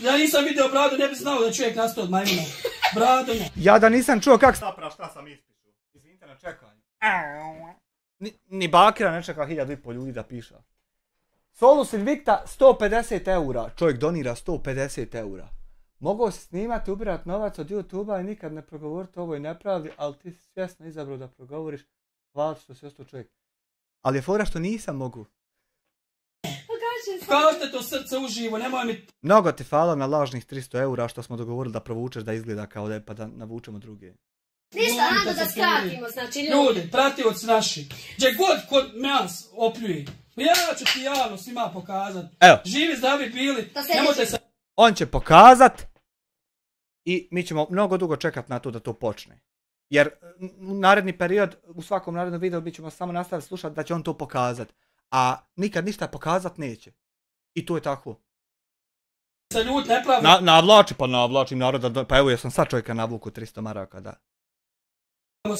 Speaker 3: Ja nisam vidio bradu, ne bi znao da čovjek nastao od majmuna. Bradonja.
Speaker 1: Ja da nisam čuo kak... Šta sam ispišu? Izvinite na čekanju. Ni Bakira ne čeka 1500 ljudi da piša. Solus Invicta 150 eura. Čovjek donira 150 eura. Mogao si snimati, ubirati novac od YouTube-a i nikad ne progovoriti o ovoj nepravdi, ali ti si svjesno izabrao da progovoriš. Hvala što si ostao čovjek. Ali je fora što nisam mogu.
Speaker 3: Kažete to srce uživo, nemoj mi...
Speaker 1: Mnogo ti hvala na lažnih 300 eura što smo dogovorili da provučeš da izgleda kao da je pa da navučemo druge.
Speaker 2: Ništa, rado da skratimo, znači
Speaker 3: Ljudi, pratioci naši, gdje god kod nas opljuje, ja ću ti javno svima pokazat.
Speaker 1: Evo.
Speaker 3: Živi, zdravi bili, nemojte se...
Speaker 1: On će pokazat i mi ćemo mnogo dugo čekat na to da to počne. Jer naredni period, u svakom narednom videu mi ćemo samo nastaviti slušati da će on to pokazat. A nikad ništa pokazat neće. I to je tako.
Speaker 3: Se ljud nepravno.
Speaker 1: Navlačim naroda, pa evo ja sam sad čovjeka navuku 300 maraka, da.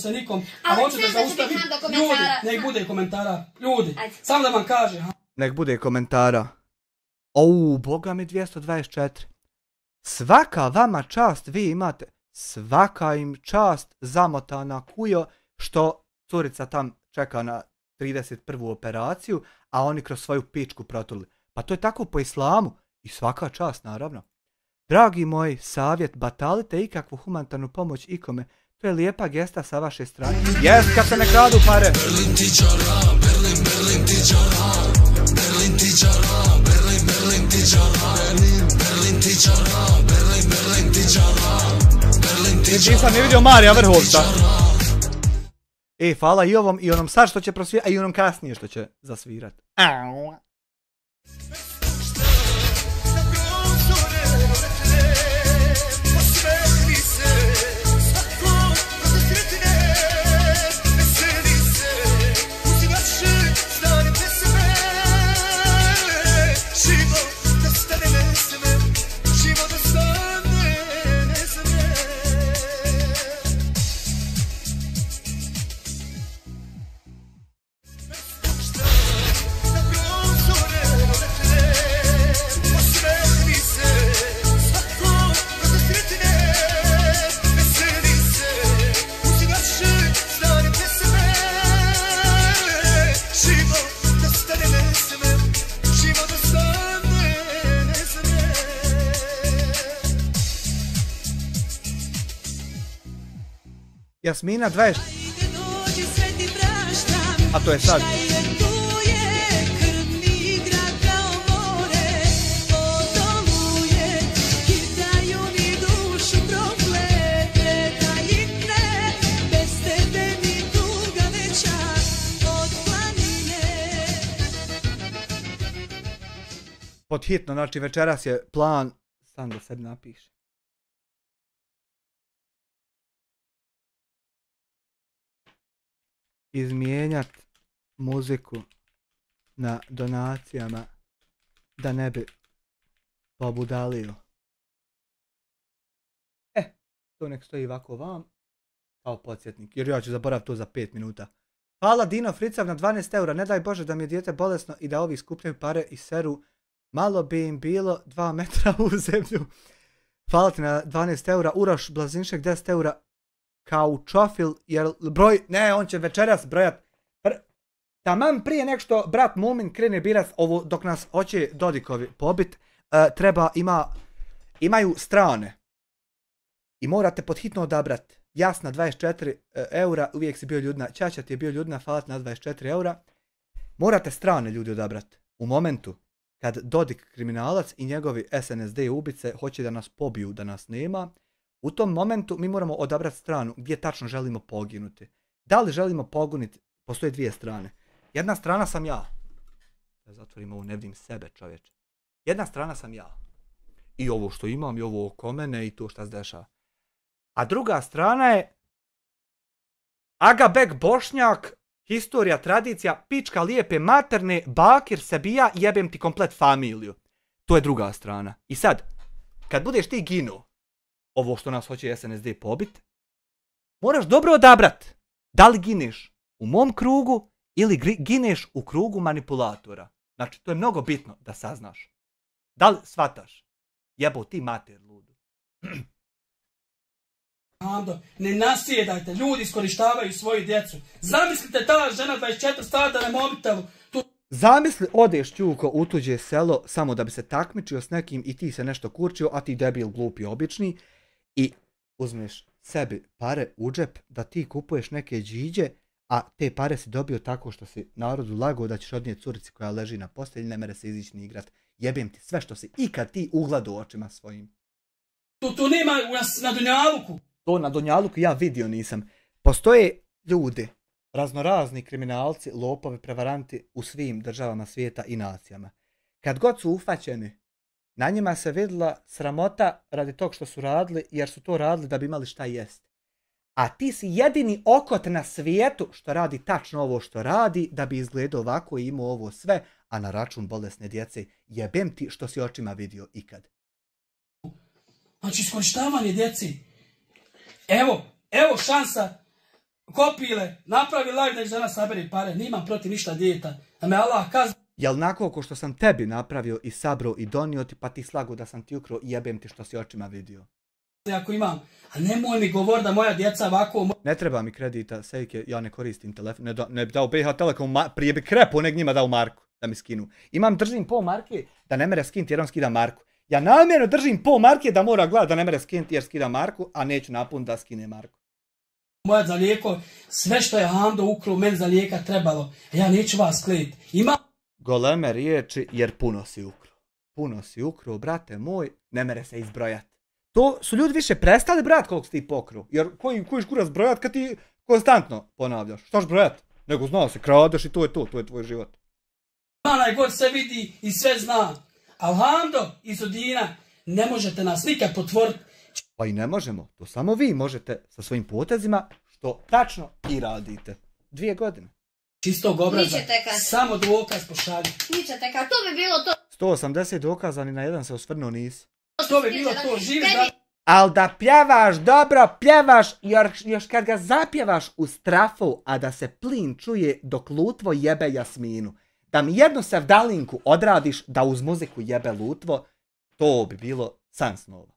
Speaker 3: Se nikom, a hoću da zaustavim. Ljudi, nek bude komentara. Ljudi, samo da vam kaže.
Speaker 1: Nek bude komentara. Boga mi 224. Svaka vama čast vi imate. Svaka im čast zamotana kujo što curica tam čeka na 31. operaciju, a oni kroz svoju pičku protuli. Pa to je tako po islamu i svaka čast naravno. Dragi moji, savjet, batalite ikakvu humanitarnu pomoć ikome. To je lijepa gesta sa vaše strane. Jest, kad se ne kradu pare.
Speaker 4: Berlin ti čara, Berlin, Berlin ti čara, Berlin ti čara, Berlin, Berlin ti čara, Berlin ti čara, Berlin, Berlin ti čara, Berlin ti čara.
Speaker 1: Nisam ne vidio Marija Vrhovca. Hvala i ovom i onom sad što će prosvirati, a i onom kasnije što će zasvirat. Jasmina 20. A to je sad. Pod hitno, znači večeras je plan, sam da sebi napiše. Izmijenjat muziku na donacijama da ne bi pobudalio. To nek stoji ovako vam kao podsjetnik, jer ja ću zaboraviti to za 5 minuta. Hvala Dino Fricav na 12 eura, ne daj Bože da mi je dijete bolesno i da ovi skupljaju pare i seru, malo bi im bilo 2 metra u zemlju. Hvala ti na 12 eura, Uroš Blazinšek 10 eura, Kaučofil, jer broj, ne, on će večeras brojat. Taman prije nek što brat Mumin krene birat ovo dok nas hoće Dodikovi pobit, imaju strane. I morate pod hitno odabrat. Jasna 24 eura, uvijek si bio ljudna. Ćaća ti je bio ljudna, hvala na 24 eura. Morate strane ljudi odabrat. U momentu kad Dodik kriminalac i njegovi SNSD ubice hoće da nas pobiju, da nas nema, u tom momentu mi moramo odabrati stranu gdje tačno želimo poginuti. Da li želimo poguniti? Postoje dvije strane. Jedna strana sam ja. Da zatvorim ovo, ne vidim sebe čovječe. Jedna strana sam ja. I ovo što imam, i ovo oko mene, i to šta se dešava. A druga strana je Agabek Bošnjak, historija, tradicija, pička lijepe materne, Bakir Sebija, jebem ti komplet familiju. To je druga strana. I sad, kad budeš ti ginuo, ovo što nas hoće SNSD pobit, moraš dobro odabrat. Da li gineš u mom krugu ili gineš u krugu manipulatora. Znači, to je mnogo bitno da saznaš. Da li shvataš? Jebo ti mater ludu.
Speaker 3: Hando, ne nasjedajte, ljudi iskorištavaju svoju djecu. Zamislite ta žena 24 sata na mobitelu.
Speaker 1: Zamisli, odeš Ćuko u tuđe selo samo da bi se takmičio s nekim i ti se nešto kurčio, a ti debil glupi obični i uzmeš sebi pare u džep da ti kupuješ neke džiđe, a te pare si dobio tako što si narodu lagao da ćeš odnijeti curici koja leži na postelji, ne mere se izići ni igrat. Jebem ti sve što si ikad ti ugledao očima svojim.
Speaker 3: To nema na Dunjaluku.
Speaker 1: To na Dunjaluku ja vidio nisam. Postoje ljudi, raznorazni kriminalci, lopovi, prevaranti u svim državama svijeta i nacijama. Kad god su ufaćeni, na njima se vidjela sramota radi tog što su radili, jer su to radili da bi imali šta jest. A ti si jedini okot na svijetu što radi tačno ovo što radi, da bi izgledao ovako i imao ovo sve, a na račun bolesne djece. Jebem ti što si očima vidio ikad.
Speaker 3: Znači iskorištavanje djeci. Evo šansa. Kopile, napravi live da žena sabere pare. Nimam protiv ništa dijeta. Da me Allah kazni.
Speaker 1: Jel nakon ko što sam tebi napravio i sabro i donio ti, pa ti slago da sam ti ukro i jebem ti što si očima vidio.
Speaker 3: Ako imam, a nemoj mi govor da moja djeca ovako...
Speaker 1: Ne treba mi kredita, sejke, ja ne koristim telefon, ne bi dao BiH Telekom, prije bi krepo nek njima dao marku da mi skinu. Držim pol marke da ne mere skinti jer on skida marku. Ja namjerno držim pol marke da mora gledat da ne mere skinti jer skida marku, a neću napun da skine marku.
Speaker 3: Moja za lijeko, sve što je Hando ukro, meni za lijeka trebalo, ja neću vas klijeti.
Speaker 1: Goleme riječi jer puno si ukro. Puno si ukro, brate moj, ne mere se izbrojat. To su ljudi više prestali brojat koliko si ti pokru. Jer kojiš kurac brojat kad ti konstantno ponavljaš. Štaš brojat? Nego znao se, kradeš i to je tvoj život.
Speaker 3: Najgore se vidi i sve zna. Al Hando iz Odina, ne možete nas nikad potvoriti.
Speaker 1: Pa i ne možemo, to samo vi možete sa svojim potezima, što tačno i radite. 2 godine.
Speaker 3: Čistog obraza, samo dokaz pošalji.
Speaker 2: Ničete kad, to bi bilo to.
Speaker 1: 180 dokaza, ni na jedan se osvrnuo nisi.
Speaker 3: To bi bilo to, živi da...
Speaker 1: Al da pjevaš, dobro pjevaš, još kad ga zapjevaš u strafu, a da se plin čuje dok lutvo jebe Jasminu. Da mi jednu sevdalinku odradiš da uz muziku jebe lutvo, to bi bilo san snova.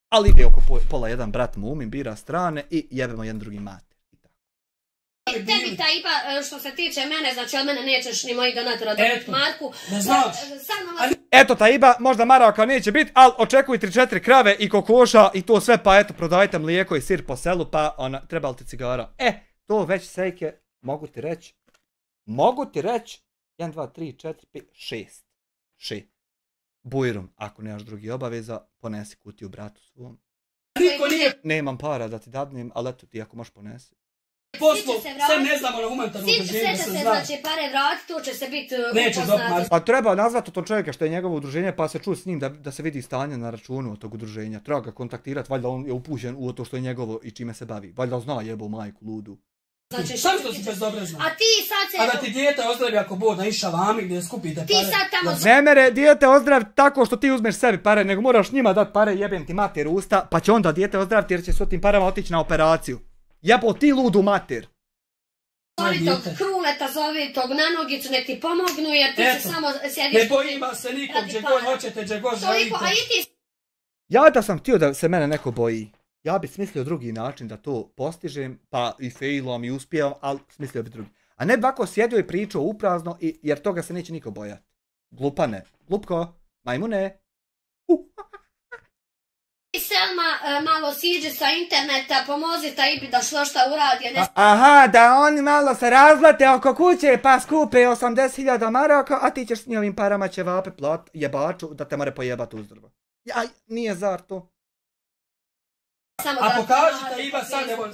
Speaker 1: Ali ide oko pola jedan brat Mumin, bira strane i jebemo jedan drugi mater.
Speaker 2: Tebi Taiba, što se tiče mene, znači od mene nećeš ni mojih donatora dobiti Marku.
Speaker 3: Ne znaš.
Speaker 1: Eto Taiba, možda Maraka neće biti, ali očekuj 3-4 krave i kokoša i to sve, pa eto prodajte mlijeko i sir po selu, pa treba li ti cigara. To već sejke, mogu ti reći, 1, 2, 3, 4, 5, 6. Bujrum, ako nemaš drugi obaveza, ponesi kutiju bratu svom.
Speaker 3: Niko nije...
Speaker 1: Nemam para da ti dadnem, ali eto ti ako možeš ponesi.
Speaker 3: Poslu, sve ne znamo na humanitarno udruženje da se zna.
Speaker 2: Znači pare vrati, to će se biti
Speaker 3: upoznati.
Speaker 1: Pa treba nazvati to čovjeka što je njegovo udruženje, pa se čuti s njim da se vidi stanje na računu od tog udruženja. Treba ga kontaktirati, valjda on je upućen u to što je njegovo i čime se bavi. Valjda zna jebo majku ludu.
Speaker 3: Znači, šta što si bezobrazna?
Speaker 2: A ti sad se...
Speaker 3: A da ti dijete ozdravi ako Bog na iša vami gdje skupite pare.
Speaker 2: Ti sad tamo...
Speaker 1: Ne mere dijete ozdravi tako što ti uzmeš sebi pare, nego moraš njima dati pare, jebem ti mater usta, pa će onda dijete ozdraviti jer će s tim parama otići na operaciju. Jebo ti ludu mater.
Speaker 2: Zovi tog Kruleta, zovi tog Nanogicu, nek ti pomognu jer ti se samo sjediš...
Speaker 3: Ne bojima se nikom, gdje god hoćete, gdje god želite.
Speaker 1: Ja da sam htio da se mene neko boji, ja bi smislio drugi način da to postižem, pa i failom i uspijem, ali smislio bi drugi. A ne bi ovako sjedio i pričao uprazno, jer toga se neće niko bojati. Glupane, glupko, majmune.
Speaker 2: Selma malo siđe sa interneta, pomozi Taibi da što uradi.
Speaker 1: Aha, da oni malo se razlete oko kuće pa skupe 80.000 maraka, a ti ćeš s njovim parama ćevape plat jebaču da te more pojebat uzdrvo. Nije zar to?
Speaker 3: A pokaži Taiba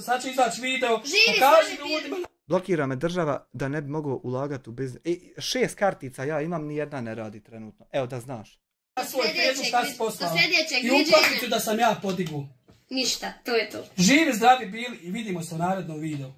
Speaker 3: sad će izaći video, pokaži ljudima.
Speaker 1: Blokira me država da ne bi mogao ulagati u biznis. 6 kartica ja imam, ni jedna ne radi trenutno. Evo da znaš.
Speaker 3: Svoj Facebook šta si poslao i uplatnicu da sam ja podigu.
Speaker 2: Ništa, to je to.
Speaker 3: Živi, zdravi bili i vidimo se u narednom videu.